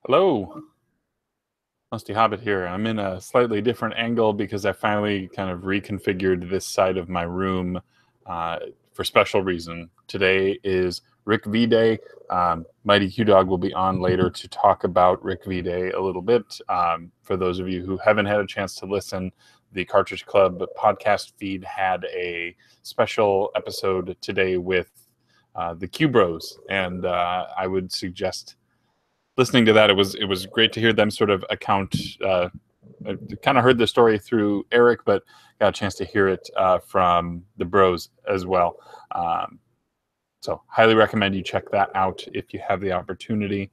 Hello, Musty Hobbit here. I'm in a slightly different angle because I finally kind of reconfigured this side of my room for special reason. Today is Rick V Day. Mighty Q Dog will be on later to talk about Rick V Day a little bit. For those of you who haven't had a chance to listen, the Cartridge Club podcast feed had a special episode today with the Q Bros, and I would suggest listening to that. It was great to hear them sort of account. I kind of heard the story through Eric, but got a chance to hear it from the Bros as well. So highly recommend you check that out if you have the opportunity.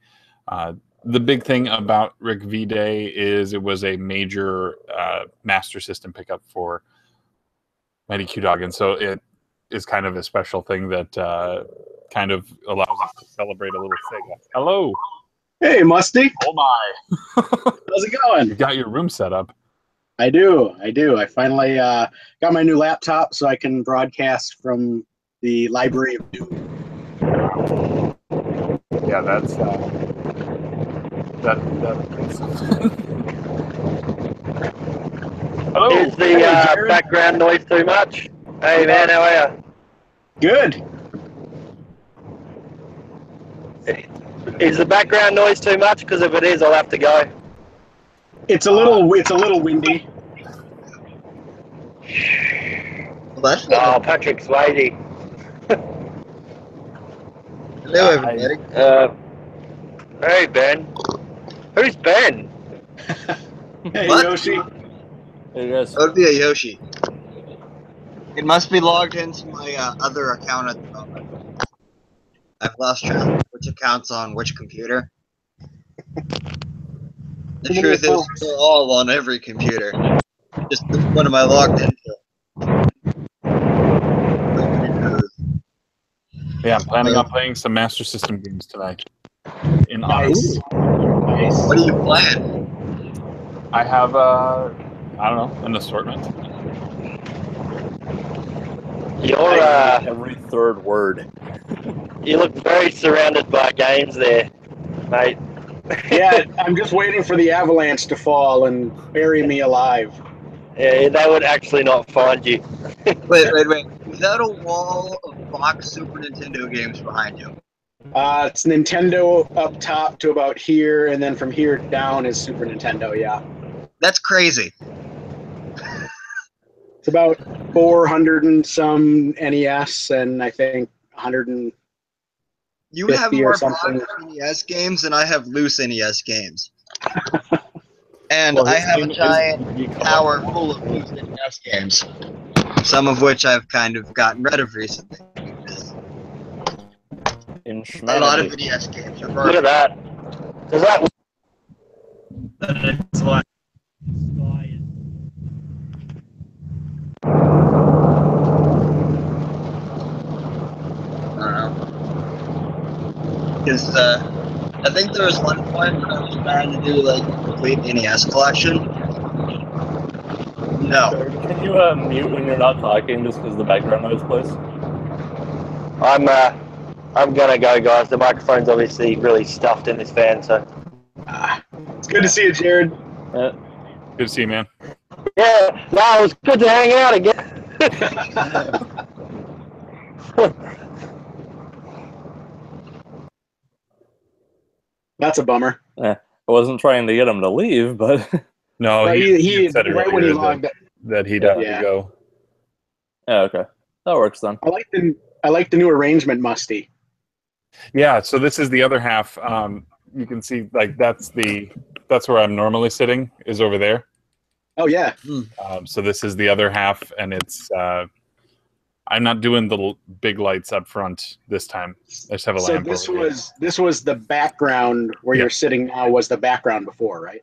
The big thing about Rick V Day is it was a major Master System pickup for Mighty Q Dog, and so it is kind of a special thing that kind of allows us to celebrate a little Sega. Hello. Hey, Musty. Oh my. How's it going? You got your room set up. I do. I finally got my new laptop so I can broadcast from the Library of Doom. Yeah, that's Hello. Is the background noise too much? Hey man, how are you? Good. Is the background noise too much? Because if it is, I'll have to go. It's a little windy. Oh, Patrick Swayze. Hello, everybody. Hey Ben. Who's Ben? Hey, What? Yoshi. Hey guys. That would be a Yoshi. It must be logged into my other account at the moment. I've lost track of which account's on which computer. The truth is, they're all on every computer. Just which one am I logged into? Yeah, I'm planning on playing some Master System games tonight. In Nice. honest, What are you playing? I have I don't know, an assortment. You're Every third word. you look very surrounded by games there, mate. Yeah, I'm just waiting for the avalanche to fall and bury me alive. Yeah, they would actually not find you. Wait. Is that a wall of box Super Nintendo games behind you? It's Nintendo up top to about here, and then from here down is Super Nintendo. Yeah, That's crazy. it's about 400 and some NES, and I think 100 and You 50 have or more something. box NES games than I have loose NES games. And Well, I this have game a is giant unique. tower full of loose NES games. Some of which I've kind of gotten rid of recently. Because In a lot of Schmanity. NES games are Look burned. at that. Does that? It's like I don't know. Because I think there was one point when I was trying to do like a complete NES collection. No. Can you mute when you're not talking just because the background noise plays? I'm gonna go, guys. The microphone's obviously really stuffed in this van, so. it's good to see you, Jared. Good to see you, man. Yeah, no, it was good to hang out again. That's a bummer. I wasn't trying to get him to leave, but No, But he he said it right when he earlier logged. that he'd have Yeah. to go. yeah, okay, that works then. I like the new arrangement, Musty. Yeah, so this is the other half. You can see like that's where I'm normally sitting, is over there. Oh yeah, So this is the other half, and it's I'm not doing the big lights up front this time. I just have a so lamp. this over here. was the background where Yeah. you're sitting now. Was the background before, right?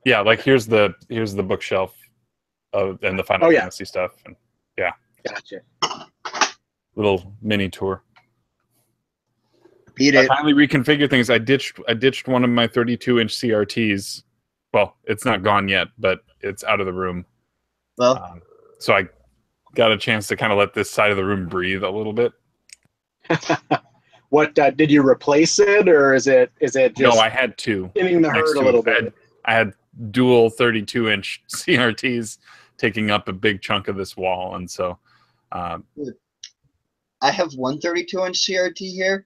Yeah, like here's the bookshelf and the Final Oh, yeah. Fantasy stuff, and Gotcha. little mini tour. Beat I it. finally reconfigured things. I ditched one of my 32-inch CRTs. Well, it's not gone yet, but it's out of the room. Well, So I got a chance to kind of let this side of the room breathe a little bit. What did you replace it, or is it just No, I had two. thinning the herd a little bit? I had dual 32-inch CRTs taking up a big chunk of this wall, and so I have one 32-inch CRT here,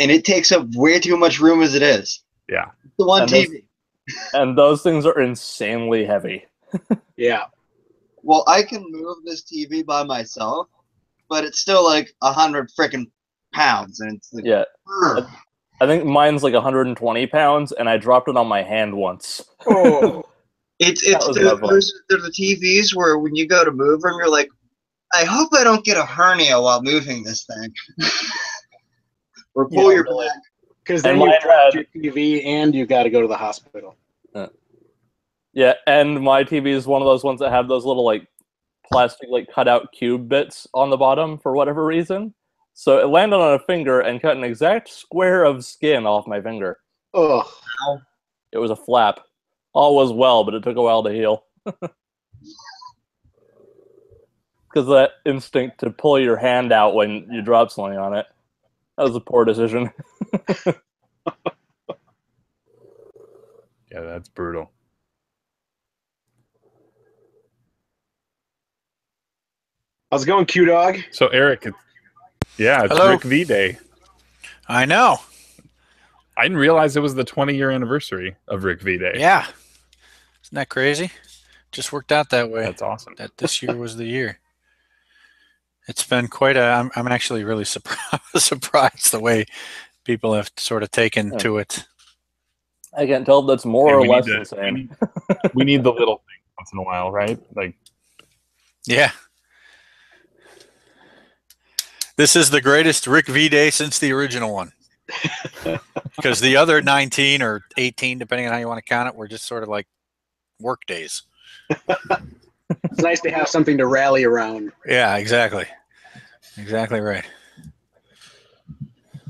and it takes up way too much room as it is. yeah. The one And TV. And those things are insanely heavy. Yeah. Well, I can move this TV by myself, but it's still like 100 freaking pounds, and it's like, Yeah. "Ugh." I think mine's like 120 pounds, and I dropped it on my hand once. Oh. They're the TVs where when you go to move them, you're like, I hope I don't get a hernia while moving this thing. Or pull your back. Because then And you mine dropped had- your TV and you got to go to the hospital. Yeah, and my TV is one of those ones that have those little like plastic like cutout cube bits on the bottom for whatever reason. So it landed on a finger and cut an exact square of skin off my finger. Oh. It was a flap. All was well, but it took a while to heal. Because that instinct to pull your hand out when you drop something on it. That was a poor decision. Yeah, that's brutal. How's it going, Q-Dog? So, Eric, it's Hello. Rick V Day. I know. I didn't realize it was the 20-year anniversary of Rick V Day. Yeah. Isn't that crazy? Just worked out that way. That's awesome. That this year was the year. It's been quite a. I'm actually really surprised the way people have sort of taken to it. I can't tell if that's more Hey, or we less need to- insane. We need the little thing once in a while, right? Like, Yeah. This is the greatest Rick V Day since the original one. Because the other 19 or 18, depending on how you want to count it, were just sort of like work days. It's nice to have something to rally around. Yeah, exactly. Exactly right.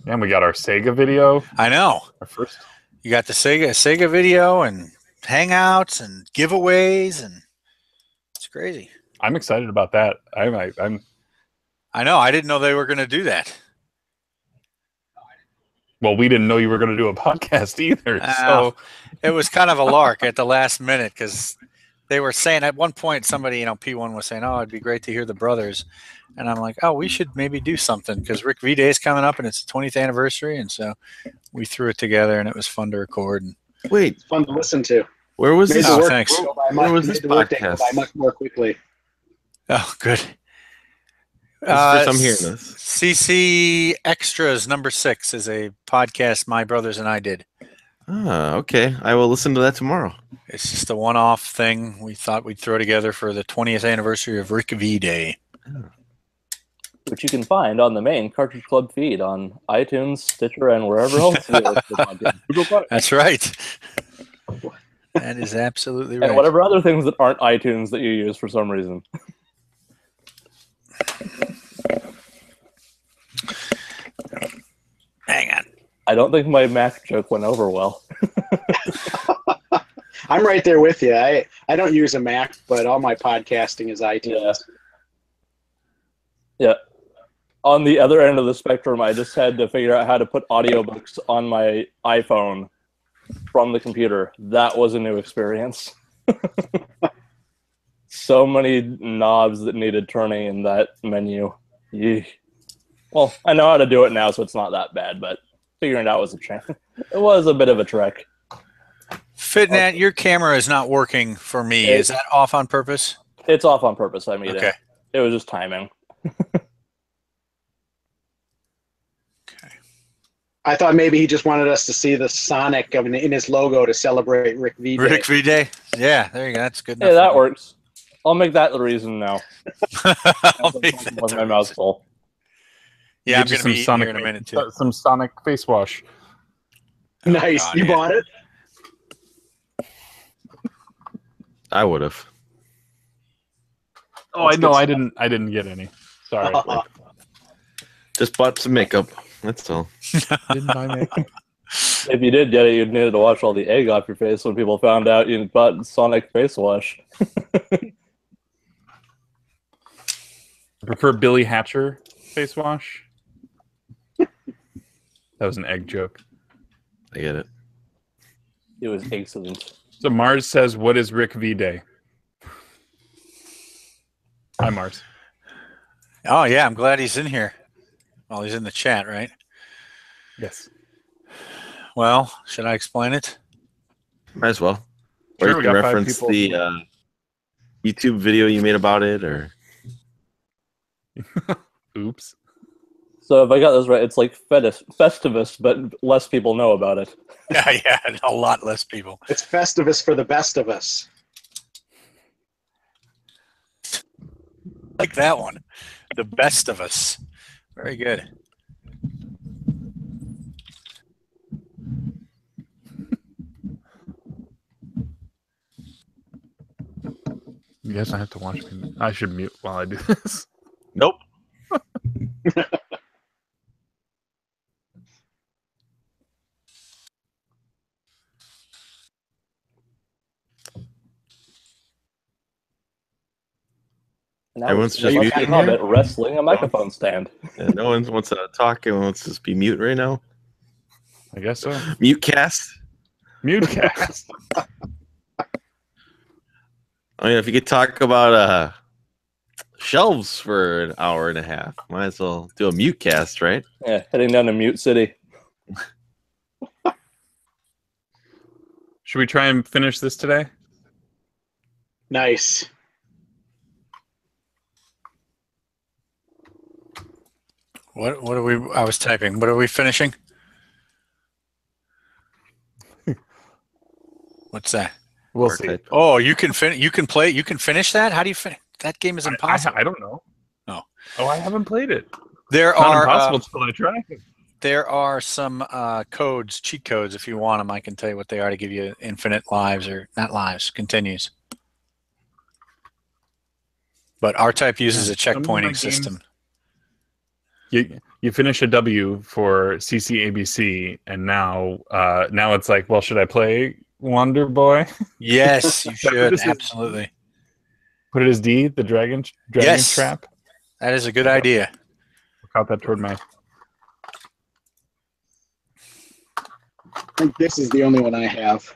and we got our Sega video. I know. Our first. You got the Sega video and hangouts and giveaways, and it's crazy. I'm excited about that. I'm I know. I didn't know they were going to do that. well, we didn't know you were going to do a podcast either. So It was kind of a lark at the last minute because they were saying at one point, somebody, P1 was saying, oh, it'd be great to hear the brothers. And I'm like, oh, we should maybe do something because Rick V Day is coming up and it's the 20th anniversary. And so we threw it together and it was fun to record. And Wait, It's fun to listen to. where was Made this? the work thanks. go by Where much- was made this the work day go podcast? by much more quickly. Oh, good. This is the first I'm hearing this. CC Extras number 6 is a podcast my brothers and I did. Ah, okay. I will listen to that tomorrow. It's just a one-off thing we thought we'd throw together for the 20th anniversary of Rick V Day. Which you can find on the main Cartridge Club feed on iTunes, Stitcher, and wherever else you listen to podcasts. Google Play. That's right. That is absolutely right. And whatever other things that aren't iTunes that you use for some reason. Hang on. I don't think my Mac joke went over well. I'm right there with you. I don't use a Mac, but all my podcasting is iTunes. Yeah. On the other end of the spectrum, I just had to figure out how to put audiobooks on my iPhone from the computer. That was a new experience. So many knobs that needed turning in that menu. Yee. Well, I know how to do it now, so it's not that bad, but figuring it out was it was a bit of a trek. Fitnat, your camera is not working for me. Is that off on purpose? It's off on purpose. I mean, Okay. it was just timing. I thought maybe he just wanted us to see the Sonic in his logo to celebrate Rick V Day. Rick V Day? Yeah, there you go. That's good enough. Yeah, that for me. works. I'll make that the reason now. I'll make that With the my mouth reason. full. Yeah, I'm Get you going to be eating here in a minute, too. Some Sonic face wash. Nice. God, You yeah. bought it? I would have. Oh, I know. I didn't get any. Sorry. Just bought some makeup. That's all. Didn't buy makeup. If you did get it, you'd need to wash all the egg off your face when people found out you bought Sonic face wash. I prefer Billy Hatcher face wash. That was an egg joke. I get it. It was excellent. So Mars says, "What is Rick V Day?" Hi, Mars. Oh yeah, I'm glad he's in here. Well, he's in the chat, right? Yes. Well, should I explain it? Might as well. Sure, Or you we can got 5 reference people. the YouTube video you made about it, or Oops. So if I got this right, it's like Festivus, but less people know about it. Yeah, a lot less people. It's Festivus for the best of us. Like that one. The best of us. Very good. You guys don't have to watch me. I should mute while I do this. nope. And I Everyone's was just about muted to comment here? wrestling a microphone stand. Yeah, no one wants to talk. Everyone wants to just be mute right now. I guess so. Mute cast. Mutecast. I mean, if you could talk about shelves for an hour and a half, might as well do a mute cast, right? Yeah, heading down to Mute City. Should we try and finish this today? Nice. What are we? I was typing. What are we finishing? What's that? We'll see. Oh, you can You can play. You can finish that. How do you finish? That game is impossible. I don't know. Oh. Oh, I haven't played it. There It's not are impossible until I try. there are some codes, cheat codes. If you want them, I can tell you what they are to give you infinite lives, or not lives, continues. But R-Type uses a checkpointing system. You finish a W for CCABC, and now it's like, well, should I play Wonder Boy? Yes, you should. This is- Absolutely. Put it as D, the Dragon Yes. Trap. That is a good idea. Count that toward my. I think this is the only one I have.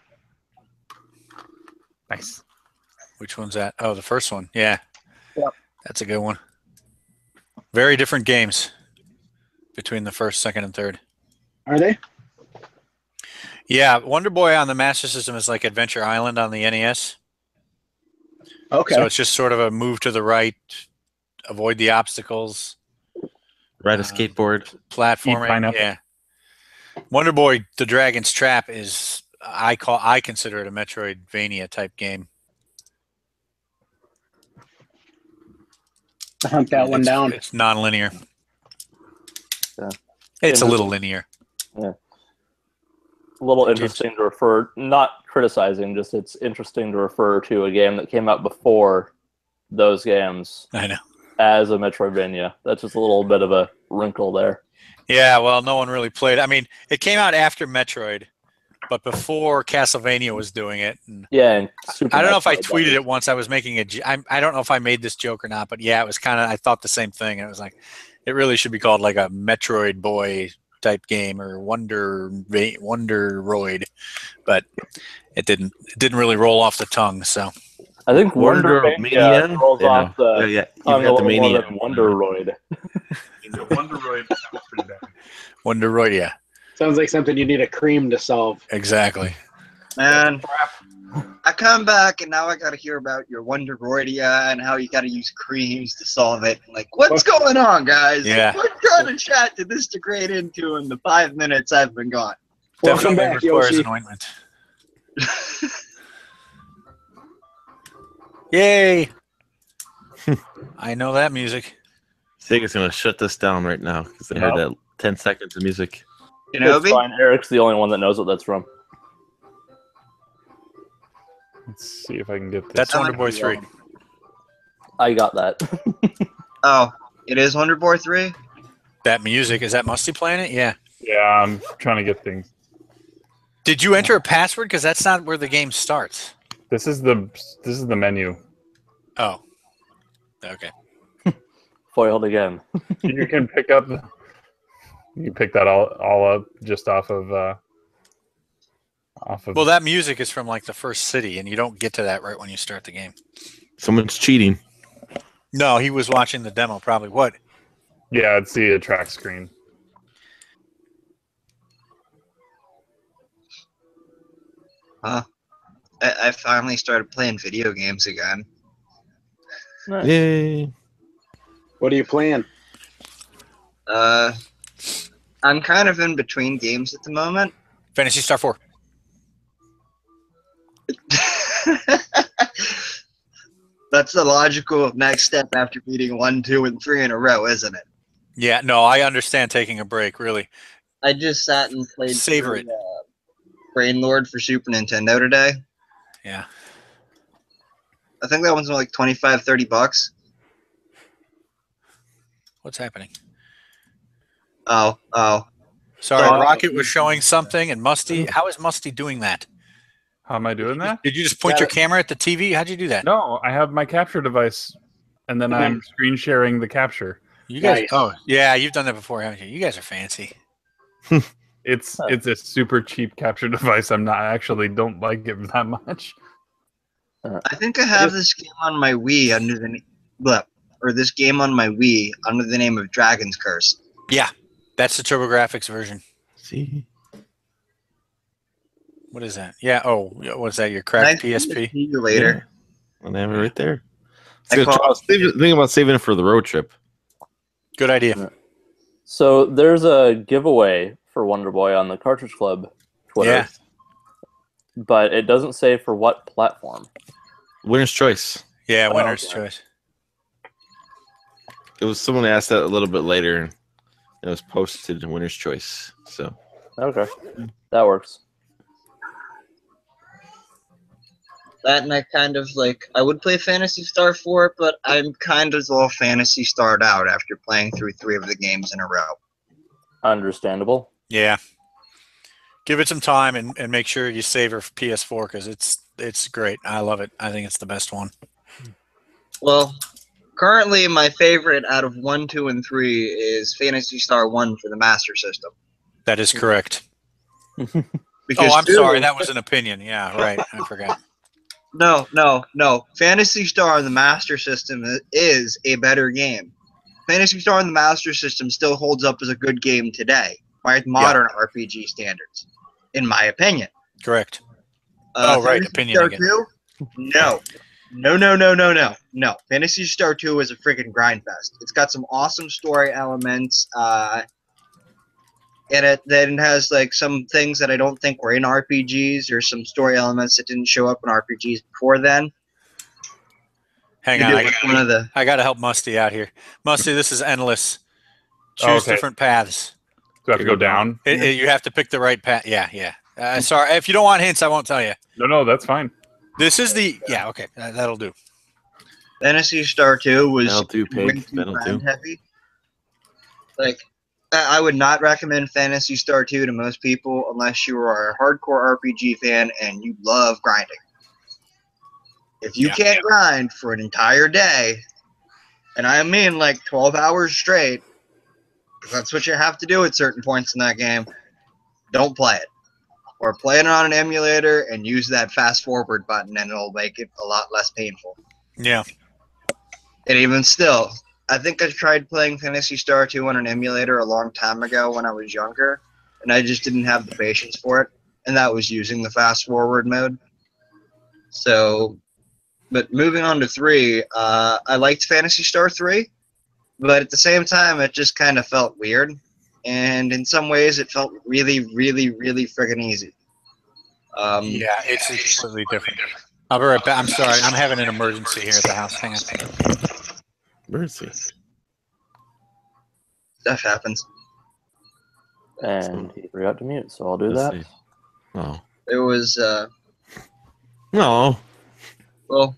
Nice. Which one's that? Oh, the first one. Yeah. Yep. That's a good one. Very different games between the first, second, and third. Are they? Yeah, Wonder Boy on the Master System is like Adventure Island on the NES. Okay. So it's just sort of a move to the right, avoid the obstacles, Ride a skateboard. platforming. pineapple. Yeah. Wonder Boy: The Dragon's Trap is I consider it a Metroidvania type game. Hunt that one down. It's non-linear. Yeah. It's a little linear. Yeah. A little interesting to refer, not criticizing, just it's interesting to refer to a game that came out before those games I know. as a Metroidvania. That's just a little bit of a wrinkle there. Yeah, well, no one really played. I mean, it came out after Metroid, but before Castlevania was doing it. And Yeah, and Super I don't know if I Metroid, tweeted that it once. I was making I don't know if I made this joke or not, but yeah, it was kind of. I thought the same thing, and it was like, it really should be called like a Metroid Boy type game or Wonderoid, but it didn't really roll off the tongue. So I think Wondermania? Wondermania rolls off the Yeah, tongue you've a got the little more mania. than Wonderoid. Wonderoid sounds pretty bad. Wonderoid, yeah, Sounds like something you need a cream to solve. exactly. Man, I come back and now I gotta hear about your Wonderoidia and how you gotta use creams to solve it. Like, what's going on, guys? Yeah. What kind of chat did this degrade into in the 5 minutes I've been gone? Welcome Definitely back, requires Yoshi. an ointment. Yay! I know that music. Sega's gonna shut this down right now because I heard that 10 seconds of music. You know, It's fine. Eric's the only one that knows what that's from. Let's see if I can get this. That's Wonder Boy 3. I got that. Oh, it is Wonder Boy 3? That music, is that Musty playing it? Yeah. Yeah, I'm trying to get things. Did you enter a password? Because that's not where the game starts. This is the menu. Oh. Okay. Foiled again. You can pick up. You pick that all up just off of. Well, that music is from like the first city, and you don't get to that right when you start the game. Someone's cheating. No, he was watching the demo. Probably. What? Yeah, I'd see a track screen. I finally started playing video games again. Nice. Yay. What are you playing? I'm kind of in between games at the moment. Fantasy Star 4. That's the logical next step after beating 1, 2, and 3 in a row, isn't it? Yeah, no, I understand taking a break, really. I just sat and played Savor it. Brain Lord for Super Nintendo today. Yeah. I think that one's like $25-$30. What's happening? Oh. Sorry, Oh. Rocket was showing something, and Musty. How is Musty doing that? How am I doing that? Did you just point your camera at the TV? How'd you do that? No, I have my capture device, and then I'm screen sharing the capture. You guys. Nice. Oh, yeah, you've done that before, haven't you? You guys are fancy. It's a super cheap capture device. I actually don't like it that much. I think I have this game on my Wii under the this game on my Wii under the name of Dragon's Curse. Yeah, that's the TurboGrafx version. See? What is that? Yeah. Oh, what's that? Your cracked Can I PSP? see you later. I have it right there. I call- Think about saving it for the road trip. Good idea. So there's a giveaway for Wonder Boy on the Cartridge Club Twitter. Yeah. But it doesn't say for what platform. Winner's choice. Yeah, Oh, winner's okay. choice. It was someone asked that a little bit later. And it was posted in winner's choice. So Okay. That works. That and I kind of I would play Phantasy Star 4, but I'm kind of all Phantasy Starred out after playing through 3 of the games in a row. Understandable. Yeah. Give it some time and make sure you save her for PS4 because it's great. I love it. I think it's the best one. Well, currently my favorite out of 1, 2, and 3 is Phantasy Star 1 for the Master System. That is correct. Because I'm 2 sorry. That was an opinion. Yeah, right. I forgot. No. Phantasy Star on the Master System is a better game. Phantasy Star on the Master System still holds up as a good game today by modern RPG standards, in my opinion. Correct. Right. Phantasy Opinion Star again. 2? No. Phantasy Star 2 is a freaking grind fest. It's got some awesome story elements. And it then has some things that I don't think were in RPGs, or some story elements that didn't show up in RPGs before then. Hang You on. do I got to help Musty out here. Musty, this is endless. Choose Oh, okay. different paths. Do I have to go down? You have to pick the right path. Yeah. Sorry. If you don't want hints, I won't tell you. No, that's fine. This is the... Yeah, okay. That'll do. Phantasy Star 2 was That'll do, way pig. too That'll grind do. heavy. I would not recommend Phantasy Star 2 to most people unless you are a hardcore RPG fan and you love grinding. If you can't grind for an entire day, and I mean 12 hours straight, 'cause that's what you have to do at certain points in that game, don't play it. Or play it on an emulator and use that fast forward button and it'll make it a lot less painful. Yeah. And even still, I think I tried playing Phantasy Star 2 on an emulator a long time ago when I was younger, and I just didn't have the patience for it, and that was using the fast forward mode. So, but moving on to 3, I liked Phantasy Star 3, but at the same time, it just kind of felt weird, and in some ways, it felt really, really, really friggin' easy. Yeah, it's completely different. I'll be right back. I'm sorry. I'm having an emergency here at the house. Hang on. Mercy. Stuff happens. And he forgot to mute, so I'll do Let's that. see. Oh. It was, No. well,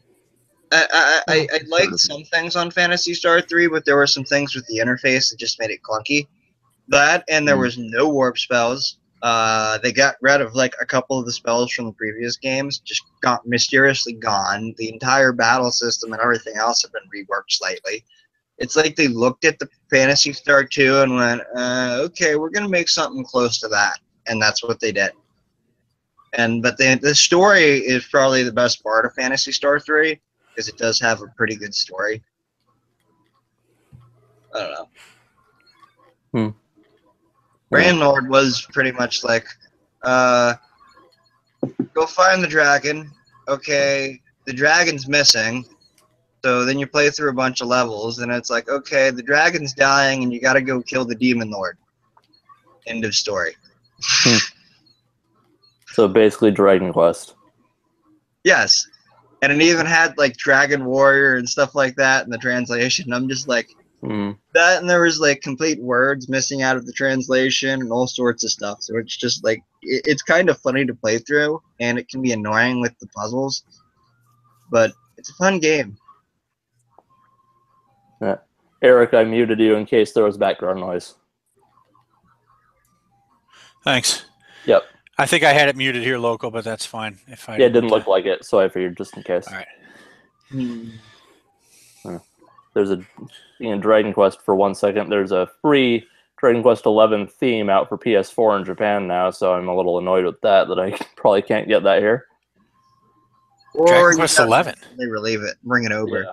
I liked some things on Phantasy Star 3, but there were some things with the interface that just made it clunky. That, and there was no warp spells. They got rid of a couple of the spells from the previous games, just got mysteriously gone. The entire battle system and everything else have been reworked slightly. It's like they looked at the Phantasy Star 2 and went, okay, we're gonna make something close to that, and that's what they did. But the story is probably the best part of Phantasy Star 3 because it does have a pretty good story. I don't know. Grand Lord was pretty much like, go find the dragon. Okay, the dragon's missing. So then you play through a bunch of levels, and it's like, okay, the dragon's dying, and you got to go kill the demon lord. End of story. So basically, Dragon Quest. Yes, and it even had like Dragon Warrior and stuff like that in the translation. I'm just like that, and there was like complete words missing out of the translation and all sorts of stuff. So it's just like it's kind of funny to play through, and it can be annoying with the puzzles, but it's a fun game. Yeah. Eric, I muted you in case there was background noise. Thanks. Yep. I think I had it muted here local, but that's fine. If I it didn't look like it, so I figured just in case. All right. There's a Dragon Quest for 1 second. There's a free Dragon Quest XI theme out for PS4 in Japan now, so I'm a little annoyed with that I probably can't get that here. Or Dragon Quest 11. They relieve it, bring it over.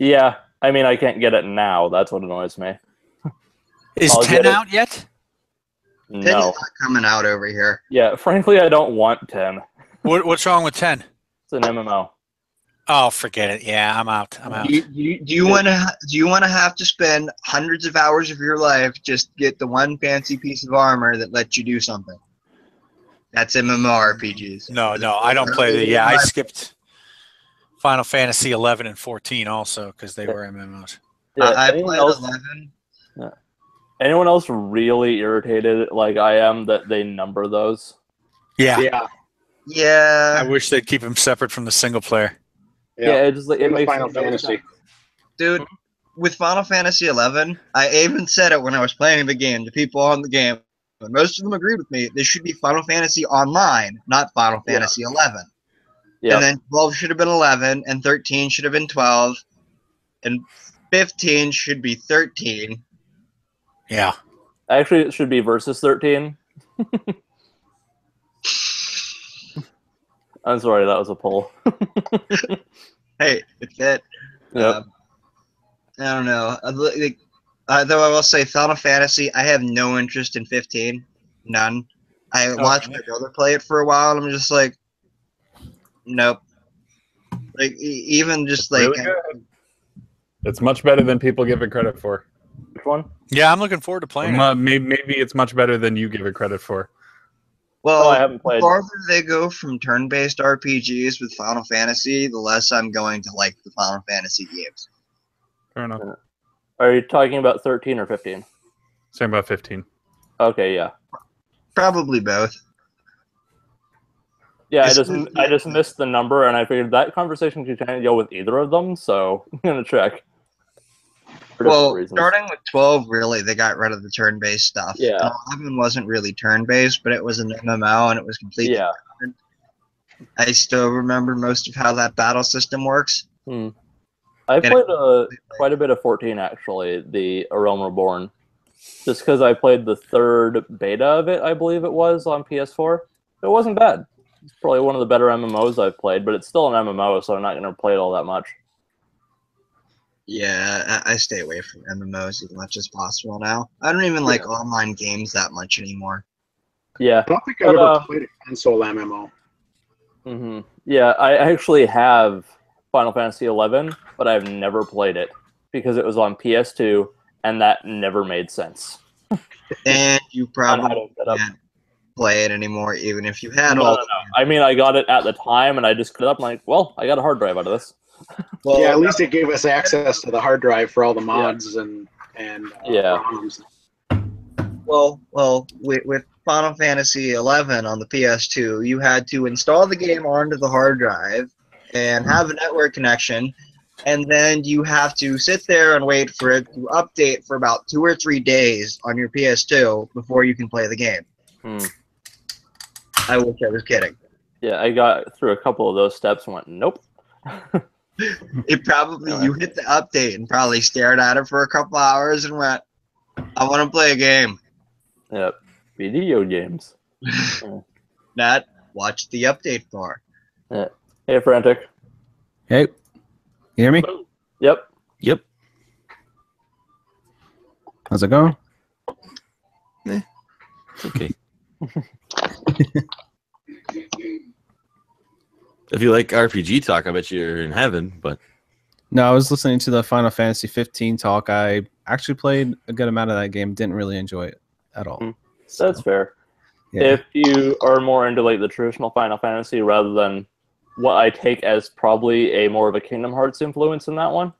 Yeah, I mean I can't get it now. That's what annoys me. Is 10 out yet? 10's No. not coming out over here. Yeah, frankly, I don't want 10. What's wrong with 10? It's an MMO. Oh, forget it. Yeah, I'm out. I'm out. Do you want to have to spend hundreds of hours of your life just get the one fancy piece of armor that lets you do something? That's MMORPGs. No, I don't play the. Yeah, I skipped Final Fantasy 11 and 14 also because they were MMOs. Yeah, I played 11. Yeah. Anyone else really irritated like I am that they number those? Yeah. Yeah. I wish they'd keep them separate from the single player. Yeah, it just it makes Final Fantasy. Dude, with Final Fantasy 11, I even said it when I was playing the game to people on the game, and most of them agreed with me. This should be Final Fantasy Online, not Final Fantasy 11. Yeah. And then 12 should have been 11, and 13 should have been 12, and 15 should be 13. Yeah. Actually, it should be Versus 13. I'm sorry, that was a poll. Hey, it fit. Yep. I don't know. Though I will say, Final Fantasy, I have no interest in 15. None. I watched my brother play it for a while, and I'm just like, nope. Like, even just like... Really good. It's much better than people give it credit for. Which one? Yeah, I'm looking forward to playing it. Maybe it's much better than you give it credit for. Well, I haven't played. The farther they go from turn-based RPGs with Final Fantasy, the less I'm going to like the Final Fantasy games. Fair enough. Are you talking about 13 or 15? Same about 15. Okay, yeah. Probably both. Yeah, I just missed the number, and I figured that conversation could kind of go with either of them, so I'm going to check. Well, starting with 12, really, they got rid of the turn-based stuff. Yeah. 11 wasn't really turn-based, but it was an MMO, and it was completely different. I still remember most of how that battle system works. I played quite a bit of 14, actually, the A Realm Reborn. Just because I played the third beta of it, I believe it was, on PS4. It wasn't bad. It's probably one of the better MMOs I've played, but it's still an MMO, so I'm not going to play it all that much. Yeah, I stay away from MMOs as much as possible now. I don't even like online games that much anymore. Yeah. I don't think I've ever played a console MMO. Yeah, I actually have Final Fantasy XI, but I've never played it because it was on PS2, and that never made sense. And you probably can't play it anymore, even if you had all. No. I mean, I got it at the time, and I just put it up. I'm like, well, I got a hard drive out of this. Well, yeah, at least it gave us access to the hard drive for all the mods and ROMs. Well, with Final Fantasy XI on the PS2, you had to install the game onto the hard drive and have a network connection, and then you have to sit there and wait for it to update for about 2 or 3 days on your PS2 before you can play the game. I wish I was kidding. Yeah, I got through a couple of those steps and went, nope. It probably you hit the update and probably stared at it for a couple hours and went, "I want to play a game." Yep. Video games. Not watch the update bar. Yeah. Hey, Frantic. Hey, you hear me? Yep. Yep. How's it going? It's okay. If you like RPG talk, I bet you're in heaven, but No, I was listening to the Final Fantasy 15 talk. I actually played a good amount of that game. Didn't really enjoy it at all. That's fair. Yeah. If you are more into like the traditional Final Fantasy rather than what I take as probably a more of a Kingdom Hearts influence in that one,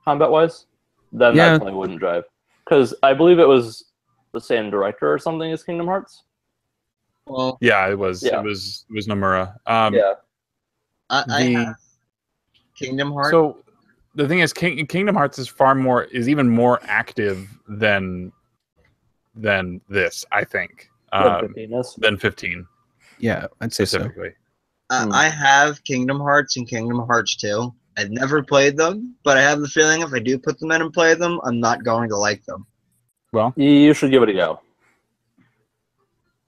combat-wise, then that probably wouldn't drive. Because I believe it was the same director or something as Kingdom Hearts. Well, Yeah, it was. Yeah. It was Nomura. Yeah. I have Kingdom Hearts. So the thing is, Kingdom Hearts is even more active than this. I think than 15 Yeah, I'd say so. specifically. I have Kingdom Hearts and Kingdom Hearts 2. I've never played them, but I have the feeling if I do put them in and play them, I'm not going to like them. Well, You should give it a go.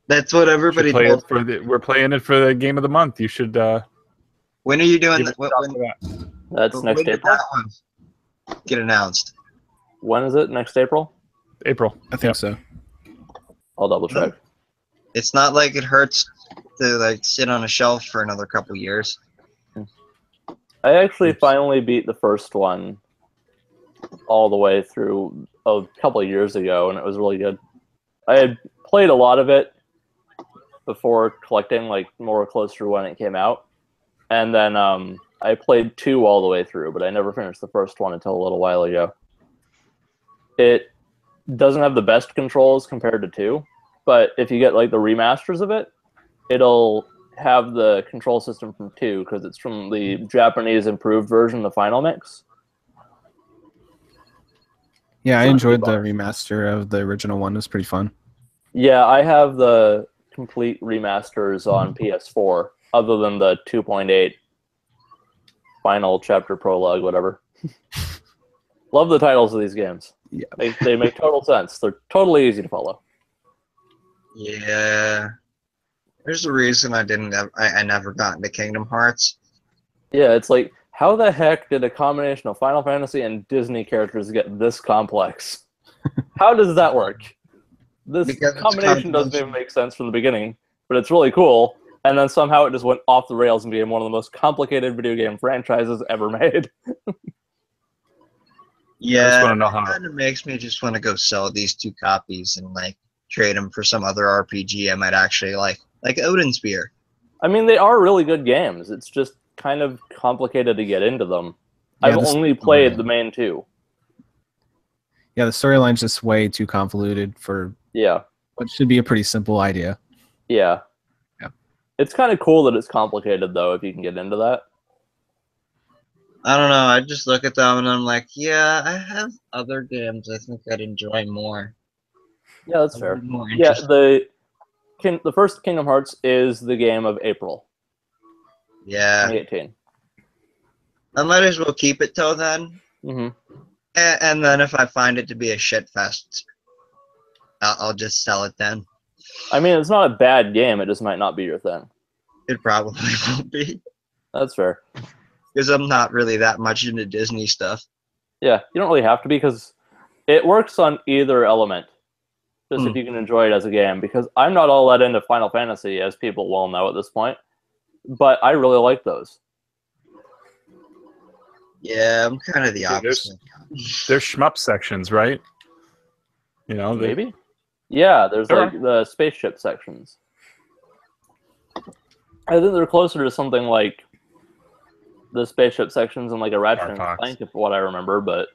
That's what everybody play told it for we're playing it for the game of the month. You should. When are you doing give that? it a shot for that. That's next when did April. that one get announced? When is it? Next April? April. I think so. I'll double check. It's not like it hurts to like sit on a shelf for another couple years. I actually finally beat the first one all the way through a couple of years ago, and it was really good. I had played a lot of it before collecting, like more closer to when it came out, and then I played 2 all the way through, but I never finished the first one until a little while ago. It doesn't have the best controls compared to 2, but if you get like the remasters of it, it'll have the control system from 2 because it's from the Japanese improved version, the final mix. Yeah, I enjoyed the remaster of the original one. It was pretty fun. Yeah, I have the complete remasters on PS4, other than the 2.8 final chapter prologue, whatever. Love the titles of these games. Yeah. They make total sense. They're totally easy to follow. Yeah. There's a reason I never got into Kingdom Hearts. Yeah, it's like, how the heck did a combination of Final Fantasy and Disney characters get this complex? How does that work? This combination doesn't even make sense from the beginning, but it's really cool. And then somehow it just went off the rails and became one of the most complicated video game franchises ever made. Yeah, wanna know how- it kind of makes me just want to go sell these 2 copies and like trade them for some other RPG I might actually like Odin's Spear. I mean, they are really good games. It's just kind of complicated to get into them. Yeah, I've only played the main 2. Yeah, the storyline's just way too convoluted for what should be a pretty simple idea. Yeah. Yeah. It's kind of cool that it's complicated, though, if you can get into that. I don't know. I just look at them and I'm like, yeah, I have other games I think I'd enjoy more. Yeah, that's fair. More Yeah, interesting. the first Kingdom Hearts is the game of April Yeah. 2018. I might as well keep it till then. Mm-hmm. And then if I find it to be a shit fest, I'll just sell it then. I mean, it's not a bad game. It just might not be your thing. It probably won't be. That's fair. Because I'm not really that much into Disney stuff. Yeah, you don't really have to be because it works on either element. Just if you can enjoy it as a game. Because I'm not all that into Final Fantasy, as people well know at this point. But I really like those. Yeah, I'm kind of the opposite. There's shmup sections, right? You know, Maybe? Yeah, there's Sure. like the spaceship sections. I think they're closer to something like the spaceship sections in like a Ratchet and Clank, if what I remember, but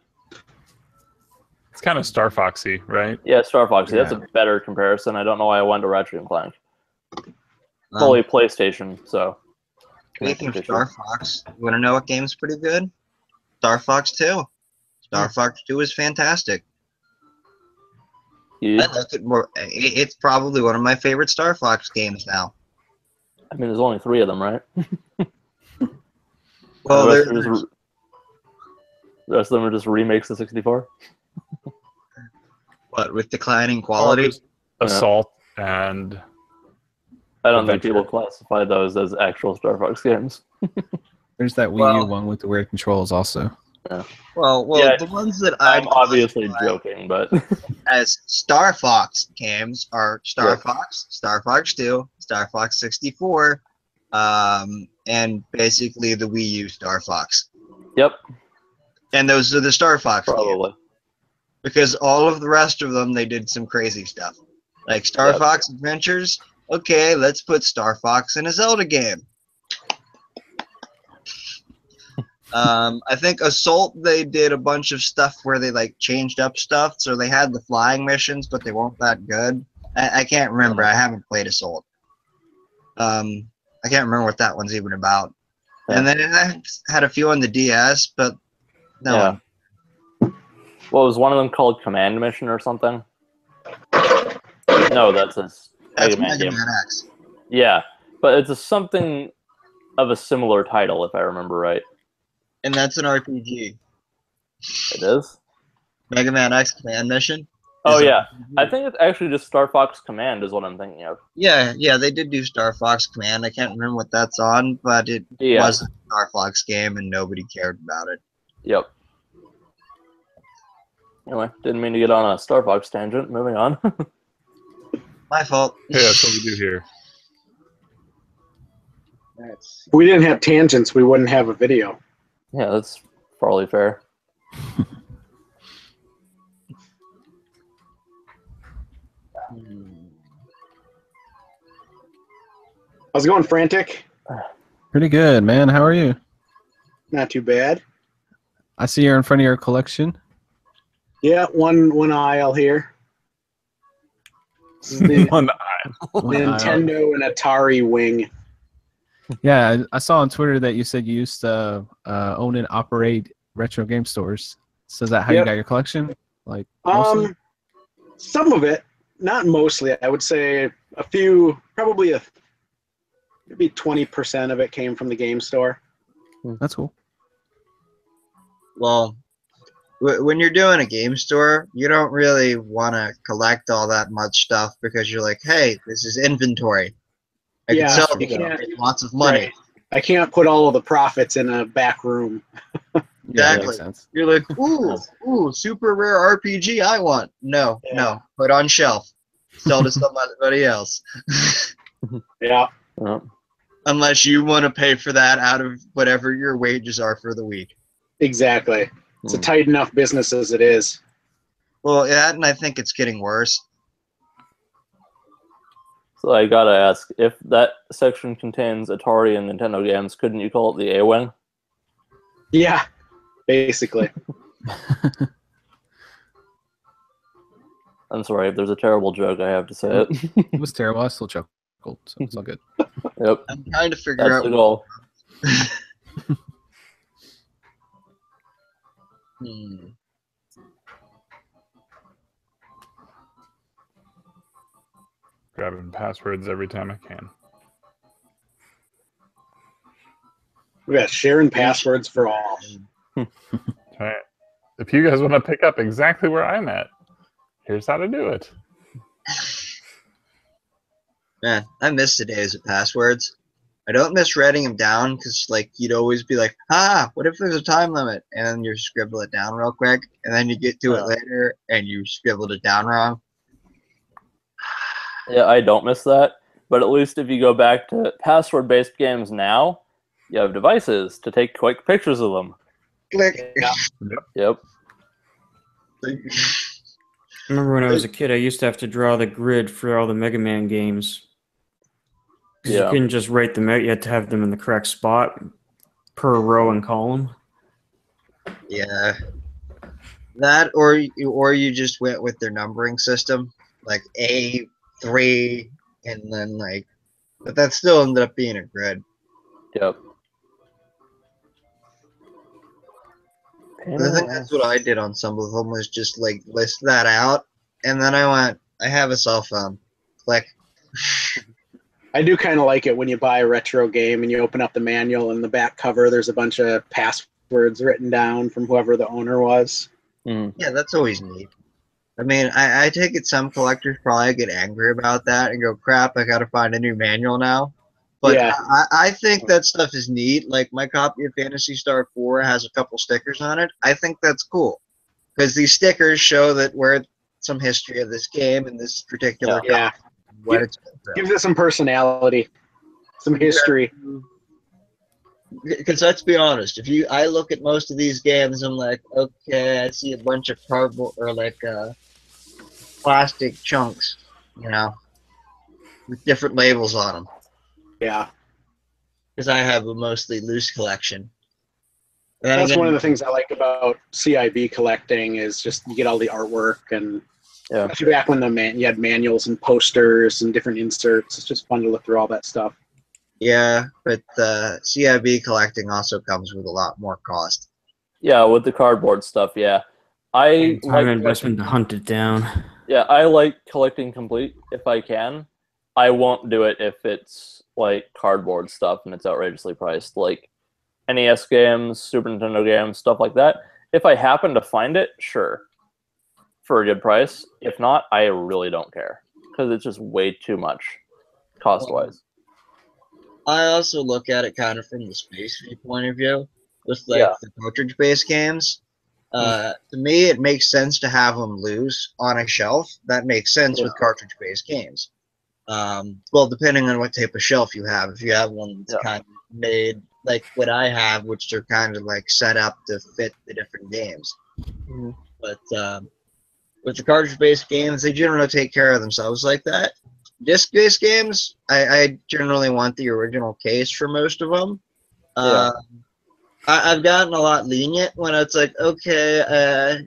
it's kind of Star Foxy, right? yeah, Star Foxy. Yeah. That's a better comparison. I don't know why I went to Ratchet and Clank. Fully PlayStation, so. Speaking of Star Fox, you want to know what game's pretty good? Star Fox 2. Star Fox 2 is fantastic. Yeah. I like it more. It's probably one of my favorite Star Fox games now. I mean, there's only 3 of them, right? Well, the there, rest of them are just remakes of 64. what with declining Oh, quality? there's Assault and I don't think Adventure. people classify those as actual Star Fox games. There's that Wii U Well- one with the weird controls also. Well, Yeah, the ones that I'd I'm obviously classify joking, but as Star Fox games are Star Yeah. Fox, Star Fox 2, Star Fox 64, and basically the Wii U Star Fox. yep, And those are the Star Fox games. probably. Because all of the rest of them, they did some crazy stuff. Like Star Yep. Fox Adventures, okay, let's put Star Fox in a Zelda game. I think Assault, they did a bunch of stuff where they like changed up stuff, so they had the flying missions, but they weren't that good. I can't remember. I haven't played Assault. I can't remember what that one's even about. Yeah. And then I had a few on the DS, but no. Yeah. What was one of them called Command Mission or something? No, that's a That's Mega Man Mega game. Man X. Yeah, but it's something of a similar title, if I remember right. And that's an RPG. It is? Mega Man X Command Mission. Oh, is an yeah. RPG. I think it's actually just Star Fox Command is what I'm thinking of. Yeah, they did do Star Fox Command. I can't remember what that's on, but it Yeah. was a Star Fox game and nobody cared about it. Yep. Anyway, didn't mean to get on a Star Fox tangent. Moving on. My fault. Yeah, that's what we do here. If we didn't have tangents, we wouldn't have a video. Yeah, that's probably fair. How's it going, Frantic? Pretty good, man. How are you? Not too bad. I see you're in front of your collection. Yeah, one aisle here. This is the One Nintendo and Atari wing. Yeah, I saw on Twitter that you said you used to own and operate retro game stores. So is that how you Yep. got your collection? Like mostly? Some of it, not mostly. I would say a few, probably maybe 20% of it came from the game store. That's cool. Well, when you're doing a game store, you don't really want to collect all that much stuff because you're like, hey, this is inventory. I Yeah, can sell you it, can't- make lots of money. Right. I can't put all of the profits in a back room. Yeah, that Exactly. makes sense. You're like, ooh, super rare RPG I want. No, put on shelf. Sell to somebody else. Yeah. Oh, Unless you want to pay for that out of whatever your wages are for the week. Exactly. It's a tight enough business as it is. Well, yeah, and I think it's getting worse. so I gotta ask, if that section contains Atari and Nintendo games, couldn't you call it the A-Wing? Yeah, basically. I'm sorry, if there's a terrible joke, I have to say it. It was terrible. I still chuckled, so it's all good. Yep, I'm trying to figure that's out. the goal. Grabbing passwords every time I can. We got sharing passwords for all. All right. If you guys want to pick up exactly where I'm at, here's how to do it. Man, I miss the days of passwords. I don't miss writing them down because, like, you'd always be like, what if there's a time limit? And then you scribble it down real quick, and then you get to it later, and you scribbled it down wrong. Yeah, I don't miss that. But at least if you go back to password-based games now, you have devices to take quick pictures of them. Click. Yep. I remember when I was a kid, I used to have to draw the grid for all the Mega Man games. 'Cause Yeah. you couldn't just write them out; you had to have them in the correct spot per row and column. Yeah. That, or you just went with their numbering system, like A3, and then like, but that still ended up being a grid. Yep. I think that's what I did on some of them, was just like list that out, and then I went, I have a cell phone. Click. I do kind of like it when you buy a retro game and you open up the manual and the back cover. There's a bunch of passwords written down from whoever the owner was. Yeah, that's always neat. I mean, I take it some collectors probably get angry about that and go, crap, I gotta find a new manual now. But Yeah. I think that stuff is neat. Like, my copy of Phantasy Star 4 has a couple stickers on it. I think that's cool. Because these stickers show that we're some history of this game and this particular Yeah. what it's been through. Gives it some personality, some history. Because let's be honest, I look at most of these games, I'm like, okay, I see a bunch of cardboard or like plastic chunks, you know, with different labels on them. Yeah. Because I have a mostly loose collection. And That's again, one of the things I like about CIB collecting is just you get all the artwork and especially back when you had manuals and posters and different inserts. It's just fun to look through all that stuff. Yeah, but CIB collecting also comes with a lot more cost. Yeah, with the cardboard stuff, yeah. I Time like investment to hunt it down. Yeah, I like collecting complete if I can. I won't do it if it's like cardboard stuff and it's outrageously priced, like NES games, Super Nintendo games, stuff like that. If I happen to find it, sure, for a good price. If not, I really don't care because it's just way too much cost-wise. I also look at it kind of from the space point of view, with like the cartridge-based games. To me, it makes sense to have them loose on a shelf. That makes sense with cartridge-based games. Well, depending on what type of shelf you have. If you have one that's kind of made like what I have, which are kind of like set up to fit the different games. But with the cartridge-based games, they generally take care of themselves like that. Disc-based games, I generally want the original case for most of them. I've gotten a lot lenient when it's like, okay,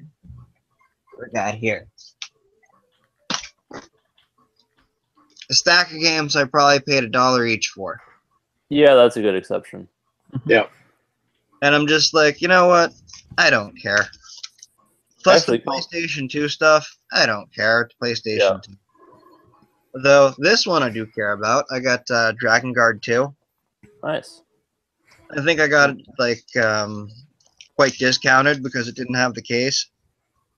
what we got here? A stack of games I probably paid $1 each for. Yeah, that's a good exception. Yeah. And I'm just like, you know what? I don't care. Plus the PlayStation 2 stuff, I don't care. It's PlayStation 2. Though this one I do care about. I got Dragon Guard 2. Nice. I think I got it like quite discounted because it didn't have the case.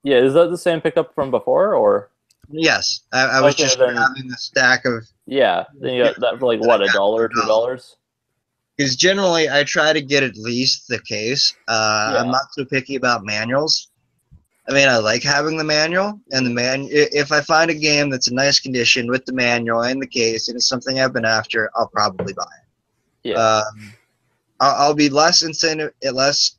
Yeah, is that the same pickup from before, or? Yes, I was just grabbing a stack of. Yeah, then you got that for like what, $1 or $2? Because generally I try to get at least the case. I'm not so picky about manuals. I mean, I like having the manual, and if I find a game that's in nice condition with the manual and the case, and it's something I've been after, I'll probably buy it. Yeah. I'll be less incentivized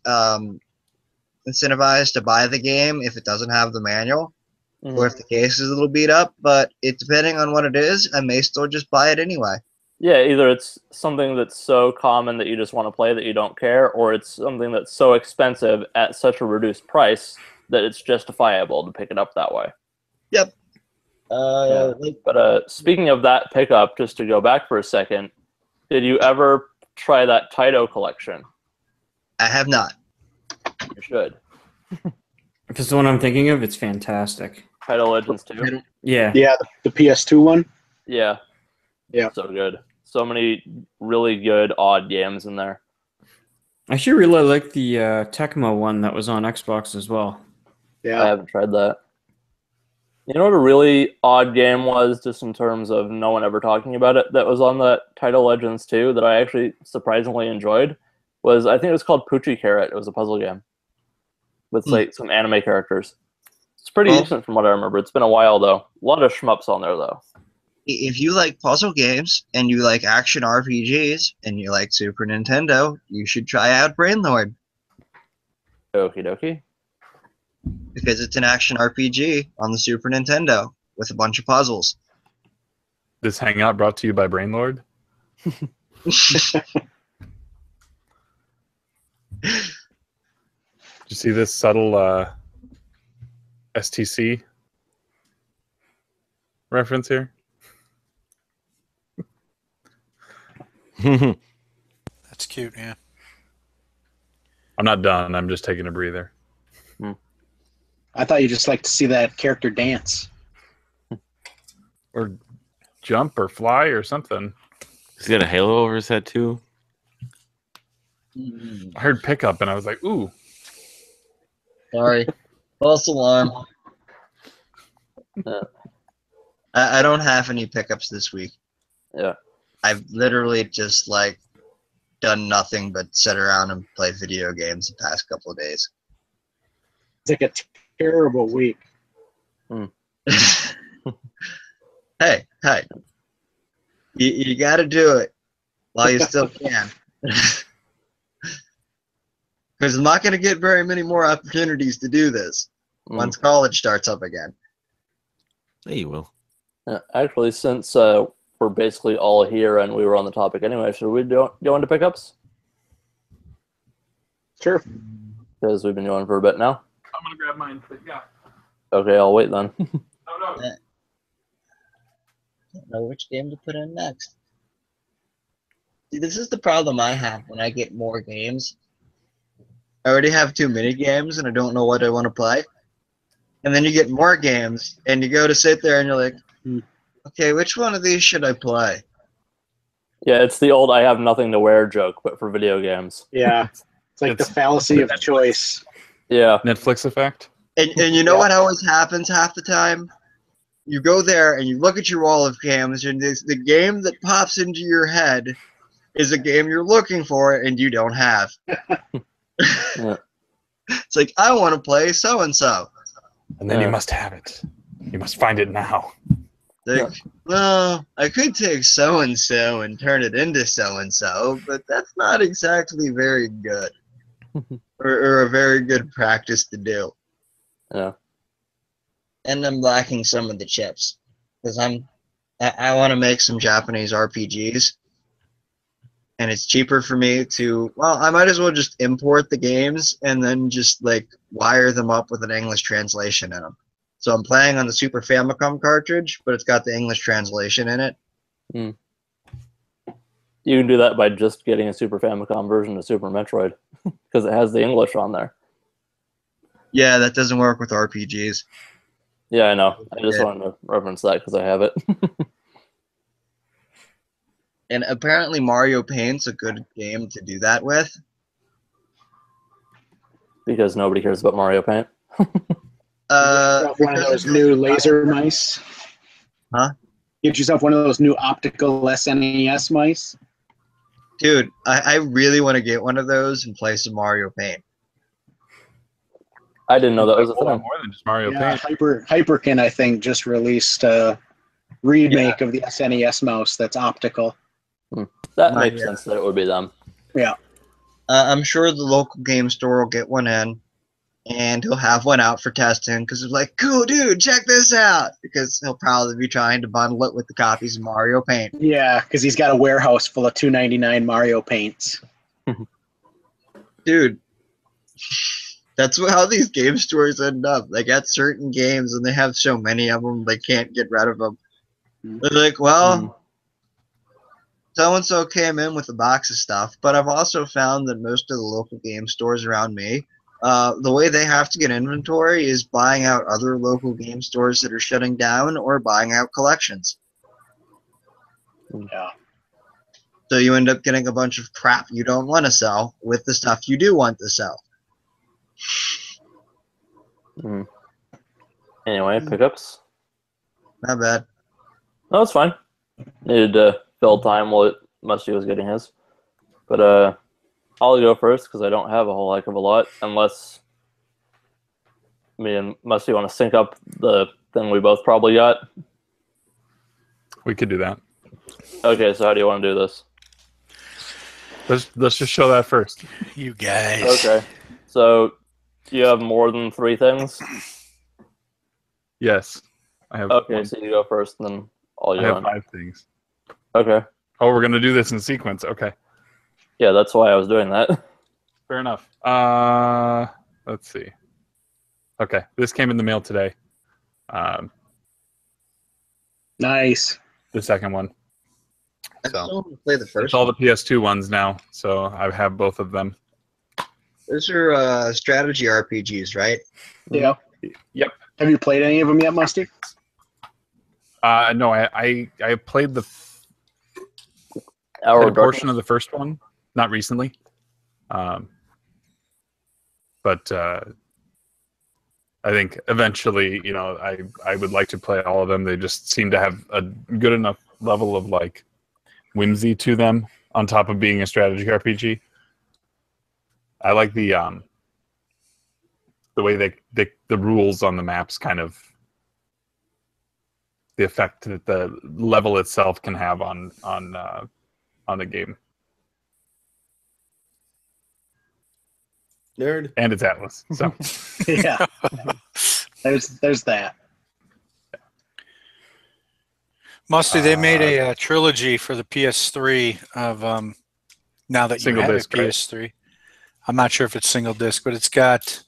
to buy the game if it doesn't have the manual, or if the case is a little beat up. But depending on what it is, I may still just buy it anyway. Yeah, either it's something that's so common that you just want to play that you don't care, or it's something that's so expensive at such a reduced price that it's justifiable to pick it up that way. Yep. But speaking of that pickup, just to go back for a second, did you ever try that Taito collection? I have not. You should. If it's the one I'm thinking of, it's fantastic. Taito Legends 2? Yeah. Yeah, the PS2 one? Yeah. Yeah. So good. So many really good odd games in there. I actually really like the Tecmo one that was on Xbox as well. Yeah. I haven't tried that. You know what a really odd game was, just in terms of no one ever talking about it, that was on the Taito Legends 2 that I actually surprisingly enjoyed? Was, I think it was called Poochie Carrot. It was a puzzle game with like some anime characters. It's pretty decent from what I remember. It's been a while though. A lot of shmups on there though. If you like puzzle games and you like action RPGs and you like Super Nintendo, you should try out Brainlord. Okie dokie. Because it's an action RPG on the Super Nintendo with a bunch of puzzles. This hangout brought to you by Brainlord. Did you see this subtle STC reference here? That's cute, yeah. I'm not done. I'm just taking a breather. I thought you just like to see that character dance. Or jump or fly or something. He's got a halo over his head too. I heard pickup and I was like, ooh. Sorry. False alarm. I don't have any pickups this week. Yeah. I've literally just like done nothing but sit around and play video games the past couple of days. It's like a terrible week. Hey. You got to do it while you still can. Because I'm not going to get very many more opportunities to do this once college starts up again. Yeah, you will. Actually, since we're basically all here and we were on the topic anyway, should we go into pickups? Sure. Because we've been going for a bit now. I'm going to grab mine, but yeah. Okay, I'll wait then. No. Don't know which game to put in next. See, this is the problem I have when I get more games. I already have too many games and I don't know what I want to play. And then you get more games and you go to sit there and you're like, okay, which one of these should I play? Yeah, it's the old I have nothing to wear joke, but for video games. Yeah. It's like the fallacy of choice. Yeah. Netflix effect. And you know what always happens half the time? You go there and you look at your wall of games and the game that pops into your head is a game you're looking for and you don't have. Yeah. It's like, I want to play so-and-so. And then you must have it. You must find it now. Like, well, I could take so-and-so and turn it into so-and-so, but that's not exactly very good. or a very good practice to do. Yeah. And I'm lacking some of the chips. Because I want to make some Japanese RPGs. And it's cheaper for me to, well, I might as well just import the games and then just like wire them up with an English translation in them. So I'm playing on the Super Famicom cartridge, but it's got the English translation in it. You can do that by just getting a Super Famicom version of Super Metroid because it has the English on there. Yeah, that doesn't work with RPGs. Yeah, I know. I just wanted to reference that because I have it. And apparently Mario Paint's a good game to do that with. Because nobody cares about Mario Paint. One of those new laser mice. Huh? Get yourself one of those new optical SNES mice. Dude, I really want to get one of those and play some Mario Paint. I didn't know that was a More thing. than just Mario Yeah, Paint. Hyperkin, I think, just released a remake of the SNES mouse that's optical. That makes sense that it would be them. Yeah. I'm sure the local game store will get one in, and he'll have one out for testing because it's like, cool, dude, check this out. Because he'll probably be trying to bundle it with the copies of Mario Paint. Yeah, because he's got a warehouse full of $2.99 Mario Paints. Dude, that's how these game stores end up. They got certain games and they have so many of them they can't get rid of them. They're like, well, so-and-so came in with a box of stuff, but I've also found that most of the local game stores around me, the way they have to get inventory is buying out other local game stores that are shutting down or buying out collections. Yeah. So you end up getting a bunch of crap you don't want to sell with the stuff you do want to sell. Anyway, pickups. Not bad. No, it's fine. Needed to fill time while Musty was getting his. But I'll go first because I don't have a whole heck of a lot, unless me and Musty want to sync up the thing we both probably got. We could do that. Okay, so how do you want to do this? Let's just show that first. You guys. Okay. So you have more than 3 things? Yes. I have Okay, so you go first, and then I'll I go have on. 5 things. Okay. Oh, we're gonna do this in sequence. Okay. Yeah, that's why I was doing that. Fair enough. Let's see. Okay, this came in the mail today. Nice. The second one. I still want to play the It's first all one. the PS2 ones now, so I have both of them. Those are strategy RPGs, right? Yeah. Yep. Have you played any of them yet, Musty? No, I played Hour Played a of portion Darkness? of the first one, not recently. But I think eventually, I would like to play all of them. They just seem to have a good enough level of like whimsy to them on top of being a strategy RPG. I like the way the rules on the maps kind of the effect that the level itself can have on the game. Nerd. And it's Atlas. So Yeah. There's that. Musty, they made a trilogy for the PS3 of now that you Single have disc, a PS3. I'm not sure if it's single disc, but it's got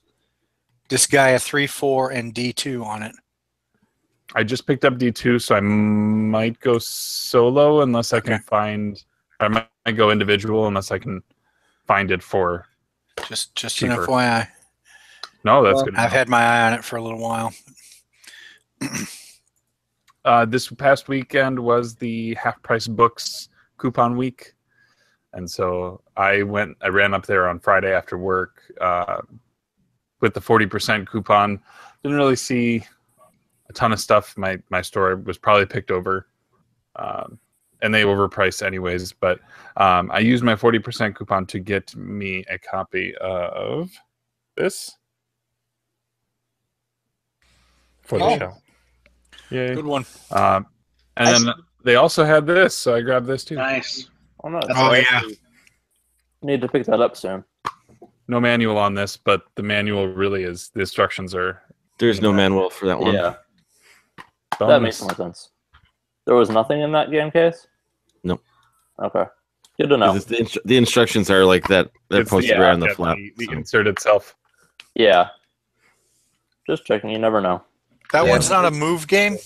Disgaea 3, 4, and D2 on it. I just picked up D2, so I might go solo unless I can find. I might go individual unless I can find it for Just cheaper. an FYI. No, that's good. I've had my eye on it for a little while. This past weekend was the half price books coupon week, and so I ran up there on Friday after work with the 40% coupon. Didn't really see a ton of stuff. My store was probably picked over, and they overpriced anyways. But I used my 40% coupon to get me a copy of this for the show. Yay. Good one. And then they also had this, so I grabbed this too. Nice. Oh, no, Yeah. Need to pick that up soon. No manual on this, but the manual really is. The instructions are. There's no manual for that one. Yeah, that bonus. makes more sense. There was nothing in that game case? No. Okay. Good to know. The instructions are like that. They're posted right on the flap. The insert itself. Yeah. Just checking. You never know. That one's not a move game?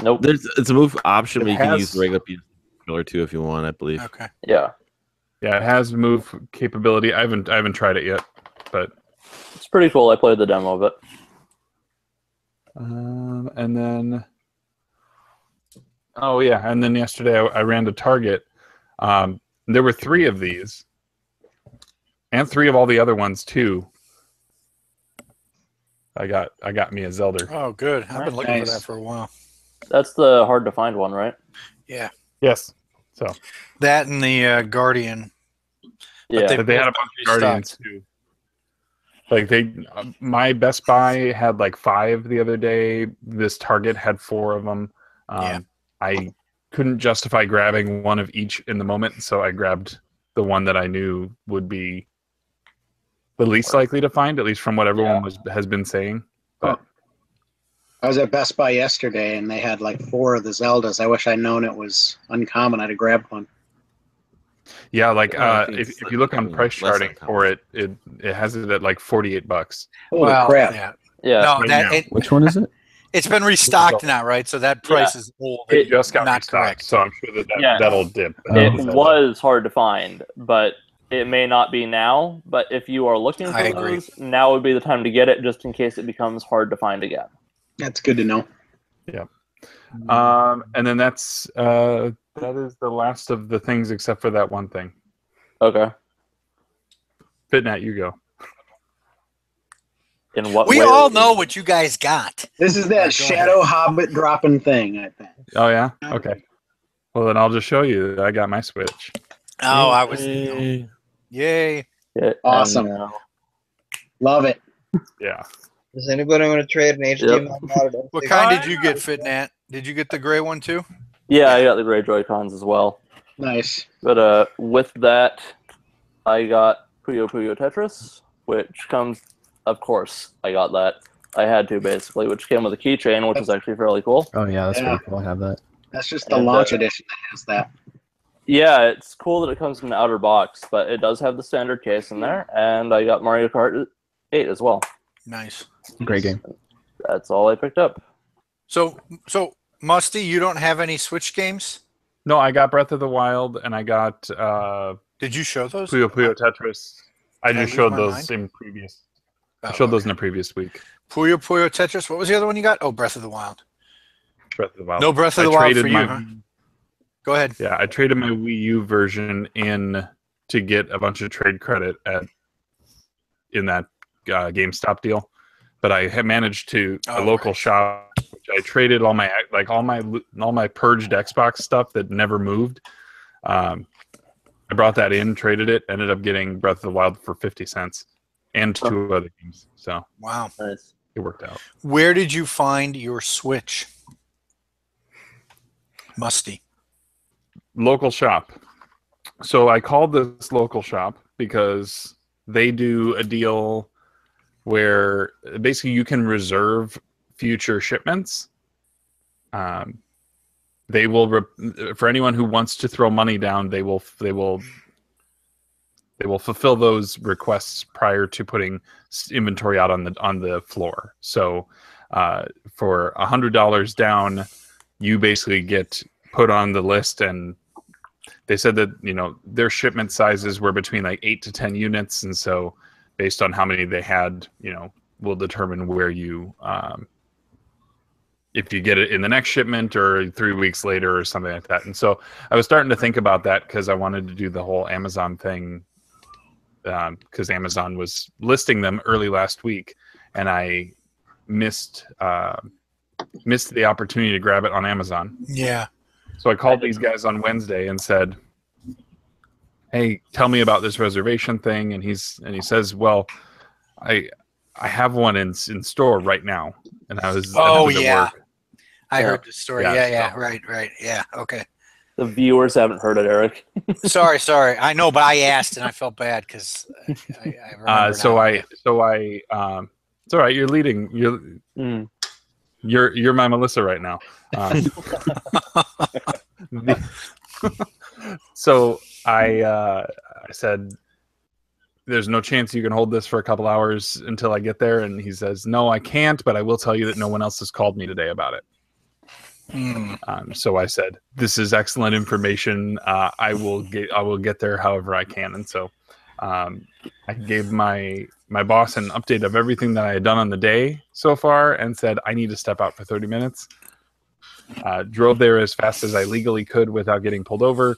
Nope. It's a move option where you can has- use the regular controller too if you want, I believe. Okay. Yeah. Yeah, it has move capability. I haven't tried it yet, but It's pretty cool. I played the demo of it. and then yesterday I ran to Target. There were 3 of these, and 3 of all the other ones too. I got me a Zelda. Oh, good. I've been looking for Nice. that for a while. That's the hard to find one, right? Yeah. Yes. So That and the Guardian. Yeah. they had a bunch of Guardians too. Like my Best Buy had like 5 the other day. This Target had 4 of them. Yeah. I couldn't justify grabbing one of each in the moment, so I grabbed the one that I knew would be the least likely to find, at least from what everyone has been saying. But I was at Best Buy yesterday, and they had like 4 of the Zeldas. I wish I'd known it was uncommon. I'd have grabbed one. yeah, like I think if it's you look on price less charting uncommon. for it, it has it at like $48. Holy crap. Yeah. Yeah. No, Right that now. Which one is it? it's been restocked now, right? So that price is old. It just got not restocked, correct. so I'm sure Yeah. that'll dip. It So- was hard to find, but it may not be now. But if you are looking for I agree. those, now would be the time to get it, just in case it becomes hard to find again. That's good to know. And then that is the last of the things except for that one thing. Okay. Fitnat, you go. In what We way? all know what you guys got. This is Go that ahead. Shadow Hobbit dropping thing, I think. Oh yeah. Okay. Well, then I'll just show you that I got my Switch. Oh, I was. Yay. Yay. Yeah, Awesome. and, Love it. Yeah. Does anybody want to trade an HDMI mod? What kind did you get, Fitnat? Did you get the gray one too? yeah, I got the gray Joy-Cons as well. Nice. But with that, I got Puyo Puyo Tetris, which comes, of course, I got that. I had to basically, which came with a keychain, which was actually fairly cool. Oh yeah, that's Yeah. pretty cool. I have that. That's just the And, launch edition that has that. Yeah, it's cool that it comes in the outer box, but it does have the standard case in there, and I got Mario Kart 8 as well. Nice. Great game. That's all I picked up. So Musty, you don't have any Switch games? No, I got Breath of the Wild and I got Did you show those? Puyo Puyo Tetris. I Did I just lose showed my those mind? in previous. I Oh, showed those okay. in the previous week. Puyo Puyo Tetris. What was the other one you got? Oh, Breath of the Wild. Breath of the Wild. No Breath of I the Wild traded for you, my- huh? Go ahead. Yeah, I traded my Wii U version in to get a bunch of trade credit in that GameStop deal, but I had managed to a local shop, which I traded all my purged Xbox stuff that never moved. I brought that in, traded it, ended up getting Breath of the Wild for 50 cents and 2 other games. So wow, Nice. it worked out. Where did you find your Switch? Musty. Local shop. So I called this local shop because they do a deal where basically you can reserve future shipments. They will for anyone who wants to throw money down, they will fulfill those requests prior to putting inventory out on the floor. So for $100 down, you basically get put on the list, and they said that their shipment sizes were between like 8 to 10 units, and so based on how many they had, will determine where you if you get it in the next shipment or 3 weeks later or something like that. And so I was starting to think about that because I wanted to do the whole Amazon thing, because Amazon was listing them early last week, and I missed the opportunity to grab it on Amazon. Yeah. So I called these guys on Wednesday and said, "Hey, tell me about this reservation thing." And he says, "Well, I have one in store right now." And I was Oh at yeah, work. I heard the story. Yeah, Yeah, so- right. Yeah, okay. The viewers haven't heard it, Eric. Sorry. I know, but I asked and I felt bad because I remember So now. it's all right. You're leading. You're my Melissa right now. So I said, "There's no chance you can hold this for a couple hours until I get there." And he says, "No, I can't, but I will tell you that no one else has called me today about it." So I said, "This is excellent information. I will get there however I can." And so I gave my boss an update of everything that I had done on the day so far and said, "I need to step out for 30 minutes. Drove there as fast as I legally could without getting pulled over.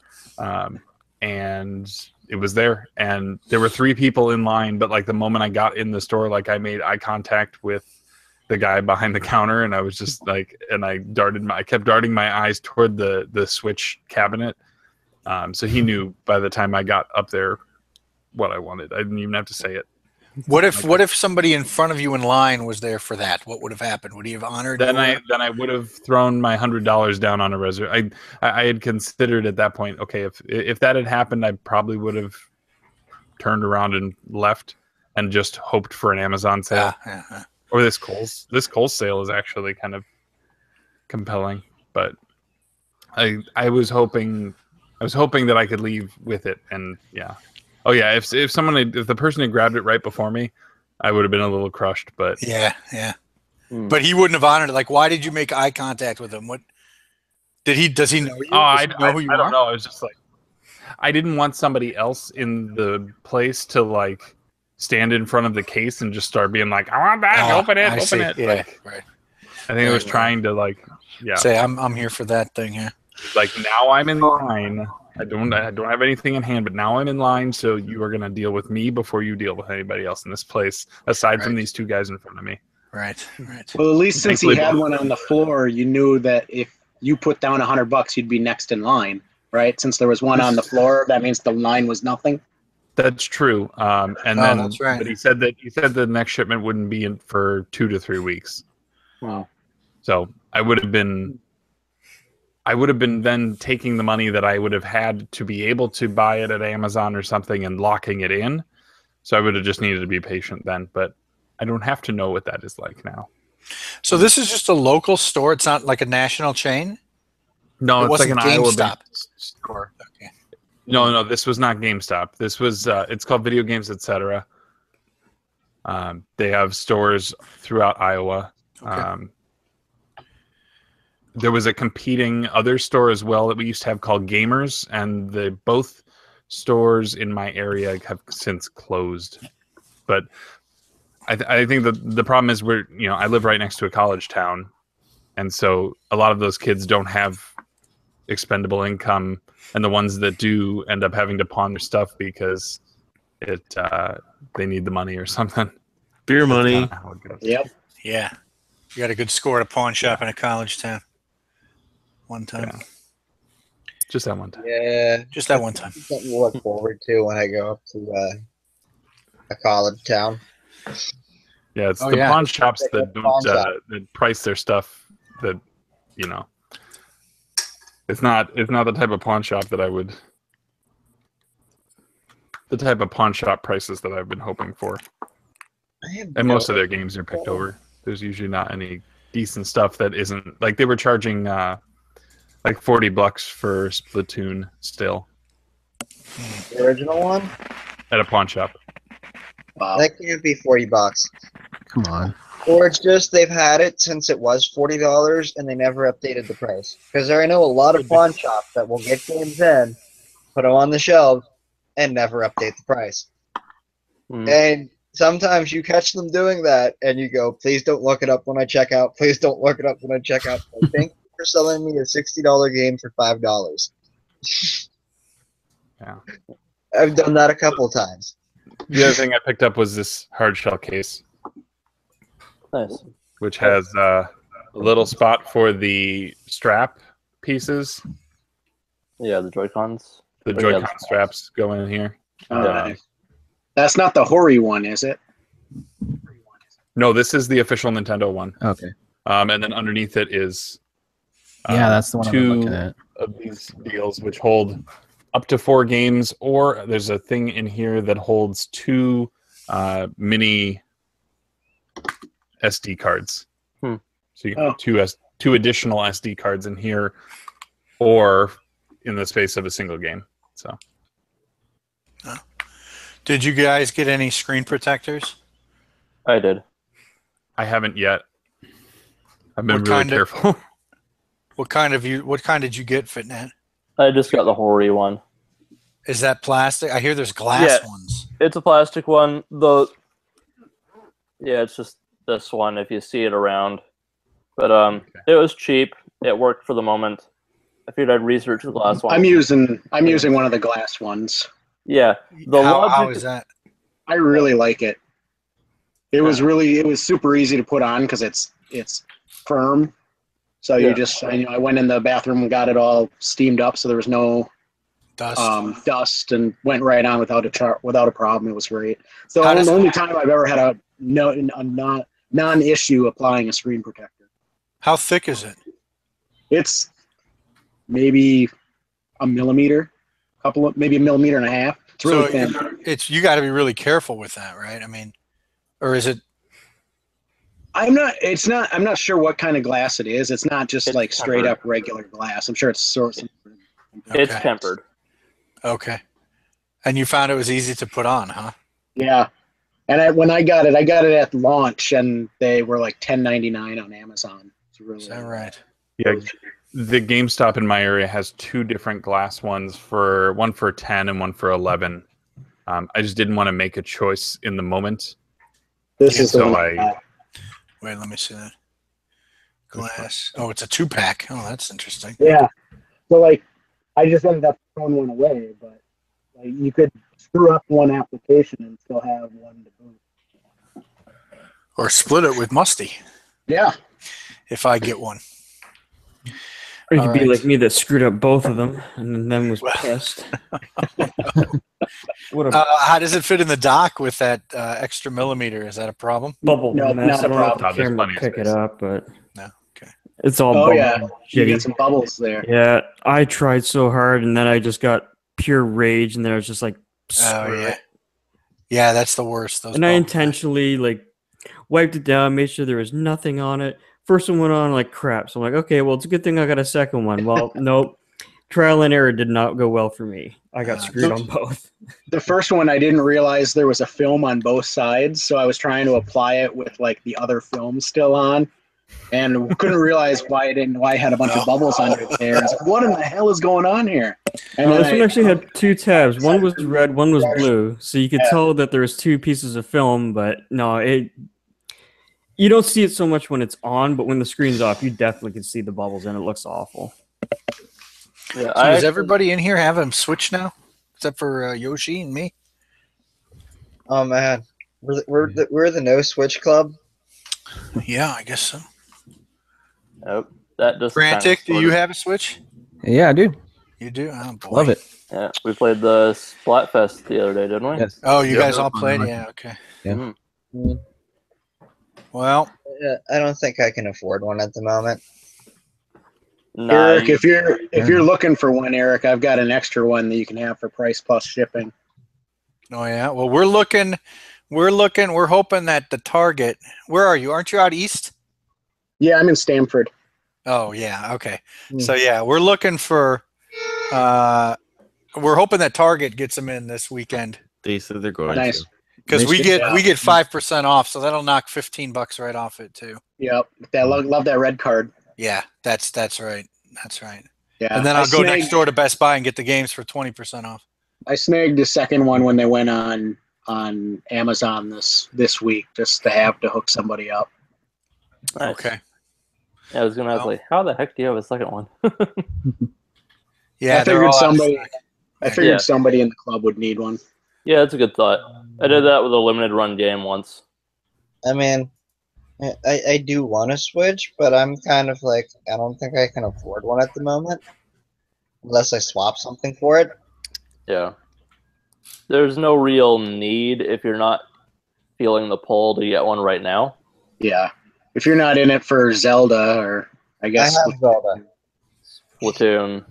And it was there. And there were 3 people in line, but like the moment I got in the store, like I made eye contact with the guy behind the counter, and I was just like, and I kept darting my eyes toward the Switch cabinet. So he knew by the time I got up there what I wanted. I didn't even have to say it. What if somebody in front of you in line was there for that? What would have happened? Would he have honored? Then I would have thrown my $100 down on a reservation. I had considered at that point, okay, if that had happened, I probably would have turned around and left and just hoped for an Amazon sale. Or this Kohl's sale is actually kind of compelling, but I was hoping that I could leave with it, and yeah. Oh yeah, if the person had grabbed it right before me, I would have been a little crushed. But yeah. But he wouldn't have honored it. Like, why did you make eye contact with him? What did he? Does he know you? I know who you I don't are? know. I was just like, I didn't want somebody else in the place to like stand in front of the case and just start being like, "I want that. Open it. Open it." Yeah, like, right. I think I was trying to like, yeah, Say, I'm here for that thing. Yeah. like now I'm in line. I don't have anything in hand, but now I'm in line, so you are going to deal with me before you deal with anybody else in this place, aside from these 2 guys in front of me. Right. Well, at least since he had one on the floor, you knew that if you put down $100, you'd be next in line, right? Since there was one on the floor, that means the line was nothing. That's true. And then, that's right. But he said the next shipment wouldn't be in for 2 to 3 weeks. Wow. So I would have been then taking the money that I would have had to be able to buy it at Amazon or something and locking it in. So I would have just needed to be patient then, but I don't have to know what that is like now. So this is just a local store. It's not like a national chain. No, it's like an GameStop store. Okay. No, this was not GameStop. This was it's called Video Games, Etc. They have stores throughout Iowa. Okay. There was a competing other store as well that we used to have called Gamers, and both stores in my area have since closed. But I think the problem is I live right next to a college town, and so a lot of those kids don't have expendable income, and the ones that do end up having to pawn their stuff because they need the money or something. Beer money. How it goes. Yep. Yeah. You got a good score at a pawn shop in a college town. One time. Yeah. Just that one time. Yeah, Just that one time. something to look forward to when I go up to a college town. Yeah, it's Oh, the yeah. pawn shops that Pawn don't shop. that price their stuff that, you know. It's not the type of pawn shop that I would. The type of pawn shop prices that I've been hoping for. And most of their games are picked over. There's usually not any decent stuff that isn't like they were charging like $40 for Splatoon still The original one? at a pawn shop. Wow. That can't be $40. Come on. Or it's just they've had it since it was $40 and they never updated the price. Because I know a lot of pawn shops that will get games in, put them on the shelves, and never update the price. And sometimes you catch them doing that, and you go, "Please don't look it up when I check out. Please don't look it up when I check out." I think you're selling me a $60 game for $5. Yeah. I've done that a couple times. The other thing I picked up was this hard shell case, Nice. which has a little spot for the strap pieces. Yeah, the Joy-Cons. The Oh, yeah, Joy-Con the straps go in here. That's not the Hori one, is it? No, this is the official Nintendo one. Okay. And then underneath it is Yeah, that's the one I'm two looking at. of these deals which hold up to 4 games, or there's a thing in here that holds 2 mini SD cards. Hmm. So you can put 2 additional SD cards in here, or in the space of a single game. So Did you guys get any screen protectors? I did. I haven't yet. I've been What really kind of- careful. What kind did you get, Fitnet? I just got the Hori one. Is that plastic? I hear there's glass Yeah. ones. It's a plastic one. Yeah, it's just this one if you see it around. But it was cheap. It worked for the moment. I figured I'd research the glass one. I'm using one of the glass ones. Yeah. The How logic is that? I really like it. It was super easy to put on because it's firm. So Yeah. I went in the bathroom and got it all steamed up, so there was no Dust. dust, and went right on without a problem. It was great. So How the does- only time I've ever had a non-issue applying a screen protector. How thick is it? It's maybe a millimeter, maybe a millimeter and a half. It's really thin. You got to be really careful with that, right? I mean, or is it? I'm not sure what kind of glass it is. It's not just It's like straight tempered. up regular glass. I'm sure it's sort of. It's Okay. tempered. Okay. And you found it was easy to put on, huh? Yeah. And when I got it at launch, and they were like $10.99 on Amazon. It's really, Is that right? Yeah, the GameStop in my area has 2 different glass ones, one for 10 and one for 11. I just didn't want to make a choice in the moment. This is the So one. I- got. Wait, let me see that. Glass. Oh, it's a 2-pack. Oh, that's interesting. Yeah. So like, I just ended up throwing one away, but like, you could screw up one application and still have one to boot. Or split it with Musty Yeah. if I get one. Or you All could be right. like me that screwed up both of them and then was pissed. What a How does it fit in the dock with that extra millimeter? Is that a problem? bubble No, mess. not I a don't know if problem. the No, there's camera plenty will of pick it space. up, but No. Okay. it's all Oh bubble yeah. and You shitty. get some bubbles there. Yeah, I tried so hard, and then I just got pure rage, and then I was just like, Oh screw yeah. it. Yeah, that's the worst. Those And I bubbles. intentionally like wiped it down, made sure there was nothing on it. First one went on like crap, so I'm like, okay, well, it's a good thing I got a second one. Well, nope. Trial and error did not go well for me. I got screwed on both. The first one, I didn't realize there was a film on both sides, so I was trying to apply it with like the other film still on, and couldn't realize why I had a bunch of bubbles under it there. I was like, what in the hell is going on here? And This then one actually had 2 tabs. One was red, one was blue. So you could Yeah. tell that there was 2 pieces of film, but no, you don't see it so much when it's on, but when the screen's off, you definitely can see the bubbles, and it looks awful. Yeah, So does everybody in here have a Switch now, except for Yoshi and me? Oh man, we're the No Switch Club. Yeah, I guess so. Nope. That just Frantic, do you have a Switch? Yeah, I do. You do? Oh boy. Love it. Yeah, we played the Splatfest the other day, didn't we? Yes. Oh, you Yep. guys all played? Yeah, okay. Yeah. Mhm. Well, I don't think I can afford one at the moment. Nah, Eric, if you're looking for one, Eric, I've got an extra one that you can have for price plus shipping. oh yeah. Well, we're hoping that the Target. Where are you? Aren't you out east? Yeah, I'm in Stamford. Oh yeah, okay. So yeah, we're looking for. We're hoping that Target gets them in this weekend They said they're going Nice. to. because we get Yeah. 5% off, so that'll knock $15 right off it too. Yep. Love that red card. Yeah, that's right. That's right. Yeah. And then I'll go next door to Best Buy and get the games for 20% off. I snagged the second one when they went on Amazon this week just to have to hook somebody up. Nice. Okay. Yeah, I was gonna ask, like, how the heck do you have a second one? Yeah, I figured Yeah. somebody in the club would need one. Yeah, that's a good thought. I did that with a limited run game once. I mean, I do want to Switch, but I'm kind of like, I don't think I can afford one at the moment. Unless I swap something for it. Yeah. There's no real need if you're not feeling the pull to get one right now. Yeah. If you're not in it for Zelda or I guess I have Zelda. Splatoon.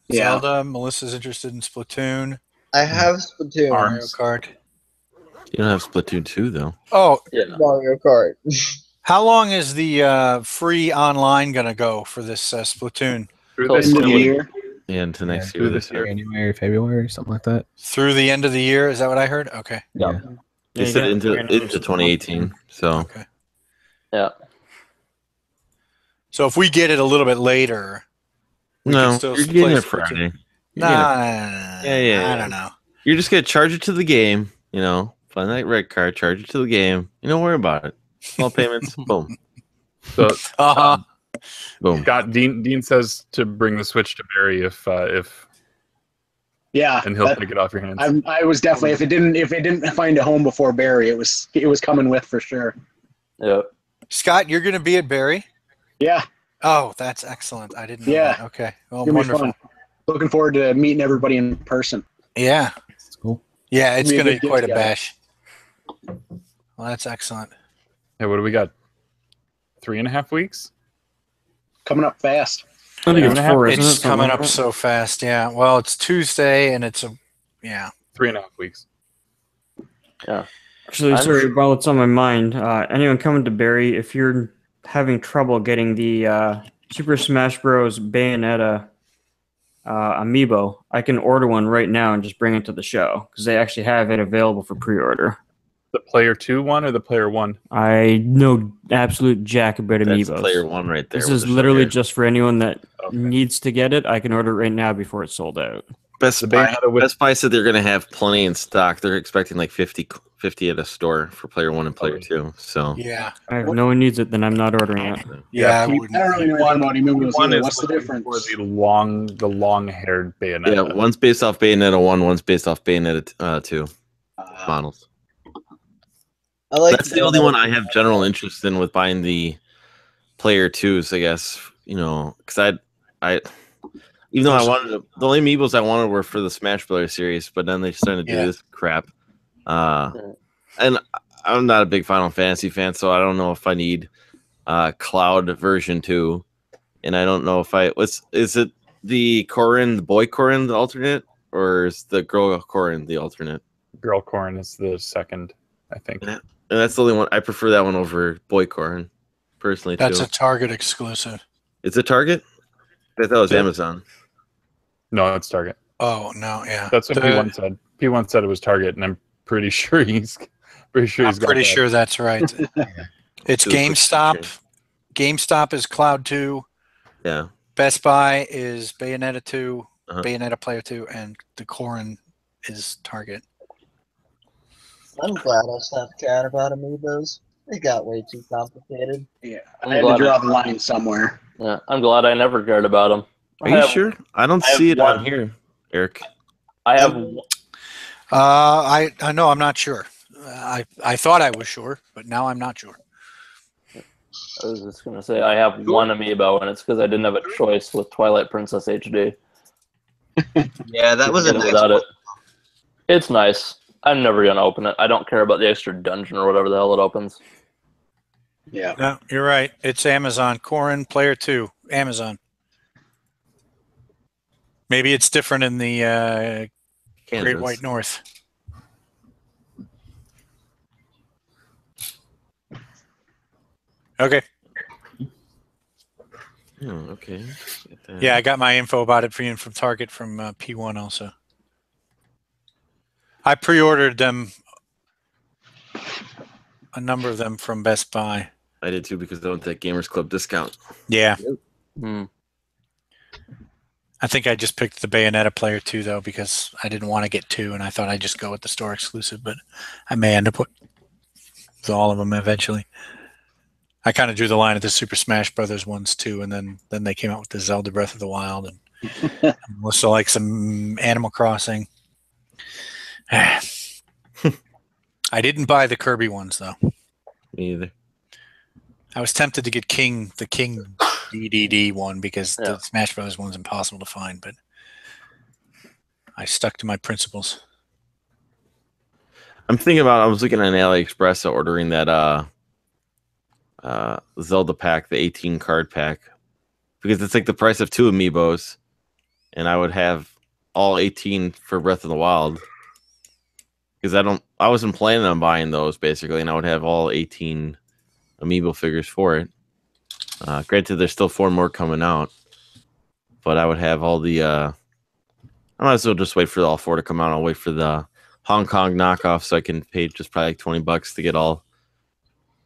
Yeah. Zelda. Melissa's interested in Splatoon. I have Splatoon. Mario Kart. You don't have Splatoon 2 though. Oh, Yeah. Mario Kart. how long is the free online gonna go for this Splatoon? Through Till this End of the year. year. And to next through year. this year. January, February, something like that. Through the end of the year? Is that what I heard? Okay. Yeah. They said into 2018. So Okay. Yeah. So if we get it a little bit later, we no, can still you're play getting it Splatoon. Friday. You're Nah, getting it- I don't know. You're just gonna charge it to the game. You know, find that red card, charge it to the game. You don't worry about it. Small payments. Boom, So Uh-huh. boom. Scott Dean says to bring the Switch to Barry if Yeah. and he'll take it off your hands. I was definitely if it didn't find a home before Barry, it was coming with for sure. Yeah. Scott, you're going to be at Barry? Yeah. Oh, that's excellent. I didn't know Yeah. that. Okay. Well, It's gonna be wonderful. fun. Looking forward to meeting everybody in person. Yeah. It's cool. Yeah, it's Be a going to good be quite a get-together. bash. Well, that's excellent. Hey, what do we got? 3.5 weeks? Coming up fast. I think it's 4, isn't it? It's Something coming like up that. so fast. Yeah. Well, it's Tuesday, and it's yeah. 3.5 weeks. Actually, sorry, while it's on my mind, anyone coming to Barry, if you're having trouble getting the Super Smash Bros. Bayonetta amiibo, I can order one right now and just bring it to the show because they actually have it available for pre-order. The player 2 one or the player 1? I know absolute jack about That's amiibos. player 1 right there. This with is the literally sugar. just for anyone that Okay. needs to get it. I can order it right now before it's sold out. Best The Buy. Bayonetta with- Best Buy said they're gonna have plenty in stock. They're expecting like 50 at a store for player 1 and player 2. So Yeah. If no one needs it, then I'm not ordering it. Yeah. I P- wouldn't. I don't really know about amiibos One either. is What's the looking difference? for the long-haired Bayonetta. yeah, one's based off Bayonetta 1, one's based off Bayonetta 2 models. I like That's the only one I have general interest in with buying the player 2s, I guess. You know, because I even though I wanted the only amiibos I wanted were for the Smash Brothers series, but then they started to do Yeah. this crap. And I'm not a big Final Fantasy fan, so I don't know if I need Cloud version 2. And I don't know if is it the Corrin, the boy Corrin, the alternate, or is the girl Corrin the alternate? Girl Corrin is the second, I think. And that's the only one I prefer that one over boy Corrin, personally. That's too. a Target exclusive. It's a Target. I thought it was Yeah. Amazon. No, it's Target. Oh no, yeah. That's what P1 said. P1 said it was Target, and I'm pretty sure he's got that. That's right. It's It was GameStop. GameStop is Cloud 2. Yeah. Best Buy is Bayonetta 2, Uh-huh. Bayonetta Player 2, and the Corrin is Target. I'm glad I stopped caring about amiibos. They got way too complicated. Yeah. I'm I had to glad draw the line somewhere. Yeah. I'm glad I never cared about them. Are you sure? I don't see it on here, Eric. I have. I know. I'm not sure. I thought I was sure, but now I'm not sure. I was just gonna say I have one amiibo, and it's because I didn't have a choice with Twilight Princess HD. Yeah, that was a nice without one. it. It's nice. I'm never gonna open it. I don't care about the extra dungeon or whatever the hell it opens. Yeah. No, you're right. It's Amazon. Corrin Player 2. Amazon. Maybe it's different in the Great White North. Okay. Oh, okay. Yeah, I got my info about it from Target from P1 also. I pre-ordered them, a number of them from Best Buy. I did too because I want that Gamers Club discount. Yeah. Hmm. I think I just picked the Bayonetta Player 2 though because I didn't want to get 2 and I thought I'd just go with the store exclusive, but I may end up with all of them eventually. I kind of drew the line at the Super Smash Brothers ones too, and then they came out with the Zelda Breath of the Wild, and also like some Animal Crossing. I didn't buy the Kirby ones though. Me either. I was tempted to get the King DDD one because the Smash Brothers one's impossible to find, but I stuck to my principles. I'm thinking about. I was looking at AliExpress ordering that Zelda pack, the 18 card pack, because it's like the price of 2 amiibos, and I would have all 18 for Breath of the Wild. Because I wasn't planning on buying those basically, and I would have all 18 amiibo figures for it. Granted, there's still 4 more coming out, but I would have all the. I might as well just wait for all 4 to come out. I'll wait for the Hong Kong knockoff, so I can pay just probably like $20 to get all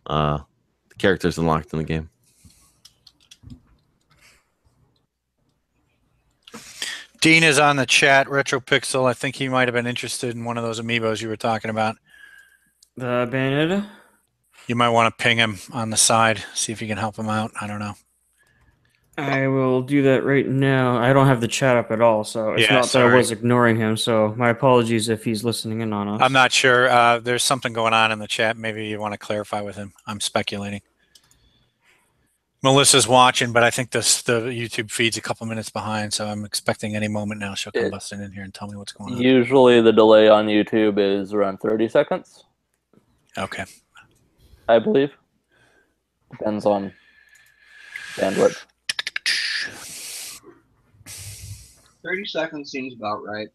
the characters unlocked in the game. Dean is on the chat. RetroPixel. I think he might have been interested in one of those amiibos you were talking about. The Bayonetta? You might want to ping him on the side, see if you can help him out. I don't know. I will do that right now. I don't have the chat up at all, so it's not that I was ignoring him, so my apologies if he's listening in on us. I'm not sure. There's something going on in the chat. Maybe you want to clarify with him. I'm speculating. Melissa's watching, but I think the YouTube feed's a couple minutes behind, so I'm expecting any moment now she'll come busting in here and tell me what's going on. Usually the delay on YouTube is around 30 seconds. Okay. I believe. Depends on bandwidth. 30 seconds seems about right.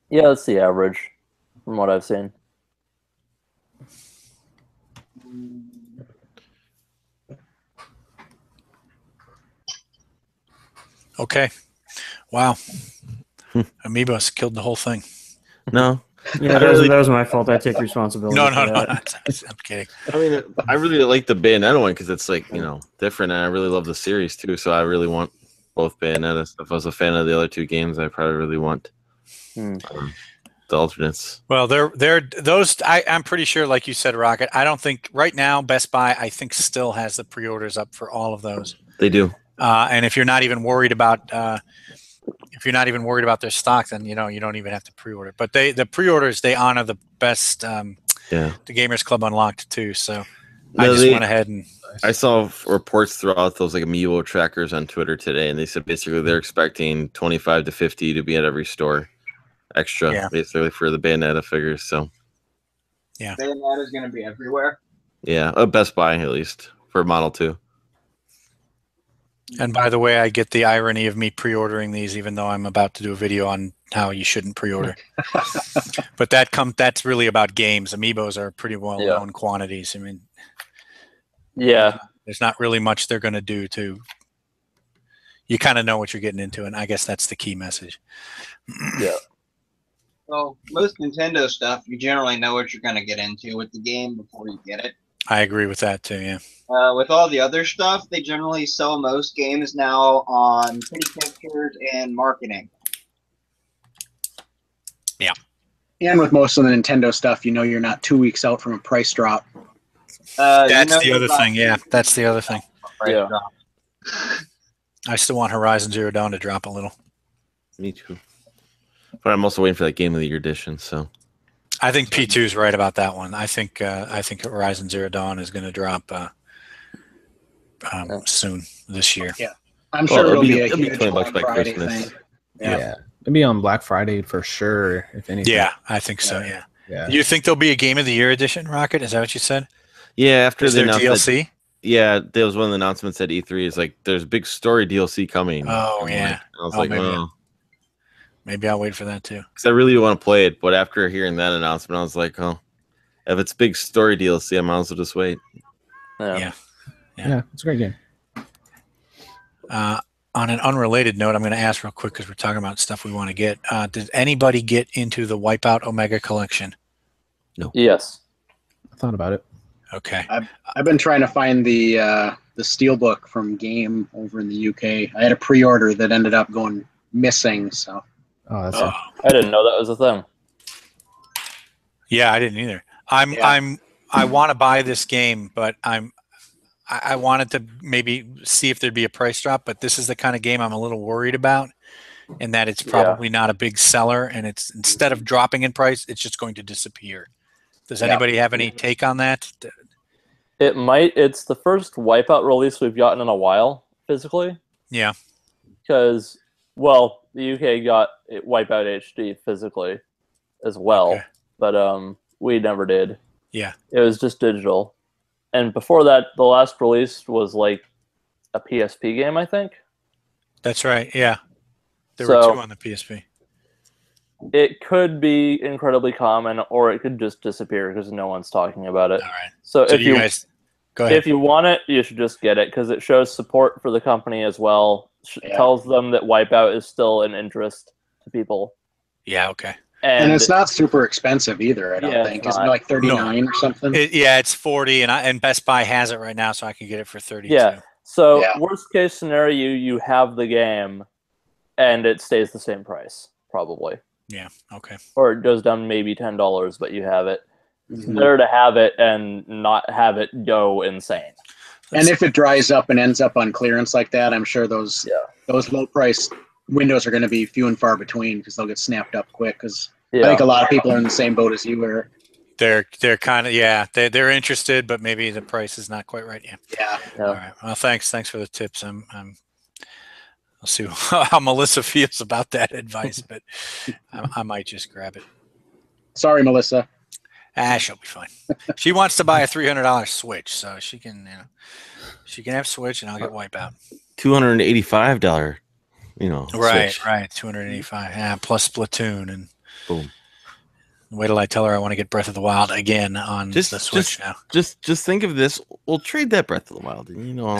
Yeah, that's the average from what I've seen. Okay. Wow. Amiibos killed the whole thing. No. Yeah, that was my fault. I take responsibility. No. that. I'm kidding. I mean, I really like the Bayonetta one because it's like, different, and I really love the series too. So I really want both Bayonetta. If I was a fan of the other 2 games, I probably really want the alternates. Well, they're those. I'm pretty sure, like you said, Rocket. I don't think right now Best Buy, I think, still has the pre-orders up for all of those. They do. And if you're not even worried about their stock, then you don't even have to pre-order. But the pre-orders, they honor the best. The Gamers Club Unlocked too. So I just went ahead and. I saw reports throughout those like Amiibo trackers on Twitter today, and they said basically they're expecting 25 to 50 to be at every store, extra basically for the Bayonetta figures. So yeah, Bayonetta is going to be everywhere. Yeah, Best Buy at least for Model 2. And by the way, I get the irony of me pre-ordering these, even though I'm about to do a video on how you shouldn't pre-order. But that's really about games. Amiibos are pretty well-known quantities. I mean, there's not really much they're going to do to. You kind of know what you're getting into, and I guess that's the key message. Yeah. Well, most Nintendo stuff, you generally know what you're going to get into with the game before you get it. I agree with that too. Yeah. With all the other stuff, they generally sell most games now on pretty pictures and marketing. Yeah. And with most of the Nintendo stuff, you're not 2 weeks out from a price drop. That's the other thing. Yeah, that's the other thing. Yeah. I still want Horizon Zero Dawn to drop a little. Me too. But I'm also waiting for that Game of the Year edition. So I think P2 is right about that one. I think Horizon Zero Dawn is going to drop soon this year. Yeah, I'm sure it'll be a huge $20 Black by Friday Christmas. thing. Yeah. It'll be on Black Friday for sure, if anything. Yeah, I think so. Yeah. Yeah. You think there'll be a Game of the Year edition, Rocket? Is that what you said? Yeah, after Is the there DLC? Yeah, there was one of the announcements at E3. Is like there's a big story DLC coming. Oh yeah. I was like, maybe I'll wait for that too. because I really want to play it, but after hearing that announcement, I was like, oh, if it's big story DLC, I might as well just wait. Yeah. Yeah, it's a great game. On an unrelated note, I'm going to ask real quick because we're talking about stuff we want to get. Did anybody get into the Wipeout Omega collection? No. Yes. I thought about it. Okay. I've been trying to find the Steelbook from Game over in the UK. I had a pre-order that ended up going missing. So. Oh, that's I didn't know that was a thing. Yeah, I didn't either. I want to buy this game, but I wanted to maybe see if there'd be a price drop, but this is the kind of game I'm a little worried about, in that it's probably not a big seller, and it's instead of dropping in price, it's just going to disappear. Does anybody have any take on that? It might. It's the first Wipeout release we've gotten in a while, physically. Yeah. Because, well, the UK got Wipeout HD physically as well, but we never did. Yeah. It was just digital. And before that, the last release was like a PSP game, I think. That's right. Yeah. There were 2 on the PSP. It could be incredibly common, or it could just disappear because no one's talking about it. All right. So if you guys go ahead. If you want it, you should just get it because it shows support for the company as well. Tells them that Wipeout is still an interest to people. Yeah. Okay. And it's not super expensive either, I don't think. Isn't it like $39 or something? It's $40, and Best Buy has it right now, so I can get it for $32. Yeah. So worst case scenario, you have the game, and it stays the same price, probably. Yeah. Okay. Or it goes down maybe $10, but you have it. It's better to have it and not have it go insane. And if it dries up and ends up on clearance like that, I'm sure those low price windows are going to be few and far between because they'll get snapped up quick. Because I think a lot of people are in the same boat as you were. They're kind of they're interested, but maybe the price is not quite right yet. Yeah. All right. Well, thanks for the tips. I'll see how Melissa feels about that advice, but I might just grab it. Sorry, Melissa. She'll be fine. She wants to buy a $300 Switch, so she can have Switch, and I'll get Wipeout. $285, Right, Switch. right, $285, plus Splatoon, and boom. Wait till I tell her I want to get Breath of the Wild again on the Switch now. Just think of this. We'll trade that Breath of the Wild.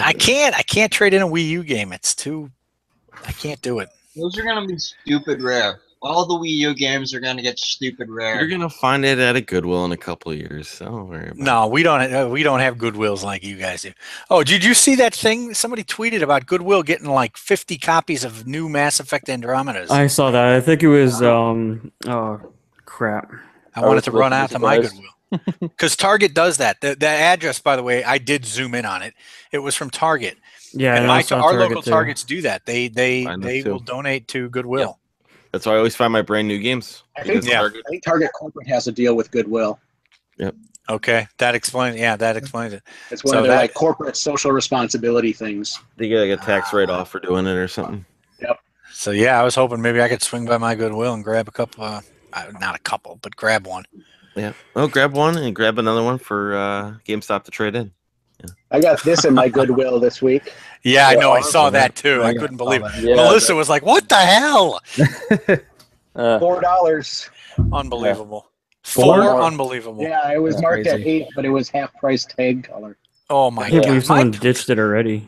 I can't trade in a Wii U game. I can't do it. Those are gonna be stupid rare. All the Wii U games are gonna get stupid rare. You're gonna find it at a Goodwill in a couple of years. So don't worry about No, we don't have Goodwills like you guys do. Oh, did you see that thing? Somebody tweeted about Goodwill getting like 50 copies of new Mass Effect Andromedas. I saw that. I think it was oh crap. I wanted to run out to my Goodwill because Target does that. The address, by the way, I did zoom in on it. It was from Target. Yeah, and our local too. Targets do that. They will donate to Goodwill. That's why I always find my brand new games. I think Target Corporate has a deal with Goodwill. Yep. Okay, that explains it. It's one of their like corporate social responsibility things. They get like a tax write-off for doing it or something. Yep. So I was hoping maybe I could swing by my Goodwill and grab a couple. Not a couple, but grab one. Yeah. Oh, grab one and grab another one for GameStop to trade in. Yeah. I got this in my Goodwill this week. Yeah, I know. I saw that too. I couldn't believe it. Yeah, Melissa was like, "What the hell?" $4. Unbelievable. $4? Unbelievable. Yeah, it was marked at $8, but it was half price tag color. Oh my I can't god! believe someone ditched it already.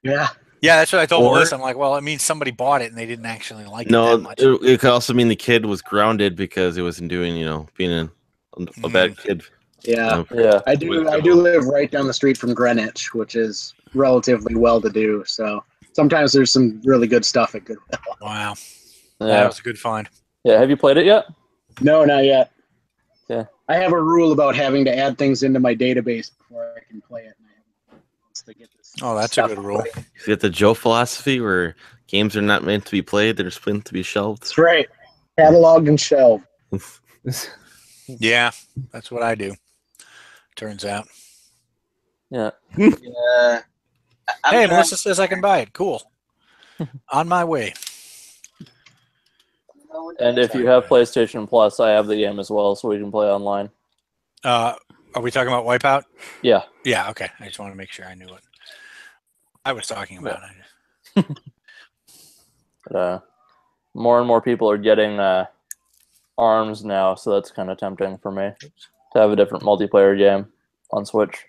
Yeah. Yeah, that's what I told Melissa. I'm like, well, it means somebody bought it and they didn't actually like it that much. It could also mean the kid was grounded because it wasn't doing, being a bad kid. Yeah, I do live right down the street from Greenwich, which is relatively well-to-do. So sometimes there's some really good stuff at Goodwill. Wow, that was a good find. Yeah, have you played it yet? No, not yet. Yeah, I have a rule about having to add things into my database before I can play it. Oh, that's a good rule. You get the Joe philosophy where games are not meant to be played; they're just meant to be shelved. That's right. Cataloged and shelved. Yeah, that's what I do. Turns out. Yeah. Yeah. Hey, Melissa says I can buy it. Cool. On my way. And if you have PlayStation Plus, I have the game as well, so we can play online. Are we talking about Wipeout? Yeah. Yeah, okay. I just want to make sure I knew what I was talking about. But, more and more people are getting ARMS now, so that's kind of tempting for me to have a different multiplayer game on Switch.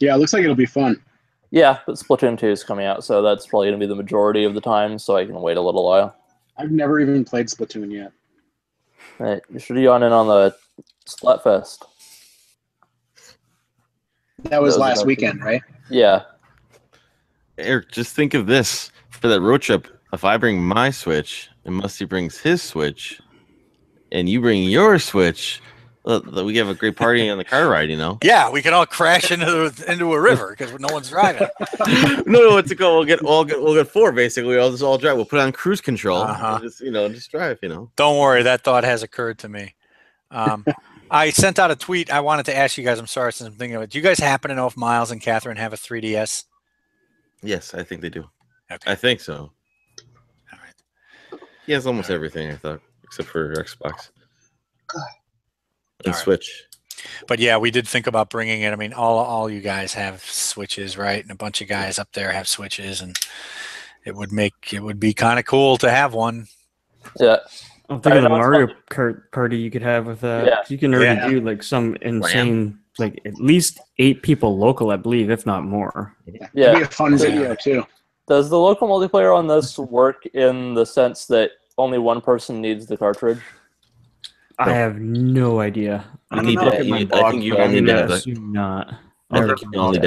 Yeah, it looks like it'll be fun. Yeah, but Splatoon 2 is coming out, so that's probably going to be the majority of the time, so I can wait a little while. I've never even played Splatoon yet. Hey, you should have gone in on the Splatfest. That was last weekend, right? Yeah. Eric, just think of this for that road trip. If I bring my Switch and Musty brings his Switch, and you bring your Switch, we have a great party on the car ride. Yeah, we can all crash into a river because no one's driving. No, it's a go. We'll get four basically. We'll just all drive. We'll put on cruise control. And just drive. Don't worry, that thought has occurred to me. I sent out a tweet. I wanted to ask you guys. I'm sorry since I'm thinking of it. Do you guys happen to know if Miles and Catherine have a 3DS? Yes, I think they do. Okay. I think so. All right. He has almost everything, I thought, except for Xbox and All right. Switch. But yeah, we did think about bringing it. I mean, all you guys have Switches, right? And a bunch of guys up there have Switches, and it would be kind of cool to have one. Yeah. I'm thinking the Mario Kart party you could have with that. Yeah. You can already do like some insane, like at least 8 people local, I believe, if not more. Yeah. It'd be a fun video too. Does the local multiplayer on this work in the sense that only one person needs the cartridge? I have no idea. I think you all need to have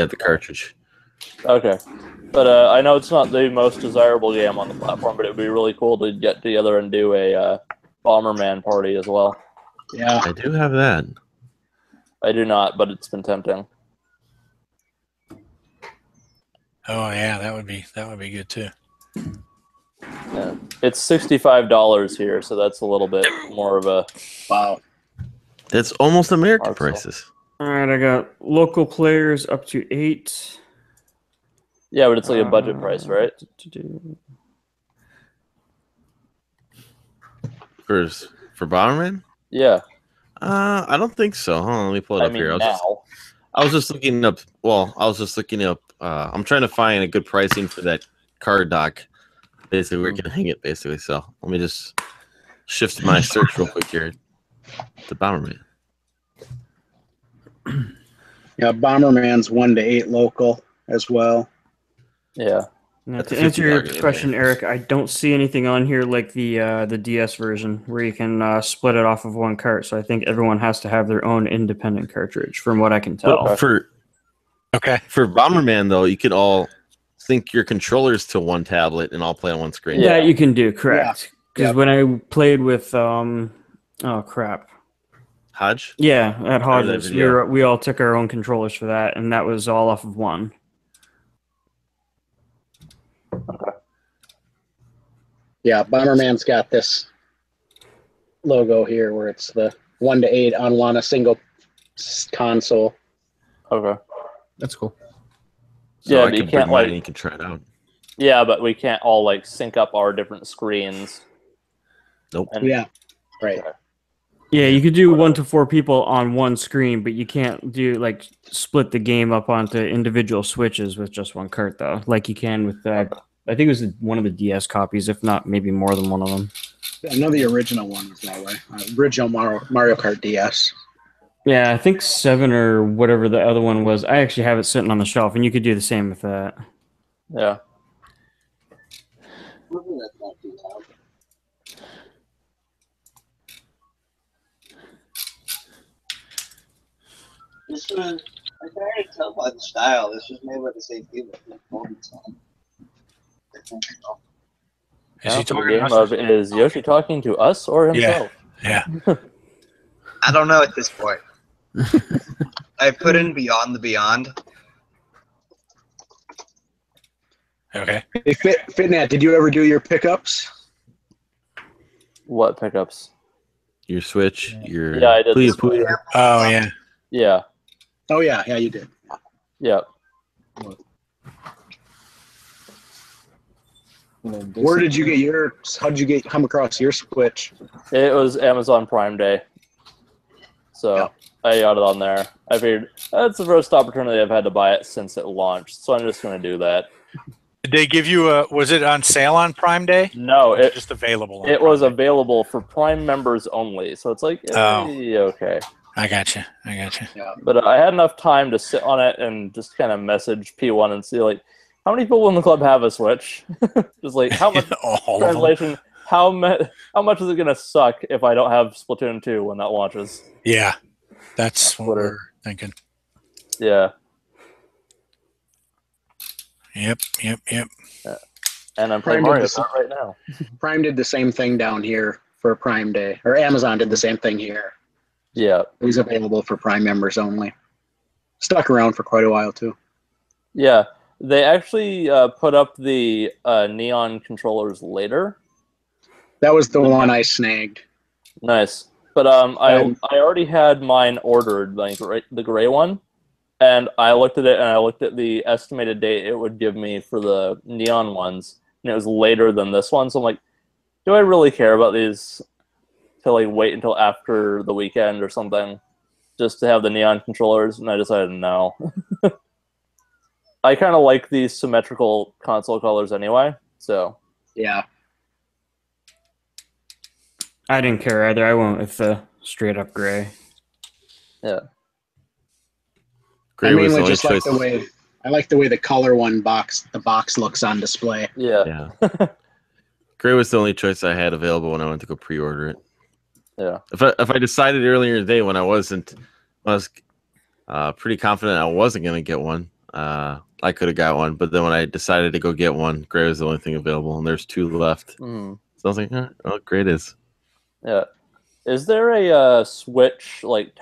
the cartridge. Okay. But I know it's not the most desirable game on the platform, but it would be really cool to get together and do a Bomberman party as well. Yeah. I do have that. I do not, but it's been tempting. Oh yeah, that would be good too. Yeah. It's $65 here, so that's a little bit more of a wow. That's almost American prices. All right, I got local players up to 8. Yeah, but it's like a budget price, right? For Bomberman? Yeah. I don't think so. Hold on, let me pull it up here. I was just looking up. Well, I'm trying to find a good pricing for that card dock. Basically, where you can hang it. Basically, so let me just shift my search real quick here to Bomberman. Yeah, Bomberman's 1 to 8 local as well. Yeah. Now, to answer your question, Eric, I don't see anything on here like the DS version where you can split it off of one cart. So I think everyone has to have their own independent cartridge, from what I can tell. But for Bomberman though, you could all sync your controllers to one tablet and all play on one screen. Yeah, you can do, correct. Because when I played with Hodge? Yeah, at Hodge's, we all took our own controllers for that, and that was all off of one. Okay. Yeah, Bomberman's got this logo here where it's the 1 to 8 on a single console. Okay. That's cool. So yeah, I can bring mine and you can try it out. Yeah, but we can't all sync up our different screens. Nope. Yeah. Right. Yeah, you could do 1 to 4 people on one screen, but you can't do split the game up onto individual switches with just one cart though, like you can with I think it was one of the DS copies, if not maybe more than one of them. I know the original one was that way. Original Mario Kart DS. Yeah, I think 7 or whatever the other one was. I actually have it sitting on the shelf, and you could do the same with that. Yeah. This was, I can already tell by the style, this was made by the same people. Is he talking to us? Is Yoshi talking to us or himself? Yeah. I don't know at this point. I put in Beyond the Beyond, Okay. Hey, Fitnat, did you ever do your pickups? What pickups? Your Switch, your Yeah, I did. Puyo This Puyo. Oh yeah. Yeah. Oh yeah, you did. Yeah. Where did you get yours? How did you come across your Switch? It was Amazon Prime Day. So Yeah. I got it on there. I figured that's the first opportunity I've had to buy it since it launched. So I'm just going to do that. Did they give you a? Was it on sale on Prime Day? No, It's just available. It was available for Prime members only. So it's like, okay. I got you. Yeah. But I had enough time to sit on it and just kind of message P1 and see, like, how many people in the club have a Switch? Just like, how much translation, how much is it going to suck if I don't have Splatoon 2 when that launches? Yeah, that's what we're thinking. Yeah. Yep. And I'm playing Mario Kart right now. Prime did the same thing down here for Prime Day, or Amazon did the same thing here. Yeah. It was available for Prime members only. Stuck around for quite a while too. Yeah. They actually put up the neon controllers later. That was the one I snagged. Nice. But I already had mine ordered, like the gray one. And I looked at it, and I looked at the estimated date it would give me for the neon ones, and it was later than this one. So I'm like, do I really care about these to like wait until after the weekend or something just to have the neon controllers? And I decided no. I kind of like these symmetrical console colors anyway, so. Yeah. I didn't care either. I went with the straight up gray. Yeah. I mainly just like the way the color the box looks on display. Yeah. Gray was the only choice I had available when I went to go pre-order it. Yeah. If I decided earlier in the day when I was pretty confident I wasn't gonna get one, I could have got one. But then when I decided to go get one, gray was the only thing available, and there's 2 left. Mm. So I was like, oh, great is. Yeah. Is there a Switch like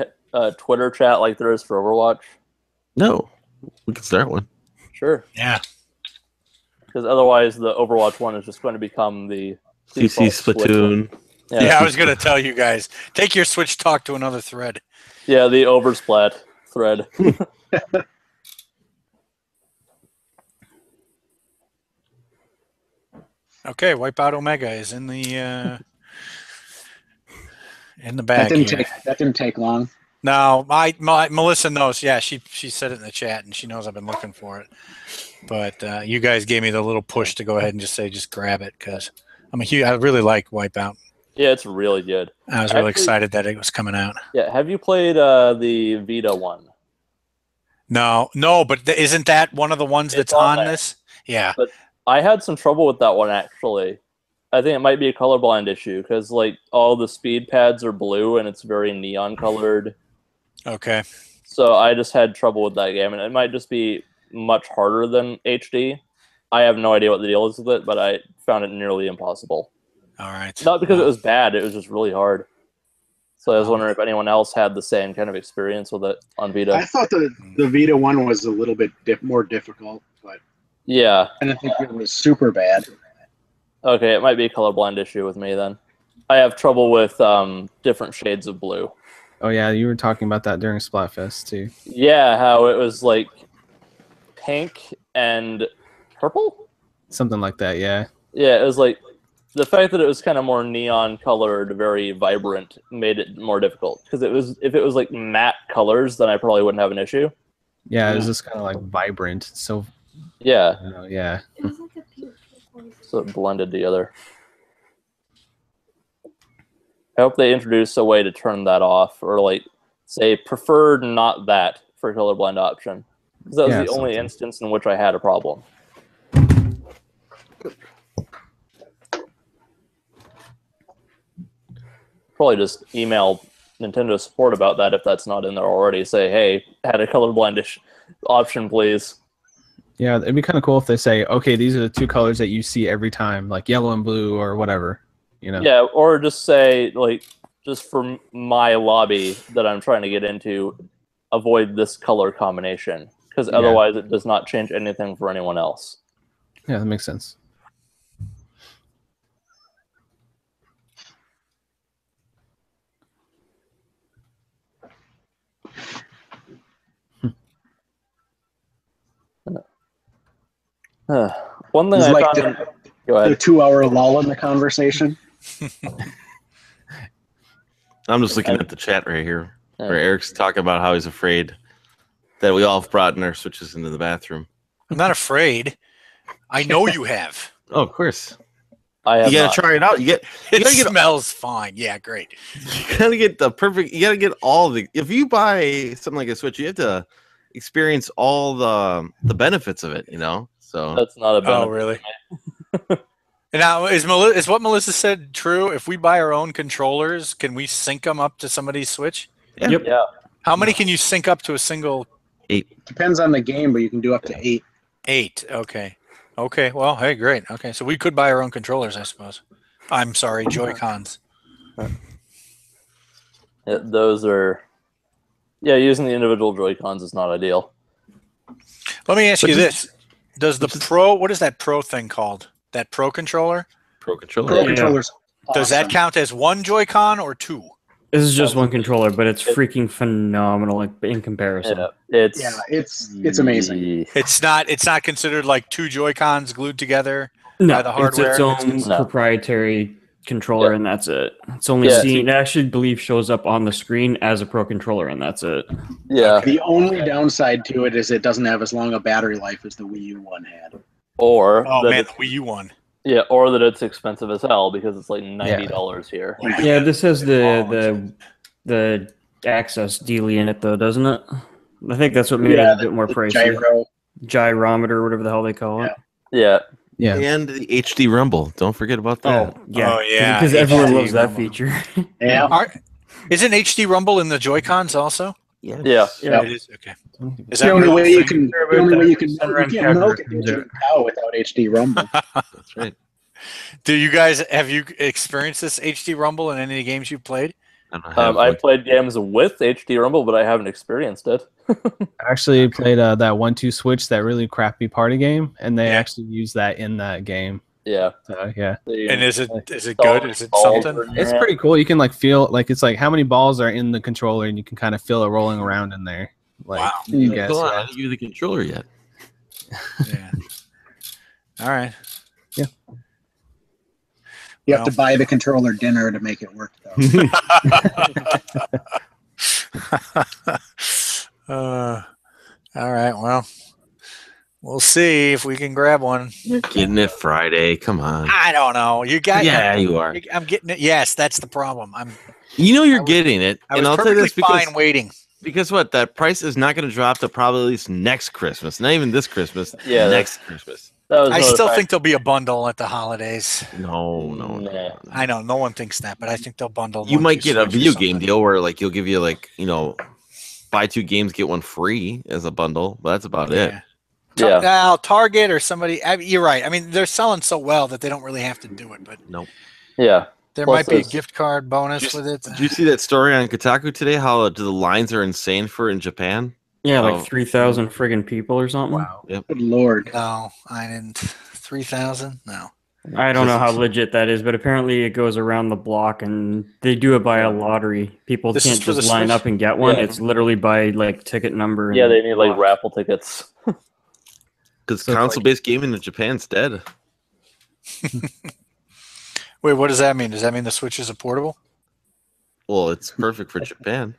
Twitter chat like there is for Overwatch? No, we can start one. Sure. Yeah. Because otherwise, the Overwatch one is just going to become the CC Splatoon. Yeah, I was going to tell you guys. Take your Switch talk to another thread. Yeah, the Oversplat thread. Okay, Wipeout Omega is in the bag. That didn't take long. No, my Melissa knows. Yeah, she said it in the chat, and she knows I've been looking for it. But you guys gave me the little push to go ahead and just grab it because I really like Wipeout. Yeah, it's really good. I was really excited that it was coming out. Yeah, have you played the Vita one? No, but isn't that one of the ones that's on this? Yeah. But I had some trouble with that one actually. I think it might be a colorblind issue because like all the speed pads are blue and it's very neon colored. Okay. So I just had trouble with that game, and it might just be much harder than HD. I have no idea what the deal is with it, but I found it nearly impossible. All right. Not because it was bad, it was just really hard. So I was wondering if anyone else had the same kind of experience with it on Vita. I thought the Vita one was a little bit more difficult, but yeah, I didn't think it was super bad. Okay, it might be a colorblind issue with me then. I have trouble with different shades of blue. Oh yeah, you were talking about that during Splatfest too. Yeah, how it was like pink and purple? Something like that, yeah. Yeah, it was like the fact that it was kind of more neon colored, very vibrant, made it more difficult. Because if it was like matte colors, then I probably wouldn't have an issue. Yeah, it was just kind of like vibrant. So yeah, yeah. So it blended together. I hope they introduce a way to turn that off, or like say preferred not that for colorblind option. Because that was the only instance in which I had a problem. Probably just email Nintendo support about that if that's not in there already. Say, hey, add a colorblind option, please. Yeah, it'd be kind of cool if they say, okay, these are the 2 colors that you see every time, like yellow and blue or whatever, you know? Yeah, or just say, like, just for my lobby that I'm trying to get into, avoid this color combination. Because otherwise it does not change anything for anyone else. Yeah, that makes sense. One thing It's I like found. Go the ahead. 2-hour lull in the conversation. I'm just looking at the chat right here, Yeah. where Eric's talking about how he's afraid that we all have brought in our Switches into the bathroom. I'm not afraid. I know you have. Oh, of course. I have You gotta not. try it out. You It gotta get smells fine. Yeah, great. you gotta get the perfect. You gotta get all the. If you buy something like a Switch, you have to experience all the benefits of it. You know. So That's not a benefit. Oh, really? And now, is what Melissa said true? If we buy our own controllers, can we sync them up to somebody's Switch? yeah. Yep. Yeah. How many can you sync up to a single? Depends on the game, but you can do up to 8. 8. Okay. Okay. Well, hey, great. Okay, so we could buy our own controllers, I suppose. I'm sorry, Joy-Cons. Yeah, those are. Yeah, using the individual Joy-Cons is not ideal. Let me ask But you just- this: Does the Pro? What is that Pro thing called? That Pro controller? Pro controller. Pro Yeah. controllers. Does that awesome. count as one Joy-Con or 2? This is just one controller, but it's freaking phenomenal like, in comparison. Yeah, it's Yeah, it's amazing. It's not considered like 2 Joy-Cons glued together. No, By the it's its hardware, own it's- No. proprietary controller, Yeah. and that's it. It's only Yeah. seen. It actually believe shows up on the screen as a Pro controller, and that's it. Yeah. The only downside to it is it doesn't have as long a battery life as the Wii U one had. Or Oh that man, it's, the Wii U one. yeah, or that it's expensive as hell because it's like $90 here. Yeah, this has the access dealie in it, though, doesn't it? I think that's what made it a bit more the pricey. gyro. Whatever the hell they call it. Yeah. Yeah. And the HD Rumble. Don't forget about that. Yeah, Oh, yeah, because everyone HD loves that Rumble. feature. Yeah. Isn't HD Rumble in the Joy-Cons also? Yeah. Yeah. Yeah. It is. Okay. Is It's the that only real way you thing? can. Sure The only about way you that. can. Sunrise You can't milk a calculator. digital cow without HD Rumble. That's right. Do you guys have you experienced this HD Rumble in any of the games you've played? I don't have I one. played games with HD Rumble, but I haven't experienced it. I actually played that 1-2 Switch, that really crappy party game, and they Yeah. actually use that in that game. Yeah. So yeah, And is it good? Is it something? it's pretty cool. You can like feel like it's like how many balls are in the controller, and you can kind of feel it rolling around in there. Like, Wow. you guess, Hold on, I yeah. didn't give you the controller yet. Yeah. All right. You have to buy the controller dinner to make it work, though. All right. Well, we'll see if we can grab one. You're getting it Friday. Come on. I don't know. You got. Yeah, you are. I'm getting it. Yes, that's the problem. You know you're I was- getting it, I and was I'll tell you perfectly this because fine waiting. what, that price is not going to drop to probably at least next Christmas. Not even this Christmas. Yeah, next Christmas. That was I another still fact- think there'll be a bundle at the holidays. No. Nah. I know no one thinks that, but I think they'll bundle. You one, might two get a Switch or video game something. deal where like you'll give you like buy 2 games get 1 free as a bundle, but that's about it. Yeah. Yeah. Target or somebody. You're right. I mean, they're selling so well that they don't really have to do it, but Nope. Yeah. there Plus might be a there's- gift card bonus Just- with it. Did you see that story on Kotaku today? How the lines are insane for in Japan? Yeah, Oh. like 3,000 friggin' people or something. Wow. Yep. Good lord. No, I didn't. 3,000? No. I don't know how legit that is, but apparently it goes around the block, and they do it by a lottery. People This is can't for the just line Switch? up and get one. Yeah. It's literally by like ticket number. Yeah, and they need like block. raffle tickets. Because So it's console-based gaming in Japan's dead. Wait, what does that mean? Does that mean the Switch is a portable? Well, it's perfect for Japan.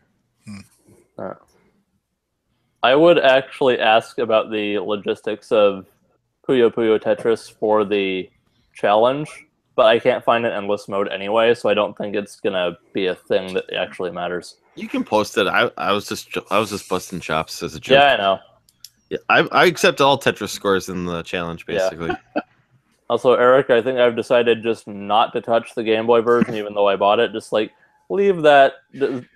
I would actually ask about the logistics of Puyo Puyo Tetris for the challenge, but I can't find an endless mode anyway, so I don't think it's gonna be a thing that actually matters. You can post it. I was just busting chops as a joke. Yeah, I know. Yeah, I accept all Tetris scores in the challenge, Yeah. basically. Also, Eric, I think I've decided just not to touch the Game Boy version, even though I bought it. Just like leave that.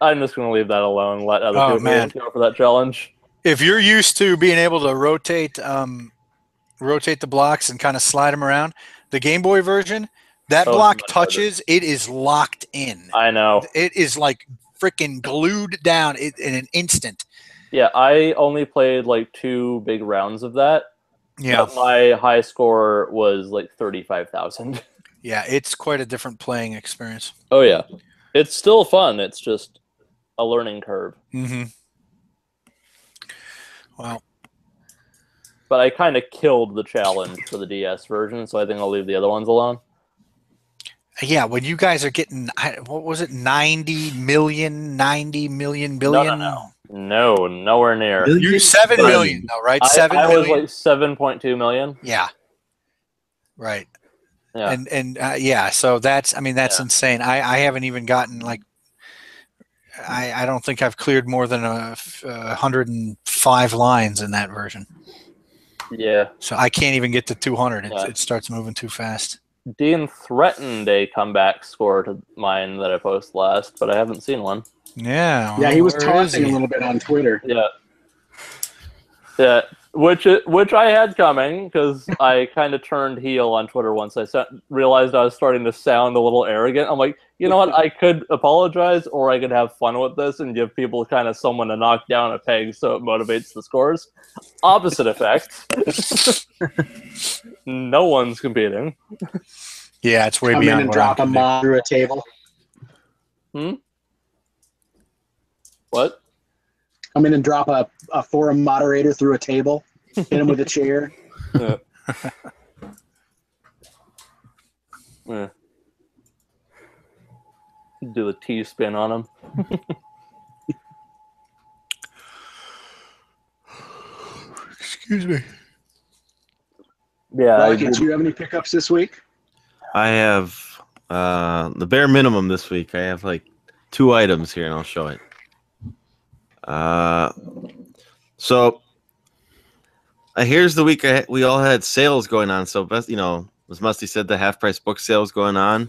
I'm just gonna leave that alone. Let other Oh, people man. go for that challenge. If you're used to being able to rotate the blocks and kind of slide them around, the Game Boy version, that Oh, block much harder. touches, it is locked in. I know. It is like freaking glued down in an instant. Yeah, I only played like 2 big rounds of that, Yeah. But my high score was like 35,000. Yeah, it's quite a different playing experience. Oh yeah, it's still fun. It's just a learning curve. Mm-hmm. Wow. But I kind of killed the challenge for the DS version, so I think I'll leave the other ones alone. Yeah, when you guys are getting, what was it, 90 million billion? No, nowhere near. You're 7 million, though, right? I was like 7.2 million. Yeah. Right. Yeah. And yeah, so that's insane. I haven't even gotten like, I don't think I've cleared more than 105 lines in that version. Yeah. So I can't even get to 200. It starts moving too fast. Dean threatened a comeback score to mine that I posted last, but I haven't seen one. Yeah. Yeah, he was taunting a little bit on Twitter. Yeah. Yeah, which I had coming because I kind of turned heel on Twitter once I realized I was starting to sound a little arrogant. I'm like, you know what? I could apologize, or I could have fun with this and give people kind of someone to knock down a peg so it motivates the scores. Opposite effect. No one's competing. Yeah, it's way Come beyond in and what drop I a can do. mod through a table. What? Come in and drop a forum moderator through a table. Hit him with a chair. Yeah. Yeah. Do the T-spin on him. Excuse me. Yeah. Rocky, do you have any pickups this week? I have the bare minimum this week. I have like 2 items here, and I'll show it. So here's the week we all had sales going on. So best, as Musty said, the half price book sales going on.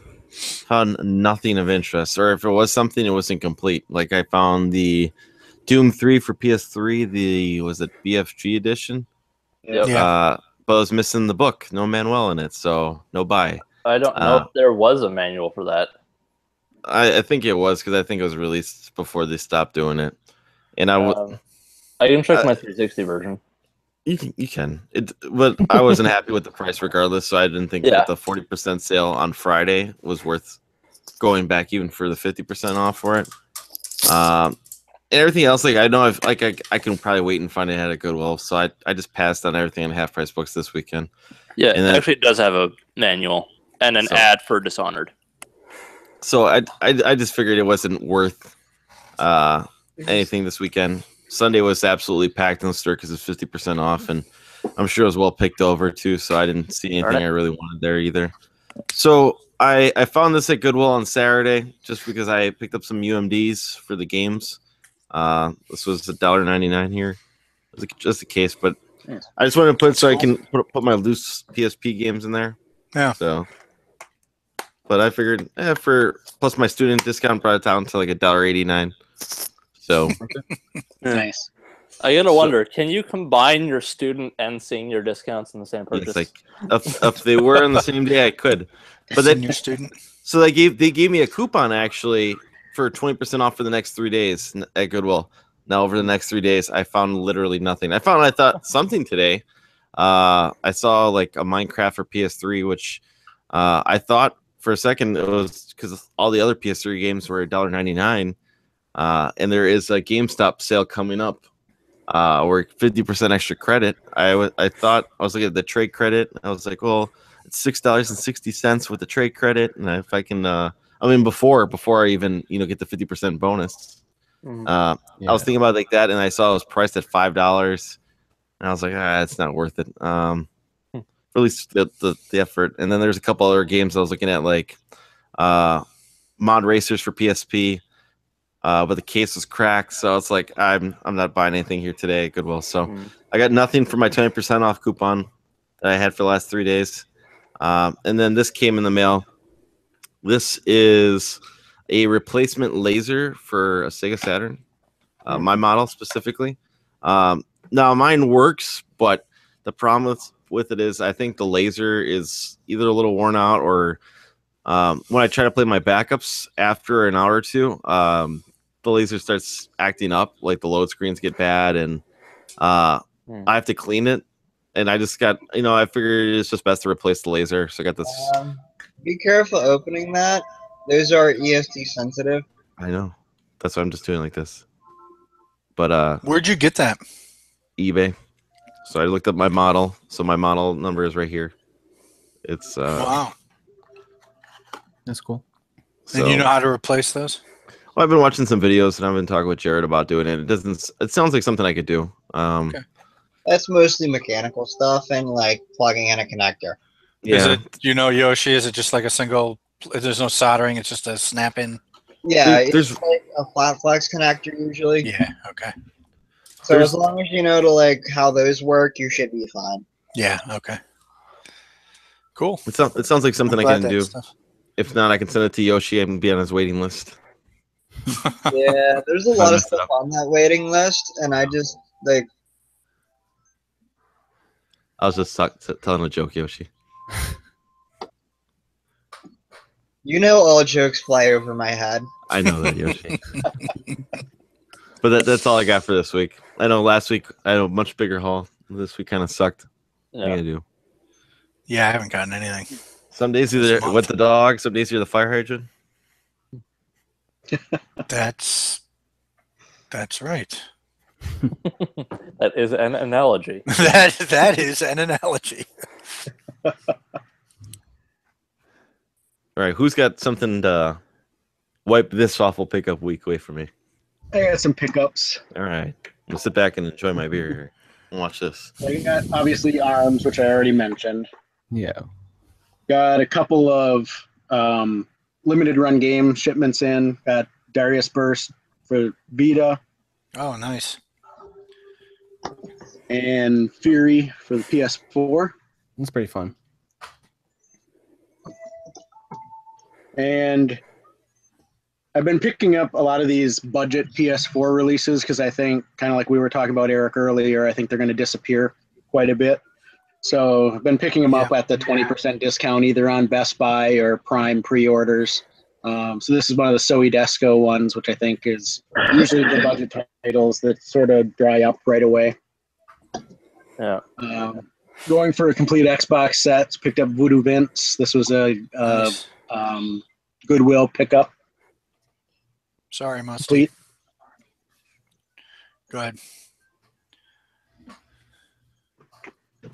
Found nothing of interest, or if it was something, it wasn't complete. Like I found the Doom 3 for PS3. Was it BFG edition? Yep. Yeah. But I was missing the book. No manual in it, so no buy. I don't know if there was a manual for that. I think it was, because I think it was released before they stopped doing it. And I can check my 360 version. You can. But I wasn't happy with the price regardless, so I didn't think that the 40% sale on Friday was worth going back even for the 50% off for it. And everything else, like I know I can probably wait and find it at a Goodwill, so I just passed on everything on half price books this weekend. Yeah, and it actually does have a manual and an ad for Dishonored. So I just figured it wasn't worth anything this weekend. Sunday was absolutely packed in the store because it's 50% off, and I'm sure it was well picked over too, so I didn't see anything I really wanted there either. So I found this at Goodwill on Saturday just because I picked up some UMDs for the games. This was $1.99 here. It was just a case, but I just wanted to put so I can put my loose PSP games in there. Yeah. So, but I figured for plus my student discount brought it down to like $1.89. So nice. I gotta wonder, can you combine your student and senior discounts in the same purchase? It's like if they were on the same day, I could. But then senior student. So they gave me a coupon actually for 20% off for the next 3 days at Goodwill. Now over the next 3 days, I found literally nothing. I thought something today. I saw like a Minecraft for PS3, which I thought for a second it was because all the other PS3 games were $1.99. And there is a GameStop sale coming up or 50% extra credit. I thought I was looking at the trade credit. I was like, well, it's $6.60 with the trade credit, and if I can, before I even get the 50% bonus. I was thinking about it like that, and I saw it was priced at $5, and I was like, it's not worth it. At least the effort. And then there's a couple other games I was looking at, like Mod Racers for PSP. But the case was cracked, so it's like I'm not buying anything here today at Goodwill. So I got nothing for my 20% off coupon that I had for the last 3 days. And then this came in the mail. This is a replacement laser for a Sega Saturn, my model specifically. Now mine works, but the problem with it is I think the laser is either a little worn out, or when I try to play my backups after an hour or two, the laser starts acting up, like the load screens get bad, and I have to clean it. and I just got, I figured it's just best to replace the laser. So I got this. Be careful opening that. Those are ESD sensitive. I know. That's why I'm just doing like this. But where'd you get that? eBay. So I looked up my model. So my model number is right here. It's wow. That's cool. So, and you know how to replace those? Well, I've been watching some videos and I've been talking with Jared about doing it. It sounds like something I could do. Okay. That's mostly mechanical stuff and like plugging in a connector. Yeah. Is it, Yoshi, is it just like a single, there's no soldering, it's just a snap in? Yeah, it's like a flat flex connector usually. Yeah, okay. So as long as you know how those work, you should be fine. Yeah, okay. Cool. It sounds like something I can do. Stuff. If not, I can send it to Yoshi and be on his waiting list. Yeah, there's a lot of stuff on that waiting list, and I just I was just telling a joke, Yoshi. You know, all jokes fly over my head. I know that, Yoshi. But that's all I got for this week. I know last week I had a much bigger haul. This week kind of sucked. Yeah. What are you gonna do? Yeah, I haven't gotten anything. Some days either with the dog, some days you're the fire hydrant. That's right. That is an analogy. that is an analogy. All right, who's got something to wipe this awful pickup week away from me? I got some pickups. All right, I'm gonna sit back and enjoy my beer here and watch this. We got obviously arms, which I already mentioned. Yeah. Got a couple of limited run game shipments in. Got Darius Burst for Vita. Oh, nice. And Fury for the PS4. That's pretty fun. And I've been picking up a lot of these budget PS4 releases because I think, kind of like we were talking about Eric earlier, I think they're going to disappear quite a bit. So I've been picking them up at the 20% discount, either on Best Buy or Prime pre-orders. So this is one of the Soe Desco ones, which I think is usually the budget titles that sort of dry up right away. Yeah. Going for a complete Xbox set, picked up Voodoo Vince. This was a Nice. Goodwill pickup. Sorry, Musty. Complete. Go ahead.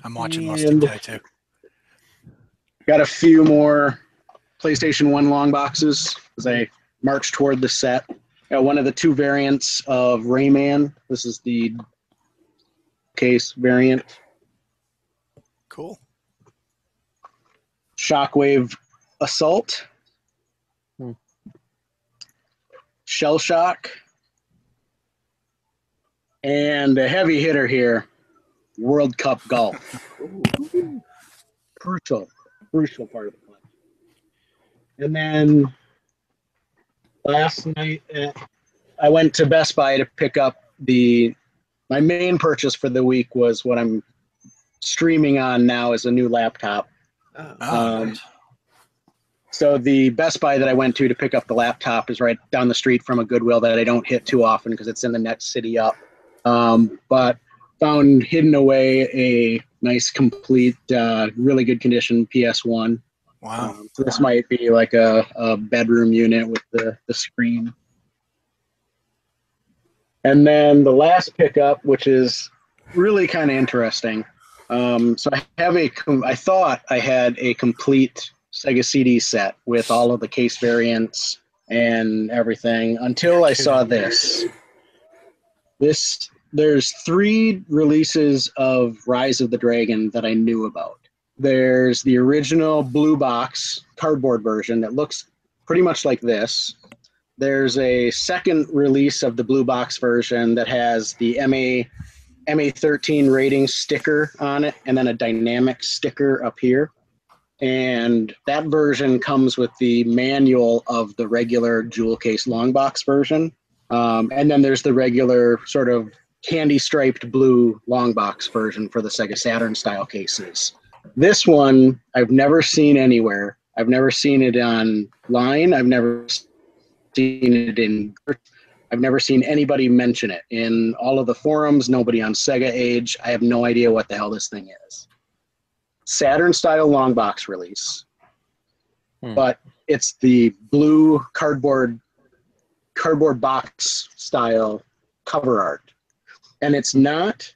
I'm watching Musty today too. Got a few more PlayStation 1 long boxes as I march toward the set. Got one of the two variants of Rayman. This is the case variant. Cool. Shockwave Assault. Shell Shock. And a heavy hitter here, World Cup Golf. Crucial part of the plan. And then last night, I went to Best Buy to pick up my main purchase for the week was what I'm streaming on now is a new laptop. Nice. So the Best Buy that I went to pick up the laptop is right down the street from a Goodwill that I don't hit too often because it's in the next city up. But found hidden away a nice, complete, really good condition PS1. Wow. So this might be like a bedroom unit with the screen. And then the last pickup, which is really kind of interesting. So I thought I had a complete Sega CD set with all of the case variants and everything until I saw this. There's 3 releases of Rise of the Dragon that I knew about. There's the original blue box cardboard version that looks pretty much like this. There's a second release of the blue box version that has the MA13 rating sticker on it and then a dynamic sticker up here. And that version comes with the manual of the regular jewel case long box version. And then there's the regular sort of candy striped blue long box version for the Sega Saturn style cases. This one I've never seen anywhere. I've never seen it online. I've never seen it in. I've never seen anybody mention it. In all of the forums, nobody on Sega Age. I have no idea what the hell this thing is. Saturn-style long box release. But it's the blue cardboard box style cover art. And it's not...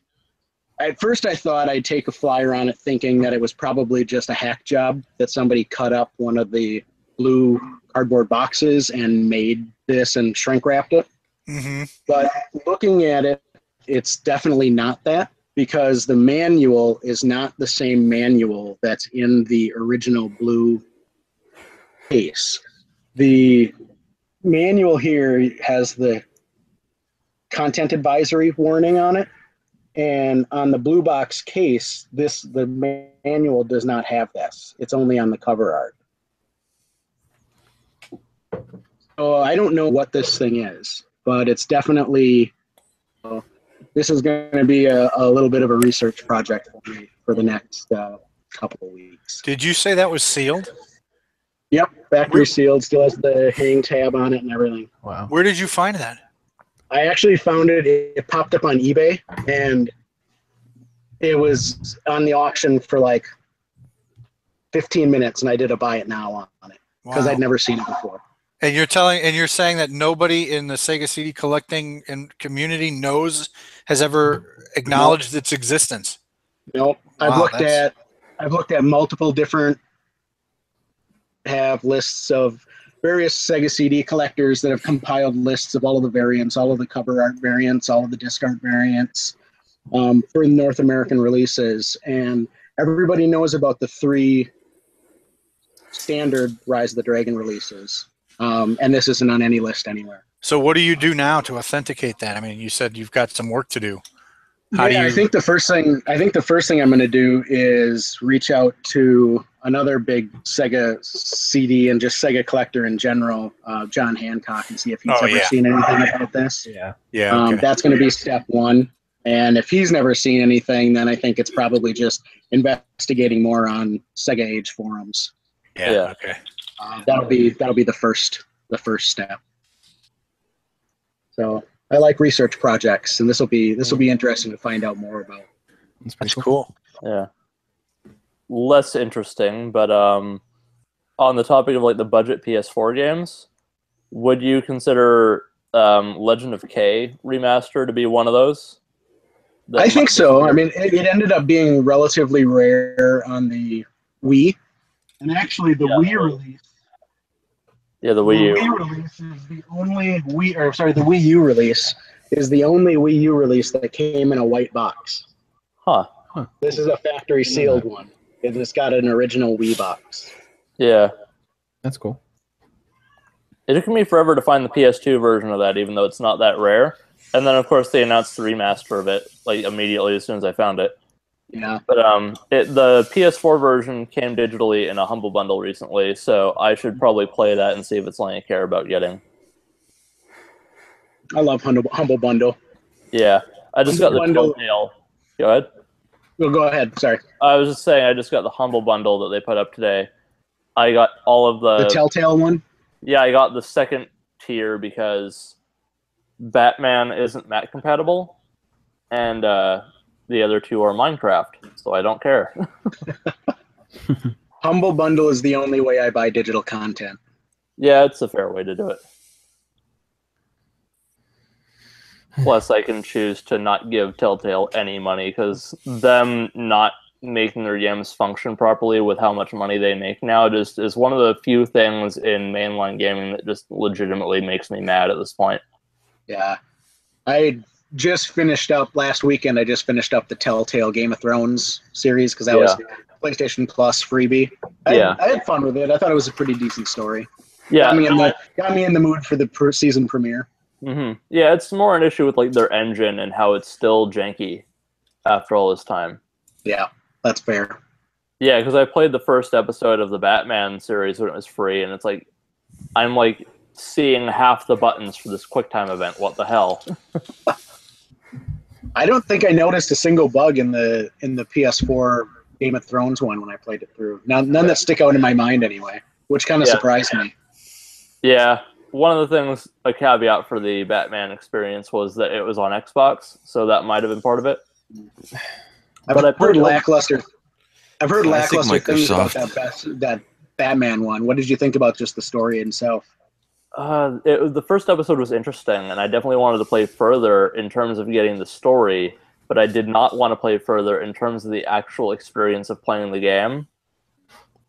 At first I thought I'd take a flyer on it thinking that it was probably just a hack job, that somebody cut up one of the blue cardboard boxes and made this and shrink wrapped it. Mm-hmm. But looking at it, it's definitely not that, because the manual is not the same manual that's in the original blue case. The manual here has the content advisory warning on it, and on the blue box case, the manual does not have this. It's only on the cover art. So I don't know what this thing is, but it's definitely, this is going to be a little bit of a research project for me for the next couple of weeks. Did you say that was sealed? Yep, factory sealed, still has the hang tab on it and everything. Wow. Where did you find that? I actually found it, it popped up on eBay, and it was on the auction for like 15 minutes, and I did a buy it now on it, because I'd never seen it before. And you're saying that nobody in the Sega CD collecting and community has ever acknowledged its existence. Nope. Wow, I've looked at multiple different lists of various Sega CD collectors that have compiled lists of all of the variants, all of the cover art variants, all of the disc art variants for North American releases, and everybody knows about the 3 standard Rise of the Dragon releases. And this isn't on any list anywhere. So what do you do now to authenticate that? I mean, you said you've got some work to do. I think the first thing I'm going to do is reach out to another big Sega CD and just Sega collector in general, John Hancock, and see if he's ever seen anything about this. Yeah. Okay. That's going to be step 1. And if he's never seen anything, then I think it's probably just investigating more on Sega Age forums. Yeah. Okay. That'll be the first step. So I like research projects, and this will be interesting to find out more about. That's cool. Yeah. Less interesting, but on the topic of like the budget PS4 games, would you consider Legend of K remaster to be one of those? I think so. I mean, it ended up being relatively rare on the Wii, and actually the Wii release. Yeah, the Wii U. The Wii release is the only the Wii U release is the only Wii U release that came in a white box. Huh. This is a factory sealed one. It's got an original Wii box. Yeah. That's cool. It took me forever to find the PS2 version of that, even though it's not that rare. And then, of course, they announced the remaster of it like immediately as soon as I found it. Yeah. But the PS4 version came digitally in a Humble Bundle recently, so I should probably play that and see if it's something I care about getting. I love Humble Bundle. Yeah. I just got the Telltale. Go ahead. Well, go ahead. Sorry. I was just saying I just got the Humble Bundle that they put up today. I got all of the Telltale one? Yeah, I got the second tier because Batman isn't Mac compatible, and the other 2 are Minecraft, so I don't care. Humble Bundle is the only way I buy digital content. Yeah, it's a fair way to do it. Plus, I can choose to not give Telltale any money, because them not making their games function properly with how much money they make now just is one of the few things in mainline gaming that just legitimately makes me mad at this point. Yeah. I just finished up last weekend. I just finished up the Telltale Game of Thrones series because that was PlayStation Plus freebie. I had fun with it. I thought it was a pretty decent story. Yeah, got me in the mood for the season premiere. Mm-hmm. Yeah, it's more an issue with like their engine and how it's still janky after all this time. Yeah, that's fair. Yeah, because I played the first episode of the Batman series when it was free, and it's like I'm like seeing half the buttons for this QuickTime event. What the hell? I don't think I noticed a single bug in the PS4 Game of Thrones one when I played it through. None that stick out in my mind anyway, which kind of surprised me. Yeah, one of the things, a caveat for the Batman experience was that it was on Xbox, so that might have been part of it. I've heard lackluster. I've heard Classic lackluster things about Microsoft. that Batman one. What did you think about just the story itself? The first episode was interesting, and I definitely wanted to play further in terms of getting the story, but I did not want to play further in terms of the actual experience of playing the game,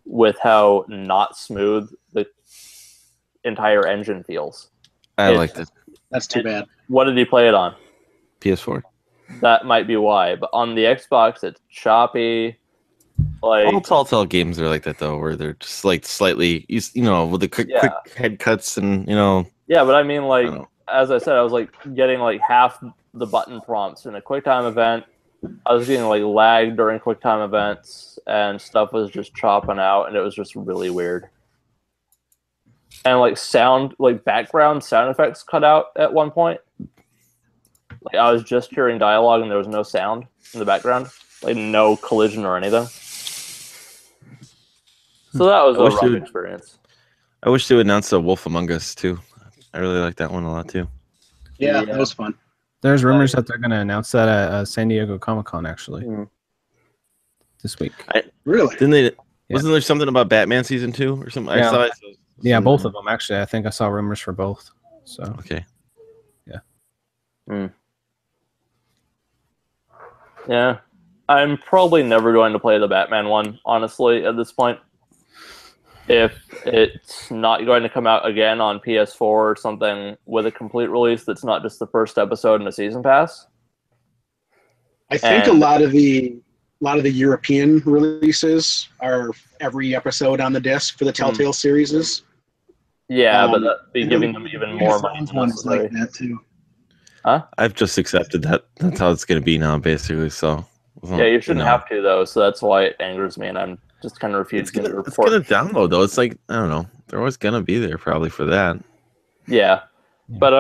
with how not smooth the entire engine feels. I liked it. That's too bad. What did he play it on? PS4. That might be why, but on the Xbox, it's choppy. Like All Telltale games are like that though, where they're just like slightly, with the quick head cuts and Yeah, but I mean, like as I said, I was like getting like half the button prompts in a QuickTime event. I was getting like lag during QuickTime events, and stuff was just chopping out, and it was just really weird. And like background sound effects cut out at one point. Like I was just hearing dialogue, and there was no sound in the background, like no collision or anything. So that was a rough experience. I wish they would announce a Wolf Among Us too. I really like that one a lot too. Yeah, that was fun. There's rumors that they're going to announce that at San Diego Comic-Con actually this week. Really? Didn't they? Wasn't there something about Batman season 2 or something? Yeah. I saw Yeah, both of them actually. I think I saw rumors for both. So okay. Yeah. Yeah. I'm probably never going to play the Batman one, honestly, at this point. If it's not going to come out again on PS4 or something with a complete release that's not just the first episode in a season pass. I think a lot of the European releases are every episode on the disc for the Telltale series. Yeah, but that'd be giving them even more money. One's like that too. Huh? I've just accepted that. That's how it's going to be now, basically. So yeah, you shouldn't have to though. So that's why it angers me, and I'm just kind of refusing to report. It's going to download though. It's like I don't know. They're always going to be there probably for that. Yeah, but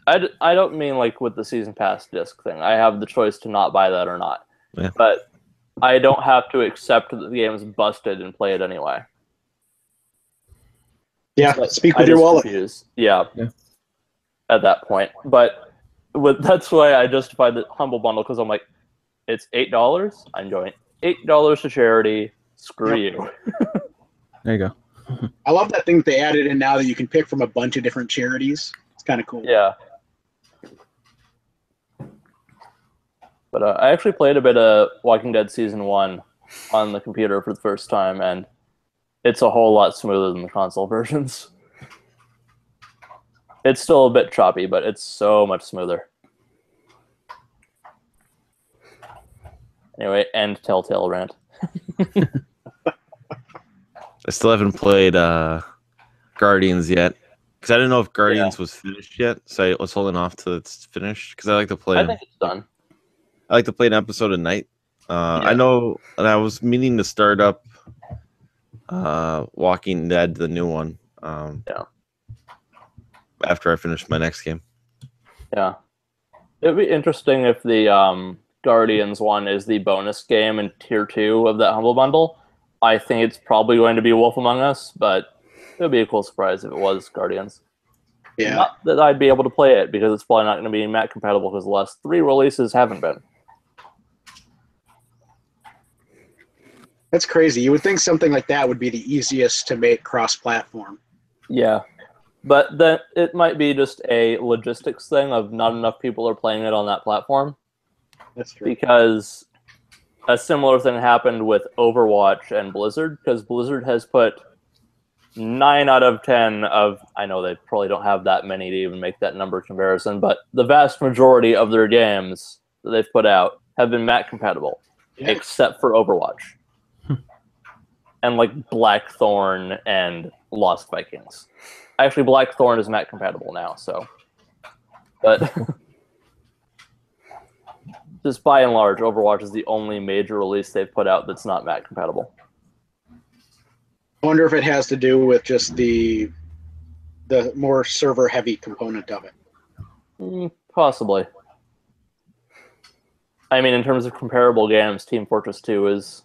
I don't mean like with the season pass disc thing. I have the choice to not buy that or not. Yeah. But I don't have to accept that the game is busted and play it anyway. Yeah, speak with your wallet. Yeah. At that point, but that's why I justified the Humble Bundle, because I'm like, it's $8. I'm going $8 to charity. Screw you. There you go. I love that thing that they added in now that you can pick from a bunch of different charities. It's kind of cool. Yeah. But I actually played a bit of Walking Dead Season 1 on the computer for the first time, and it's a whole lot smoother than the console versions. It's still a bit choppy, but it's so much smoother. Anyway, end Telltale rant. I still haven't played Guardians yet because I didn't know if Guardians was finished yet, so I was holding off till it's finished because I like to play. I think it's done. I like to play an episode a night. I know, and I was meaning to start up Walking Dead, the new one. After I finish my next game. Yeah, it'd be interesting if the Guardians one is the bonus game in Tier 2 of that Humble Bundle. I think it's probably going to be Wolf Among Us, but it would be a cool surprise if it was Guardians. Yeah. Not that I'd be able to play it, because it's probably not going to be Mac compatible, because the last 3 releases haven't been. That's crazy. You would think something like that would be the easiest to make cross-platform. Yeah. But then it might be just a logistics thing of not enough people are playing it on that platform. That's true. Because a similar thing happened with Overwatch and Blizzard, because Blizzard has put 9 out of 10 of, I know they probably don't have that many to even make that number comparison, but the vast majority of their games that they've put out have been Mac compatible, except for Overwatch. And like Blackthorn and Lost Vikings. Actually, Blackthorn is Mac compatible now, so. But just by and large, Overwatch is the only major release they've put out that's not Mac compatible. I wonder if it has to do with just the more server-heavy component of it. Possibly. I mean, in terms of comparable games, Team Fortress 2 is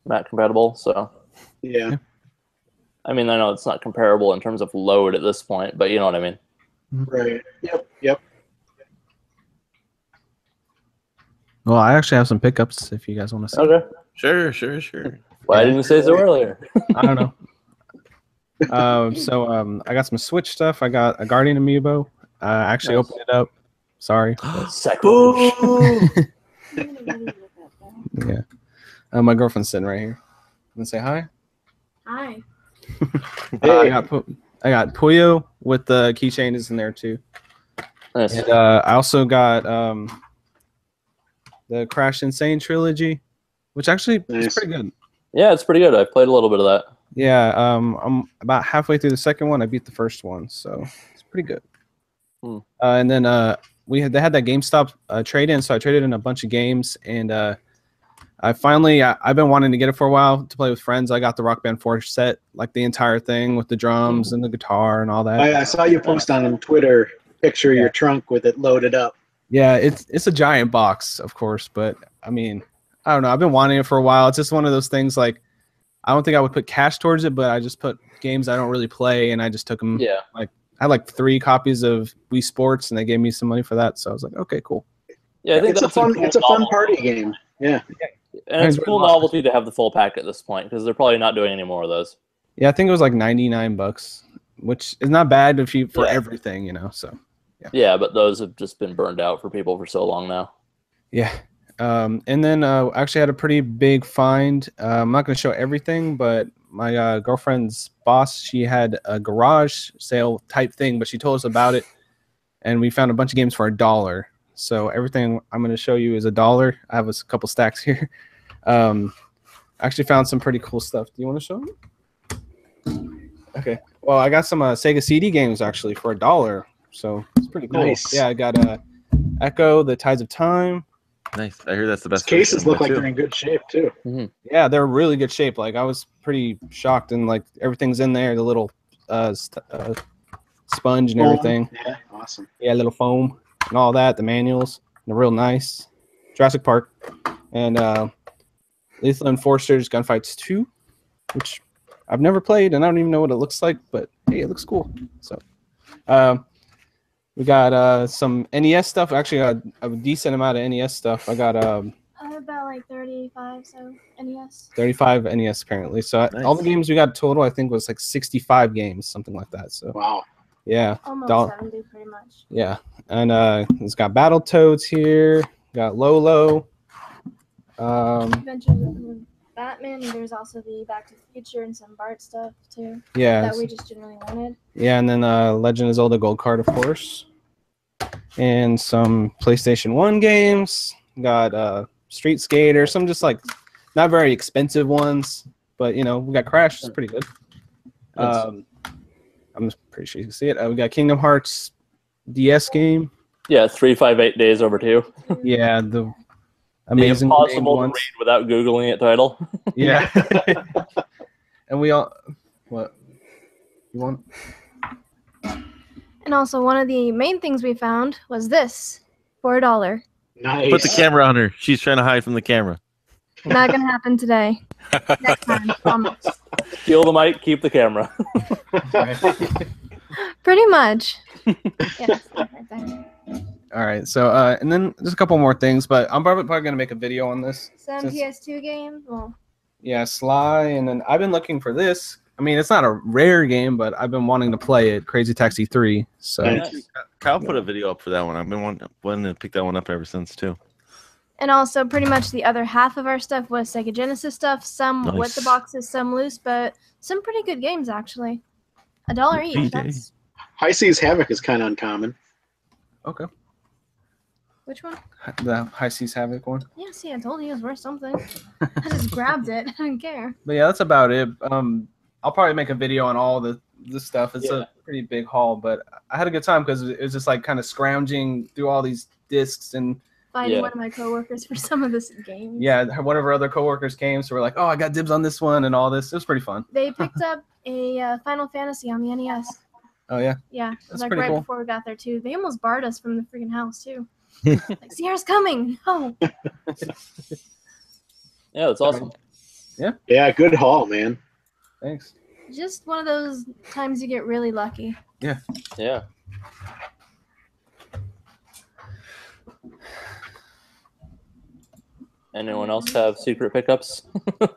Mac compatible, so. Yeah. I mean, I know it's not comparable in terms of load at this point, but you know what I mean. Right. Yep. Well, I actually have some pickups if you guys want to see. Okay. Sure. Why didn't you say so earlier? I don't know. So I got some Switch stuff. I got a Guardian Amiibo. I actually Nice. opened it up. Sorry. Sacrilege. Yeah. My girlfriend's sitting right here. Want to say hi? Hi. I got Puyo with the keychain is in there too. Nice. And I also got the Crash Insane trilogy, which actually is pretty good. Yeah, it's pretty good. I've played a little bit of that. Yeah, I'm about halfway through the second one. I beat the first one, so it's pretty good. And then they had that GameStop trade in, so I traded in a bunch of games, and I've been wanting to get it for a while to play with friends. I got the Rock Band 4 set, like the entire thing with the drums and the guitar and all that. I saw you post on Twitter picture of your trunk with it loaded up. Yeah, it's a giant box, of course, but I mean, I don't know. I've been wanting it for a while. It's just one of those things. Like, I don't think I would put cash towards it, but I just put games I don't really play, and I just took them. Yeah. Like, I had like 3 copies of Wii Sports, and they gave me some money for that. So I was like, okay, cool. Yeah, I think it's a fun party game. Yeah. And it's a cool novelty to have the full pack at this point because they're probably not doing any more of those. Yeah, I think it was like $99, which is not bad for everything, you know. So. Yeah, but those have just been burned out for people for so long now. Yeah. And then I actually had a pretty big find. I'm not going to show everything, but my girlfriend's boss, she had a garage sale type thing, but she told us about it, and we found a bunch of games for $1. So everything I'm going to show you is $1. I have a couple stacks here. I actually found some pretty cool stuff. Do you want to show them? Okay. Well, I got some Sega CD games actually for $1. So it's pretty cool. Nice. Yeah, I got Echo, The Tides of Time. Nice. I hear that's the best. These cases look like they're in good shape too. Mm-hmm. Yeah, they're really good shape. Like, I was pretty shocked, and like everything's in there. The little sponge and everything. Yeah, awesome. Yeah, little foam and all that. The manuals. They're real nice. Jurassic Park and Lethal Enforcers Gunfights 2, which I've never played, and I don't even know what it looks like, but hey, it looks cool. So. We got some NES stuff. Actually, got a decent amount of NES stuff. I got about like 35 NES. 35 NES apparently. So all the games we got total, I think, was like 65 games, something like that. So wow. Yeah. Almost 70, pretty much. Yeah, and it's got Battletoads here. Got Lolo. Adventures of Batman. There's also the Back to the Future and some Bart stuff too. Yeah. That we just generally wanted. Yeah, and then Legend of Zelda Gold Card, of course. And some PlayStation 1 games. Got Street Skater, some just like not very expensive ones, but you know, we got Crash, it's pretty good. I'm pretty sure you can see it. We got Kingdom Hearts DS game. Yeah, 358 Days Overdue. Yeah, the amazing. The impossible to read without Googling it title. Yeah. And we all, what? You want? And also, one of the main things we found was this for $1. Nice. Put the camera on her. She's trying to hide from the camera. Not gonna happen today. Next time, promise. Steal the mic, keep the camera. Pretty much. Yes, right there. All right. So, and then there's a couple more things, but I'm probably going to make a video on this. Some PS2 games. Well, yeah, Sly, and then I've been looking for this. I mean, it's not a rare game, but I've been wanting to play it, Crazy Taxi 3. So Kyle put a video up for that one. I've been wanting to pick that one up ever since, too. and also pretty much the other half of our stuff was Sega Genesis stuff. Some with the boxes, some loose, but some pretty good games actually. $1 each. That's... High Seas Havoc is kind of uncommon. Okay. Which one? The High Seas Havoc one. Yeah, see, I told you it was worth something. I just grabbed it. I didn't care. But yeah, that's about it. I'll probably make a video on all the stuff. It's a pretty big haul, but I had a good time because it was just like kind of scrounging through all these discs and finding one of my coworkers for some of this games. Yeah, one of our other coworkers came, so we're like, oh, I got dibs on this one and all this. It was pretty fun. They picked up a Final Fantasy on the NES. Oh yeah. Yeah, that's like pretty right cool. before we got there too. They almost barred us from the freaking house too. Like, Sierra's coming. No. Yeah, that's awesome. Yeah. Yeah, good haul, man. Thanks. Just one of those times you get really lucky. Yeah. Yeah. Anyone else have secret pickups? I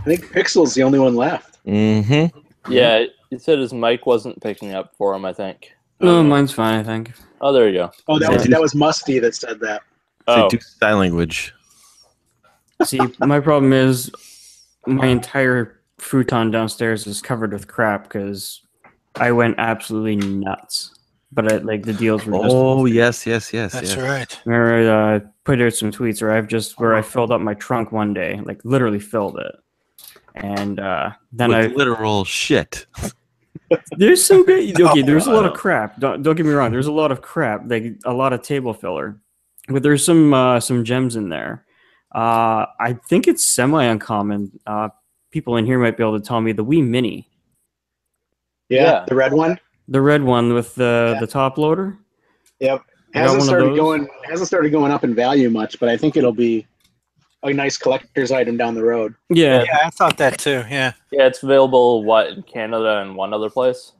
think Pixel's the only one left. Mm-hmm. Yeah, he said his mic wasn't picking up for him, I think. No, mine's fine, I think. Oh, there you go. Oh, that was Musty that said that. Say do sign language. See, my problem is my entire futon downstairs is covered with crap because I went absolutely nuts. But like the deals were just. Oh yes. That's right. Remember, I put out some tweets where I filled up my trunk one day, like literally filled it, and then With literal shit. There's some good. Okay, there's a lot of crap. Don't get me wrong. There's a lot of crap, like a lot of table filler, but there's some gems in there. I think it's semi uncommon. People in here might be able to tell me the Wii Mini. Yeah, the red one. The red one with the top loader. Yep, hasn't started going up in value much, but I think it'll be a nice collector's item down the road. Yeah, I thought that too. Yeah, it's available in Canada and one other place.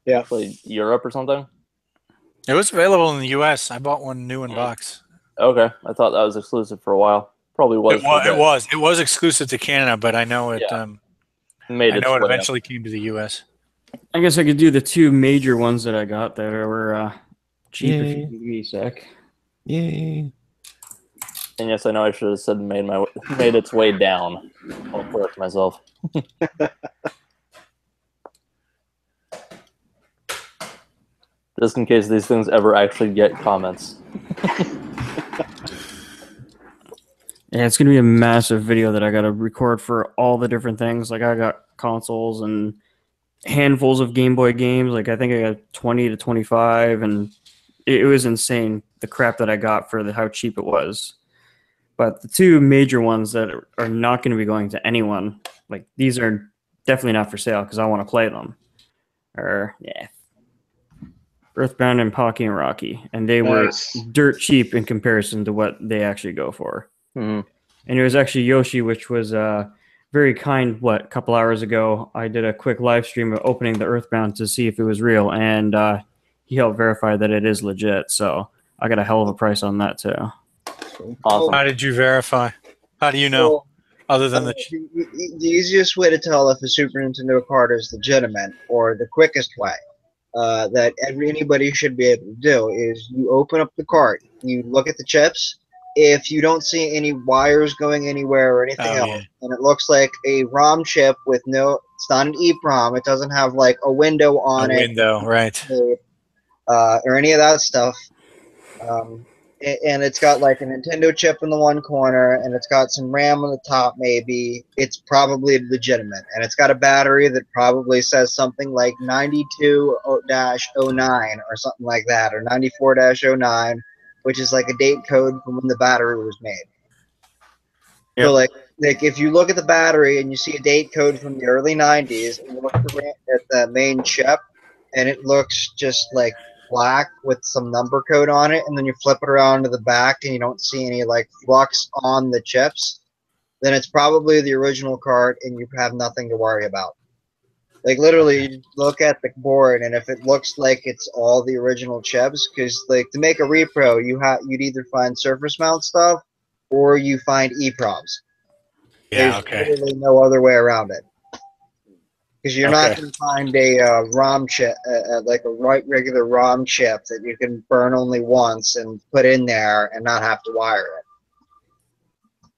Yeah, like Europe or something. It was available in the U.S. I bought one new in box. Okay, I thought that was exclusive for a while. Probably was. It was exclusive to Canada, but I know it. It eventually came to the U.S. I guess I could do the two major ones that I got that were cheap. If you can give me a sec. Yay. And yes, I know I should have said made its way down. I'll correct myself. Just in case these things ever actually get comments. Yeah, it's gonna be a massive video that I gotta record for all the different things. Like I got consoles and handfuls of Game Boy games. Like I think I got 20 to 25, and it was insane the crap that I got for how cheap it was. But the two major ones that are not going to be going to anyone, like these are definitely not for sale because I want to play them. Earthbound and Pocky and Rocky, and they were dirt cheap in comparison to what they actually go for. Mm-hmm. And it was actually Yoshi, which was very kind. A couple hours ago, I did a quick live stream of opening the Earthbound to see if it was real, and he helped verify that it is legit. So I got a hell of a price on that too. Awesome. How did you verify? How do you know? Other than the easiest way to tell if a Super Nintendo card is legitimate, or the quickest way that anybody should be able to do, is you open up the card, you look at the chips. If you don't see any wires going anywhere or anything else, and it looks like a ROM chip with it's not an EEPROM, it doesn't have like a window on it. Right. Or any of that stuff. And it's got like a Nintendo chip in the one corner, and it's got some RAM on the top maybe. It's probably legitimate. And it's got a battery that probably says something like 92-09 or something like that, or 94-09, which is like a date code from when the battery was made. Yep. So like if you look at the battery and you see a date code from the early 90s, and you look at the main chip, and it looks just like black with some number code on it, and then you flip it around to the back and you don't see any like flux on the chips, then it's probably the original card and you have nothing to worry about. Like literally, you look at the board, and if it looks like it's all the original chips, because like to make a repro, you'd either find surface mount stuff or you find EEPROMs. Yeah, There's literally no other way around it. Because you're not going to find a ROM chip, like a regular ROM chip that you can burn only once and put in there and not have to wire it.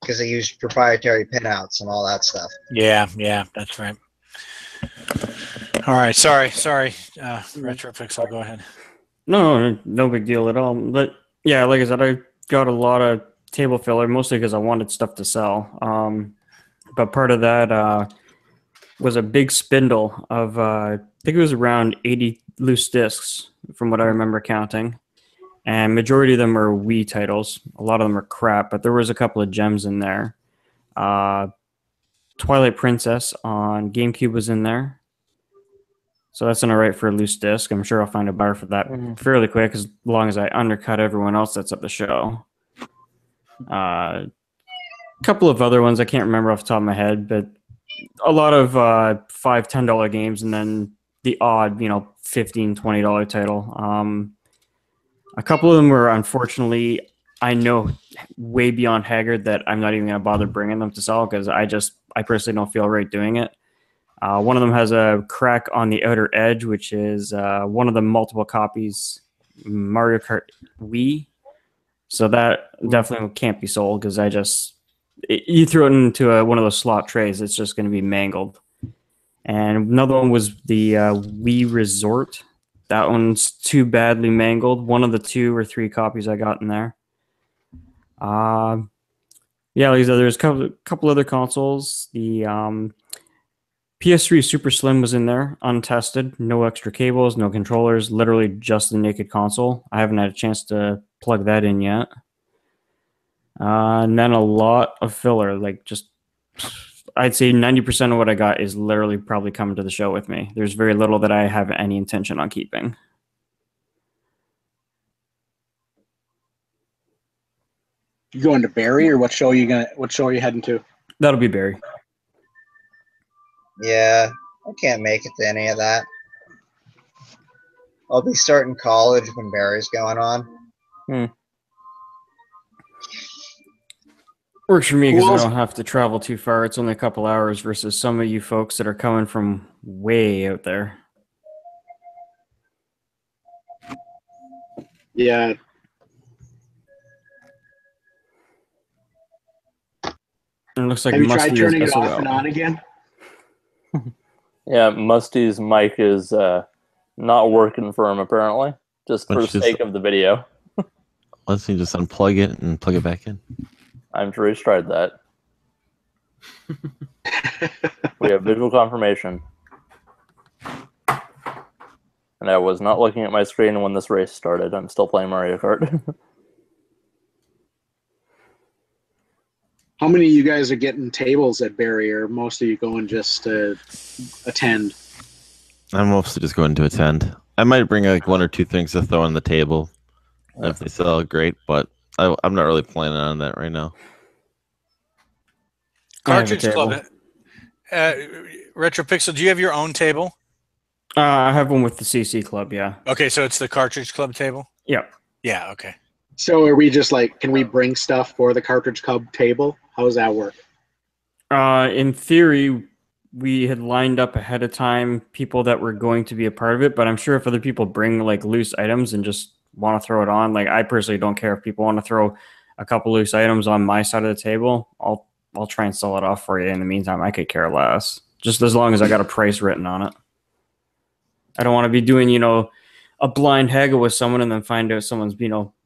Because they use proprietary pinouts and all that stuff. Yeah, that's right. All right, sorry. Retropixel, go ahead. No big deal at all. But yeah, like I said, I got a lot of table filler, mostly because I wanted stuff to sell. But part of that was a big spindle of, I think it was around 80 loose discs, from what I remember counting. And majority of them are Wii titles. A lot of them are crap, but there was a couple of gems in there. Twilight Princess on GameCube was in there. So that's an alright for a loose disc. I'm sure I'll find a buyer for that fairly quick, as long as I undercut everyone else that's at the show. couple of other ones I can't remember off the top of my head, but a lot of $5, $10 games, and then the odd, $15, $20 title. A couple of them were, unfortunately, I know way beyond haggard that I'm not even going to bother bringing them to sell because I personally don't feel right doing it. One of them has a crack on the outer edge, which is one of the multiple copies Mario Kart Wii. So that definitely can't be sold because you throw it into one of those slot trays, it's just going to be mangled. And another one was the Wii Resort. That one's too badly mangled. One of the 2 or 3 copies I got in there. There's a couple other consoles. The PS3 Super Slim was in there, untested. No extra cables, no controllers, literally just the naked console. I haven't had a chance to plug that in yet. And then a lot of filler, I'd say 90% of what I got is literally probably coming to the show with me. There's very little that I have any intention on keeping. You going to Barry, or what show are you heading to? That'll be Barry. Yeah, I can't make it to any of that. I'll be starting college when Barry's going on. Works for me because I don't have to travel too far. It's only a couple hours versus some of you folks that are coming from way out there. Yeah. It looks like have you Musty tried turning is it off and on again? Yeah, Musty's mic is not working for him apparently, just for the sake of the video. Let's just unplug it and plug it back in. I'm sure he's tried that. We have visual confirmation. And I was not looking at my screen when this race started. I'm still playing Mario Kart. How many of you guys are getting tables at Barry, or most of you going just to attend? I'm mostly just going to attend. I might bring like 1 or 2 things to throw on the table. If they sell, great, but I'm not really planning on that right now. Cartridge Club. Retro Pixel, do you have your own table? I have one with the CC Club, yeah. Okay, so it's the Cartridge Club table? Yep. Yeah, okay. So are we just can we bring stuff for the Cartridge Club table? How does that work? In theory, we had lined up ahead of time people that were going to be a part of it, but I'm sure if other people bring loose items and just want to throw it on, I personally don't care if people want to throw a couple loose items on my side of the table. I'll try and sell it off for you. In the meantime, I could care less, just as long as I got a price written on it. I don't want to be doing a blind haggle with someone and then find out someone's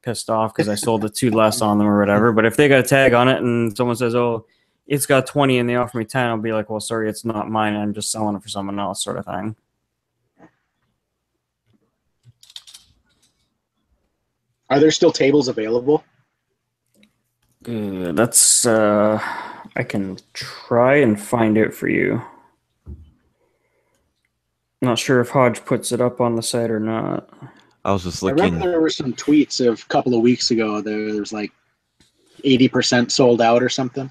pissed off because I sold the 2 less on them or whatever. But if they got a tag on it and someone says, "Oh, it's got 20 and they offer me 10," I'll be like, "Well, sorry, it's not mine. I'm just selling it for someone else," sort of thing. Are there still tables available? That's I can try and find out for you. Not sure if Hodge puts it up on the site or not. I was just I looking. remember there were some tweets of a couple of weeks ago. There's 80% sold out or something.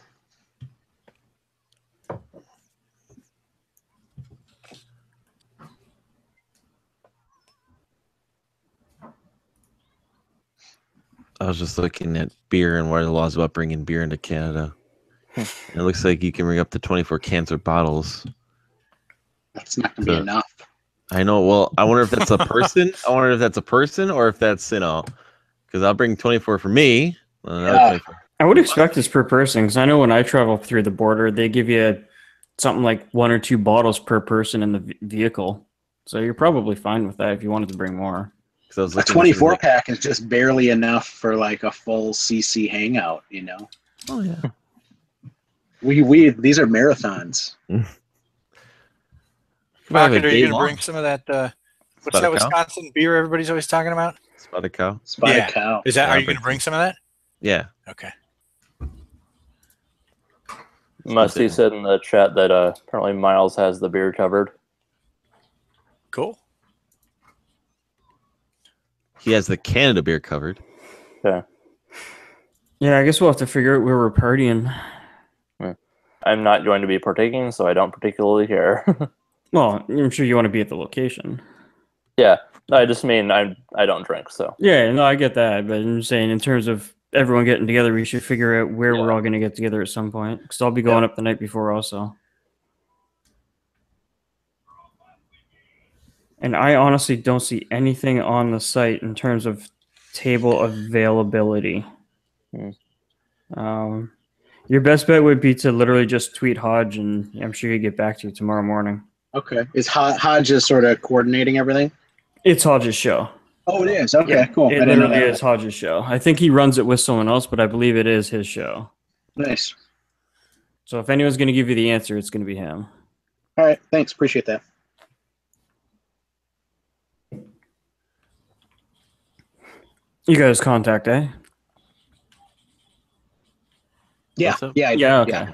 I was just looking at beer and what are the laws about bringing beer into Canada. It looks like you can bring up to 24 cans or bottles. That's not going to be enough. I know. Well, I wonder if that's a person. I wonder if that's a person or if that's, because I'll bring 24 for me. Yeah. I would expect it's per person because I know when I travel through the border, they give you something like 1 or 2 bottles per person in the vehicle. So you're probably fine with that if you wanted to bring more. A 24 pack is just barely enough for a full CC hangout, Oh yeah. These are marathons. Rocket, are you going to bring some of that? What's that Wisconsin beer everybody's always talking about? Spotted Cow. Spotted Cow. Are you going to bring some of that? Yeah. Okay. Musty said in the chat that apparently Miles has the beer covered. Cool. He has the Canada beer covered. Yeah. Yeah, I guess we'll have to figure out where we're partying. I'm not going to be partaking, so I don't particularly care. Well, I'm sure you want to be at the location. Yeah, I just mean I don't drink, so. Yeah, no, I get that, but I'm saying in terms of everyone getting together, we should figure out where we're all going to get together at some point. Because I'll be going up the night before also. And I honestly don't see anything on the site in terms of table availability. Your best bet would be to literally just tweet Hodge, and I'm sure he'll get back to you tomorrow morning. Okay. Is Hodge just sort of coordinating everything? It's Hodge's show. Oh, it is. Okay, Yeah, cool. It literally is Hodge's show. I think he runs it with someone else, but I believe it is his show. Nice. So if anyone's going to give you the answer, it's going to be him. All right. Thanks. Appreciate that. You guys contact, eh? Yeah. Yeah. I do. Yeah. Okay. Yeah.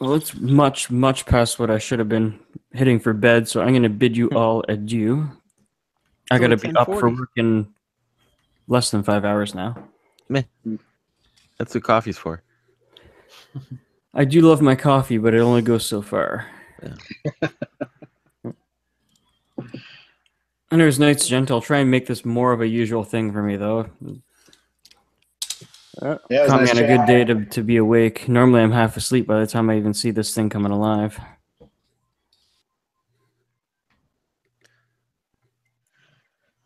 Well, it's much, much past what I should have been hitting for bed, so I'm going to bid you all adieu. I got to be up for work in less than 5 hours now. Meh. That's what coffee's for. I do love my coffee, but it only goes so far. Yeah. And there's nights, Gent. I'll try and make this more of a usual thing for me, though. Yeah, Caught me nice on a chat. good day to be awake. Normally, I'm half asleep by the time I even see this thing coming alive.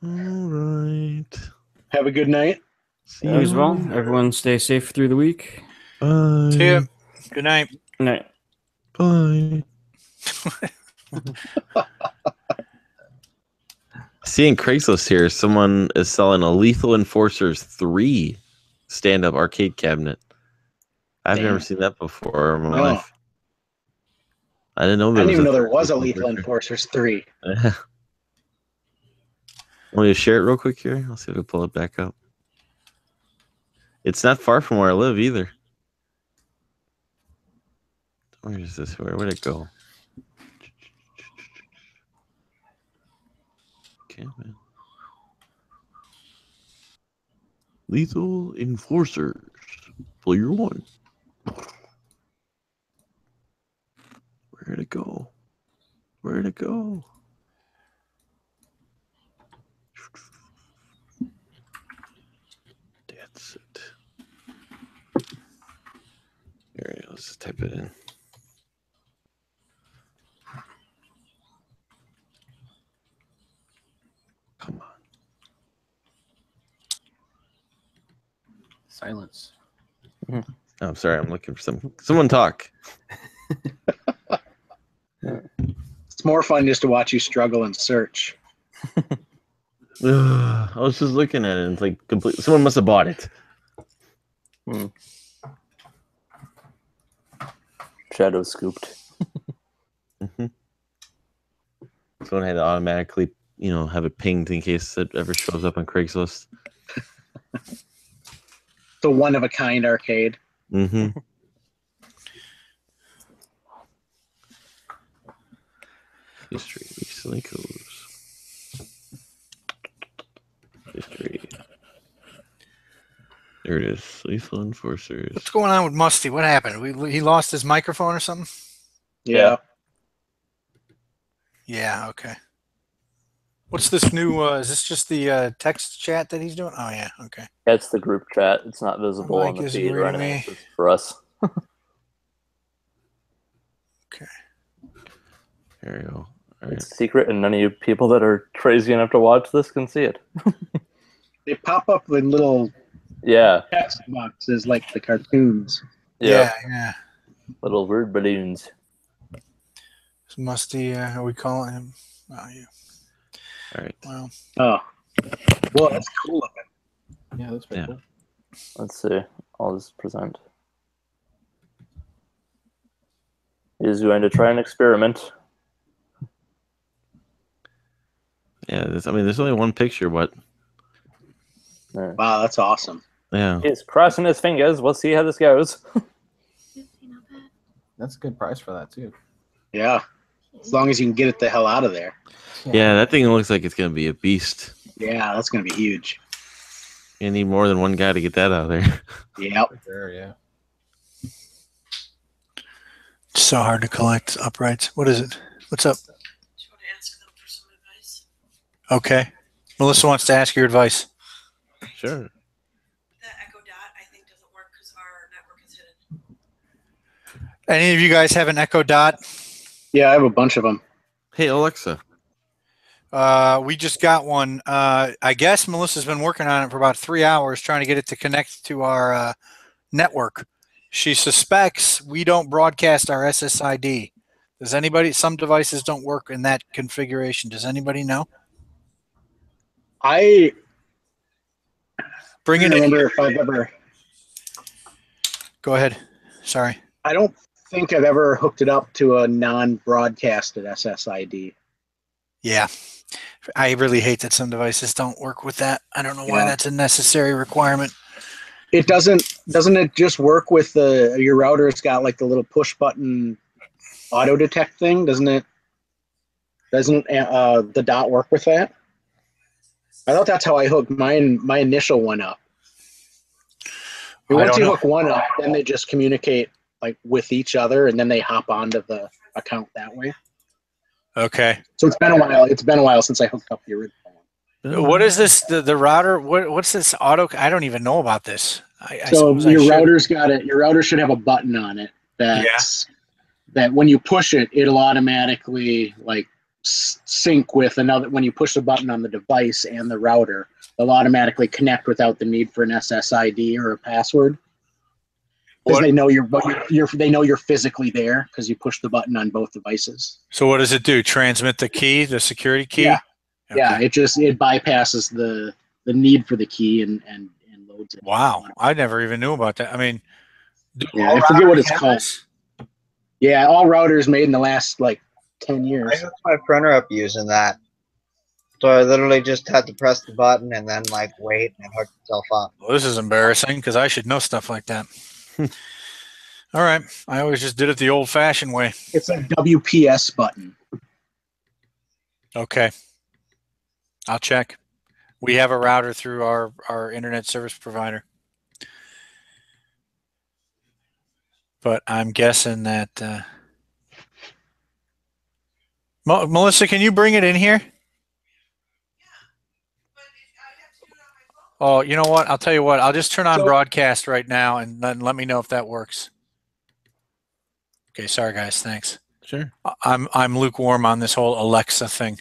All right. Have a good night. You as well. Everyone stay safe through the week. Bye. See ya. Good night. Good night. Bye. Seeing Craigslist here, someone is selling a Lethal Enforcers 3 stand-up arcade cabinet. I've never seen that before in my life. I didn't know I there didn't even know was there was a Lethal Enforcers 3. Want me to share it real quick here? I'll see if I can pull it back up. It's not far from where I live either. Where is this? Where'd it go? Okay, man. Lethal Enforcers. Player 1. Where'd it go? Where'd it go? That's it. Here we go. Let's just type it in. Come on. Silence. Oh, I'm sorry. I'm looking for someone talk. It's more fun just to watch you struggle and search. I was just looking at it and it's like complete. Someone must have bought it. Shadow scooped. Someone had to automatically, have it pinged in case it ever shows up on Craigslist. The one-of-a-kind arcade. Mm-hmm. History recently goes. History. There it is. Lethal Enforcers. What's going on with Musty? What happened? He lost his microphone or something? Yeah. Yeah, okay. What's this new, is this just the text chat that he's doing? Oh, yeah, okay. That's the group chat. It's not visible on the isn't feed or reading anything. me. It's just for us. Okay. There you go. All right. It's secret, and none of you people that are crazy enough to watch this can see it. They pop up with little text boxes like the cartoons. Yeah. Little weird balloons. It's Musty, are we calling him? Oh, yeah. All right. Well. Oh. Well, that's cool looking. Yeah, that's pretty cool. Let's see. I'll just present. He's going to try an experiment. Yeah, there's only one picture, but wow, that's awesome. Yeah. He's crossing his fingers. We'll see how this goes. That's a good price for that too. Yeah. As long as you can get it the hell out of there. Yeah, that thing looks like it's gonna be a beast. Yeah, that's gonna be huge. You need more than one guy to get that out of there. Yep. Sure, yeah. It's so hard to collect uprights. What is it? What's up? Okay. Melissa wants to ask your advice. Sure. Any of you guys have an Echo Dot? Yeah, I have a bunch of them. Hey, Alexa. We just got one. I guess Melissa's been working on it for about 3 hours trying to get it to connect to our network. She suspects we don't broadcast our SSID. Does anybody, some devices don't work in that configuration. Does anybody know? I Bring it remember in. if I've ever. Go ahead. Sorry. I don't think I've ever hooked it up to a non-broadcasted SSID. Yeah. I really hate that some devices don't work with that. I don't know why that's a necessary requirement. It doesn't it just work with your router's got like the little push button auto detect thing? Doesn't the dot work with that? I thought that's how I hooked my initial one up. Once you hook one up, then they just communicate like with each other, and then they hop onto the account that way. Okay. So it's been a while. It's been a while since I hooked up the original one. What is this? The router? What's this auto? I don't even know about this. So your router's got it. Your router should have a button on it that when you push it, it'll automatically like sync with another. When you push the button on the device and the router, they'll automatically connect without the need for an SSID or a password. Because they know you're physically there because you push the button on both devices. So what does it do? Transmit the key, the security key? Yeah. Okay. Yeah, it bypasses the need for the key and loads it. Wow, I never even knew about that. I mean, I forget what it's called. Yeah, all routers made in the last like 10 years. I hooked my printer up using that. So I literally just had to press the button and then like wait and hook itself up. Well, this is embarrassing because I should know stuff like that. All right, I always just did it the old-fashioned way. It's a WPS button. Okay, I'll check. We have a router through our internet service provider, but I'm guessing that. Melissa, can you bring it in here? Oh, you know what? I'll tell you what. I'll just turn on broadcast right now and then let me know if that works. Okay, sorry guys. Thanks. Sure. I'm lukewarm on this whole Alexa thing.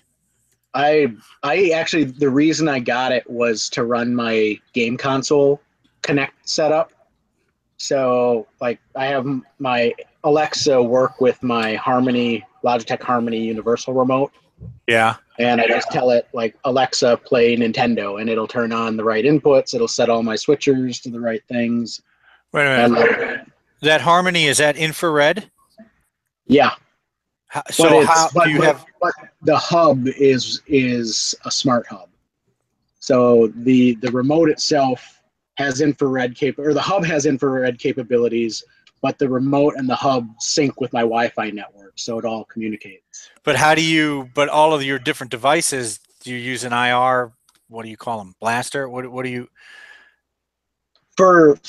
I actually, the reason I got it was to run my game console Connect setup. So like I have my Alexa work with my Logitech Harmony Universal Remote. Yeah. And I just tell it like, Alexa, play Nintendo, and it'll turn on the right inputs. It'll set all my switchers to the right things. Wait a minute. That Harmony, is that infrared? Yeah. So how do you have? But the hub is a smart hub. So the remote itself has infrared or the hub has infrared capabilities, but the remote and the hub sync with my Wi-Fi network, so it all communicates. But how do you? But all of your different devices, do you use an IR? What do you call them? Blaster? What do you? For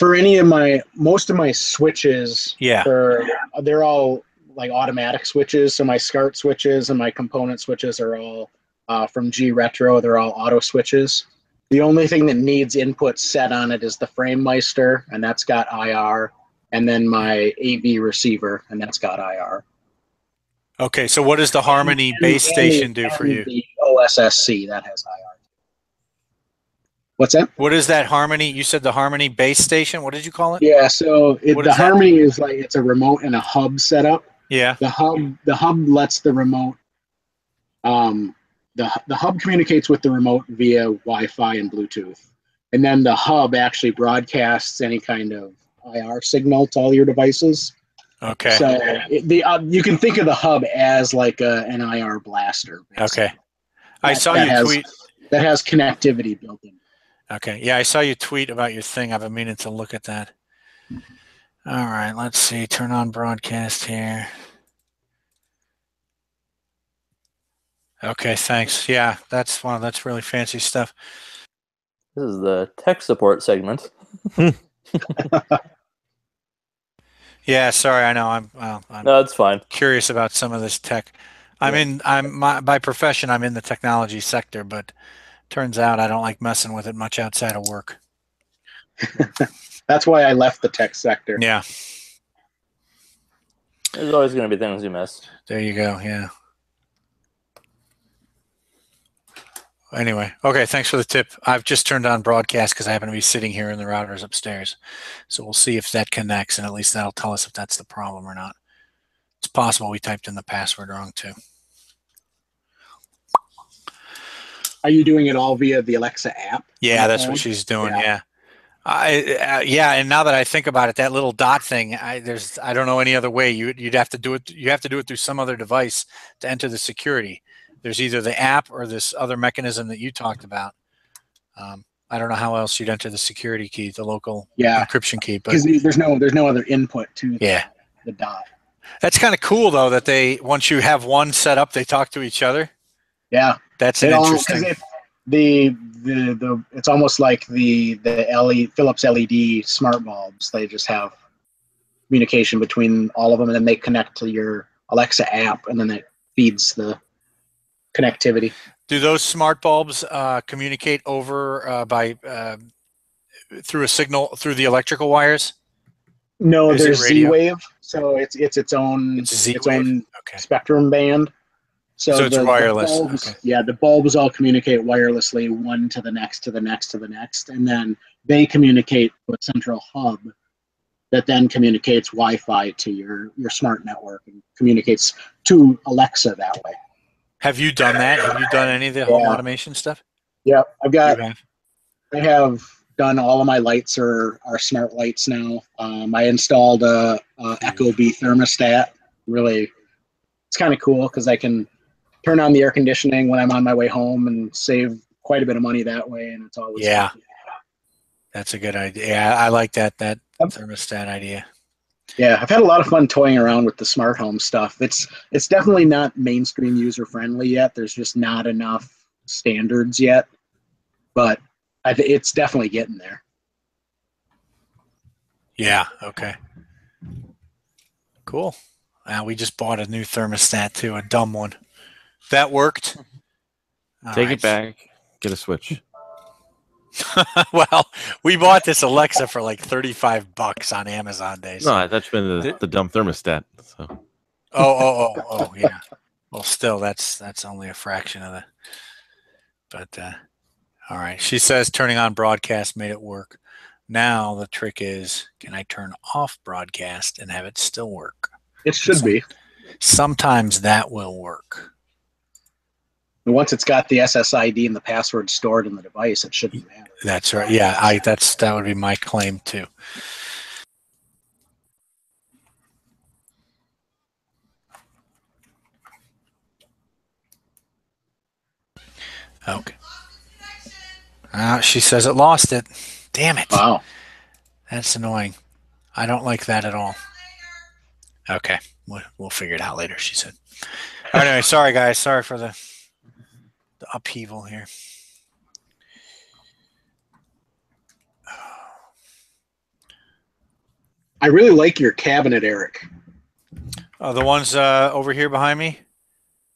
most of my switches, they're all like automatic switches. So my SCART switches and my component switches are all from G Retro. They're all auto switches. The only thing that needs input set on it is the FrameMeister, and that's got IR, and then my AV receiver, and that's got IR. Okay, so what does the Harmony base station do for you? The OSSC, that has IR. What's that? What is that Harmony? You said the Harmony base station. What did you call it? Yeah, so the Harmony is like, it's a remote and a hub setup. Yeah. The hub lets the remote. The hub communicates with the remote via Wi-Fi and Bluetooth, and then the hub actually broadcasts any kind of IR signal to all your devices. Okay. So you can think of the hub as like an IR blaster. Basically. Okay. I saw you tweet. That has connectivity built in. Okay. Yeah, I saw you tweet about your thing. I've been meaning to look at that. All right. Let's see. Turn on broadcast here. Okay, thanks. Yeah, that's really fancy stuff. This is the tech support segment. Yeah, sorry, I know. I'm No, it's fine. curious about some of this tech. By profession, I'm in the technology sector, but turns out I don't like messing with it much outside of work. That's why I left the tech sector. Yeah. There's always going to be things you miss. There you go. Yeah. Anyway, okay, thanks for the tip. I've just turned on broadcast because I happen to be sitting here in the routers upstairs. So we'll see if that connects, and at least that'll tell us if that's the problem or not. It's possible we typed in the password wrong, too. Are you doing it all via the Alexa app? Yeah, that's what she's doing, yeah. Yeah, and now that I think about it, that little dot thing, I don't know any other way. You'd have to do it. You have to do it through some other device to enter the security. There's either the app or this other mechanism that you talked about. I don't know how else you'd enter the security key, the local encryption key. Because there's no other input to the dot. That's kind of cool though that once you have one set up, they talk to each other. Yeah, that's interesting. It's almost like the Philips LED smart bulbs. They just have communication between all of them, and then they connect to your Alexa app, and then it feeds the connectivity. Do those smart bulbs communicate over through a signal through the electrical wires? No, there's Z-Wave, so it's its own spectrum band. So it's wireless. Bulbs, yeah, the bulbs all communicate wirelessly, one to the next, to the next, to the next, and then they communicate to a central hub that then communicates Wi-Fi to your smart network and communicates to Alexa that way. Have you done that? Have you done any of the home automation stuff? Yeah, I have done all of my lights are smart lights now. I installed a Ecobee thermostat. Really, it's kind of cool because I can turn on the air conditioning when I'm on my way home and save quite a bit of money that way. And it's always that's a good idea. Yeah, I like that thermostat idea. Yeah, I've had a lot of fun toying around with the smart home stuff. It's definitely not mainstream user friendly yet. There's just not enough standards yet, but it's definitely getting there. Yeah. Okay. Cool. We just bought a new thermostat too, a dumb one. That worked. Take it back. Get a Switch. Well, we bought this Alexa for like $35 on Amazon days. No, that's been the dumb thermostat. So. Oh, yeah. Well, still, that's only a fraction of the. But all right. She says turning on broadcast made it work. Now the trick is, can I turn off broadcast and have it still work? It should be. Sometimes that will work. Once it's got the SSID and the password stored in the device, it shouldn't matter. That's right. Yeah, that would be my claim too. Okay. She says it lost it. Damn it. Wow. That's annoying. I don't like that at all. Okay. We'll figure it out later, she said. Anyway, sorry, guys. Sorry for the upheaval here. I really like your cabinet, Eric. Oh, the ones over here behind me?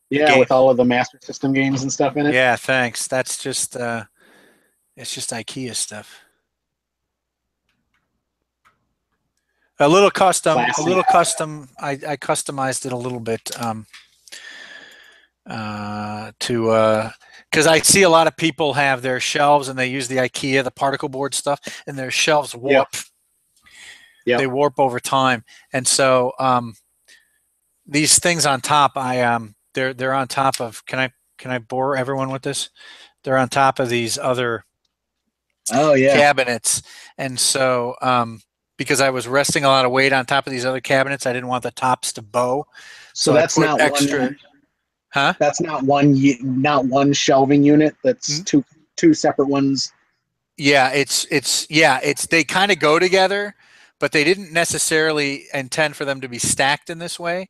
Yeah, with all of the Master System games and stuff in it. Yeah, thanks. That's just it's just IKEA stuff. A little custom. Classy. A little custom. I customized it a little bit because I see a lot of people have their shelves and they use the IKEA, the particle board stuff, and their shelves warp. Yep. They warp over time, and so these things on top, they're on top of. Can I bore everyone with this? They're on top of these other cabinets, and so because I was resting a lot of weight on top of these other cabinets, I didn't want the tops to bow. So that's not extra. One, huh? That's not one shelving unit. That's two separate ones. Yeah, it's they kind of go together, but they didn't necessarily intend for them to be stacked in this way.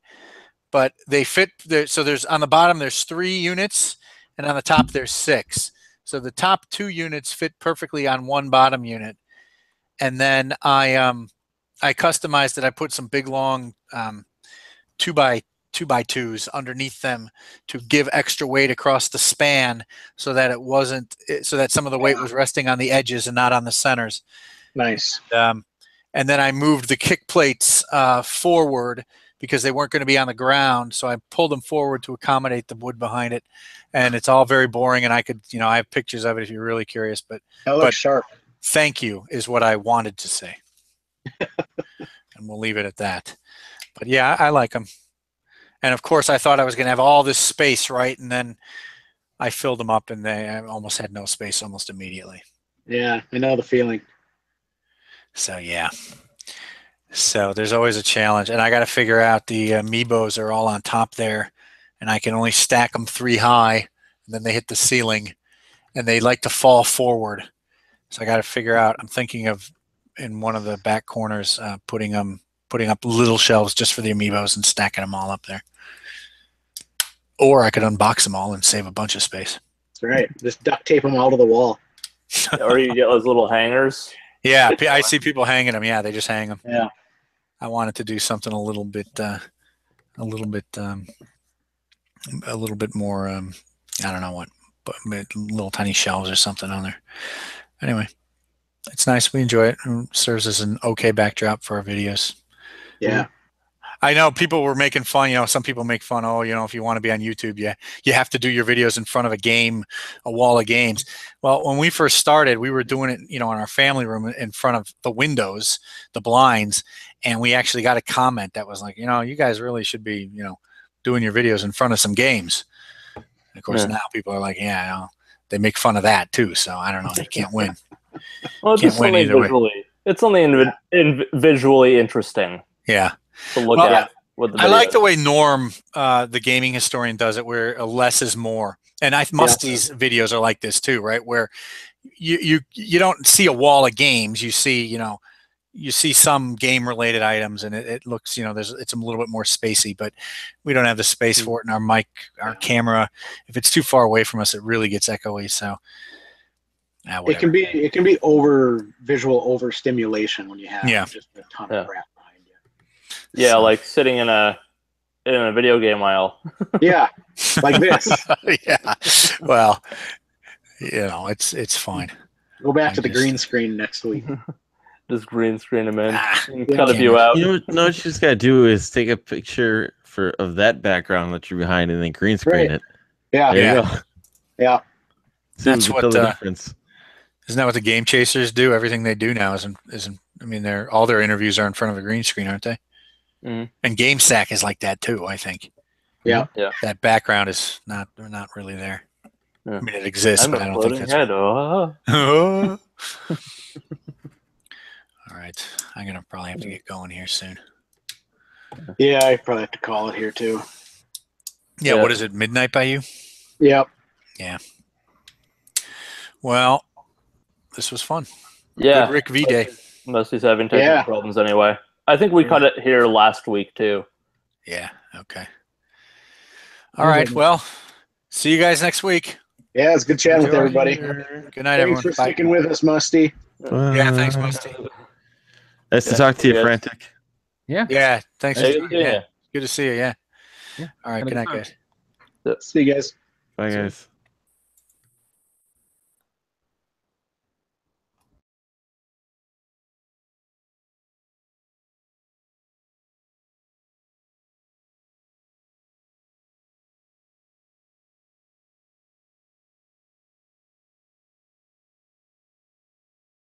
but they fit. So there's on the bottom there's 3 units, and on the top there's 6. So the top 2 units fit perfectly on one bottom unit, and then I customized it. I put some big long 2x2s underneath them to give extra weight across the span, so that it wasn't so that some of the weight was resting on the edges and not on the centers. Nice. And then I moved the kick plates forward because they weren't going to be on the ground, so I pulled them forward to accommodate the wood behind it. And it's all very boring, and I could, I have pictures of it if you're really curious. But that looks sharp. Thank you is what I wanted to say, and we'll leave it at that. But yeah, I like them. And of course, I thought I was going to have all this space, right? And then I filled them up, and I almost had no space almost immediately. Yeah, I know the feeling. So yeah. So there's always a challenge, and I got to figure out the amiibos are all on top there, and I can only stack them 3 high, and then they hit the ceiling, and they like to fall forward. So I got to figure out. I'm thinking of in one of the back corners putting up little shelves just for the amiibos and stacking them all up there. Or I could unbox them all and save a bunch of space. That's right. Just duct tape them all to the wall. Or you get those little hangers. Yeah, I see people hanging them. Yeah, they just hang them. Yeah. I wanted to do something a little bit more. I don't know what, but little tiny shelves or something on there. Anyway, it's nice. We enjoy it. It serves as an okay backdrop for our videos. Yeah. I know people were making fun. Some people make fun. Oh, if you want to be on YouTube, you have to do your videos in front of a wall of games. Well, when we first started, we were doing it, in our family room in front of the windows, the blinds, and we actually got a comment that was like, you guys really should be, doing your videos in front of some games. And of course, now people are like, they make fun of that too. So I don't know. You can't win. Well, it's only visually. It's only visually interesting. Yeah. To look at. What I like the way Norm, the gaming historian, does it, where less is more. And Musty's videos are like this too, right? Where you don't see a wall of games. You see some game related items, and it looks it's a little bit more spacey, but we don't have the space for it in our camera. If it's too far away from us, it really gets echoey. So it can be visual overstimulation when you have just a ton of crap behind you. Yeah, like sitting in a video game aisle. Yeah, like this. Yeah. Well, it's fine. Go back to the green screen next week. Just green screen them in. Cut a view out. What you just gotta do is take a picture of that background that you're behind, and then green screen it. Yeah. There you go. Yeah. That's what the difference. Isn't that what the Game Chasers do? Everything they do now all their interviews are in front of a green screen, aren't they? Mm-hmm. And GameSack is like that too, I think. Yeah. That background is not really there. Yeah. I mean, it exists, but I don't think that's. Head. All right, I'm gonna probably have to get going here soon. Yeah, I probably have to call it here too. Yeah. What is it? Midnight by you? Yep. Yeah. Well, this was fun. Yeah. Good Rick V Day. Musty's having technical problems anyway. I think we cut it here last week too. Yeah. Okay. All right. Well, see you guys next week. Yeah, it's good chatting with everybody. Good night, Thanks everyone. for sticking with us, Musty. Yeah, thanks, Musty. Nice to talk to you, Frantic. Yeah, thanks. Good Good to see you. Yeah. All right. Good night, guys. See you guys. Bye, guys.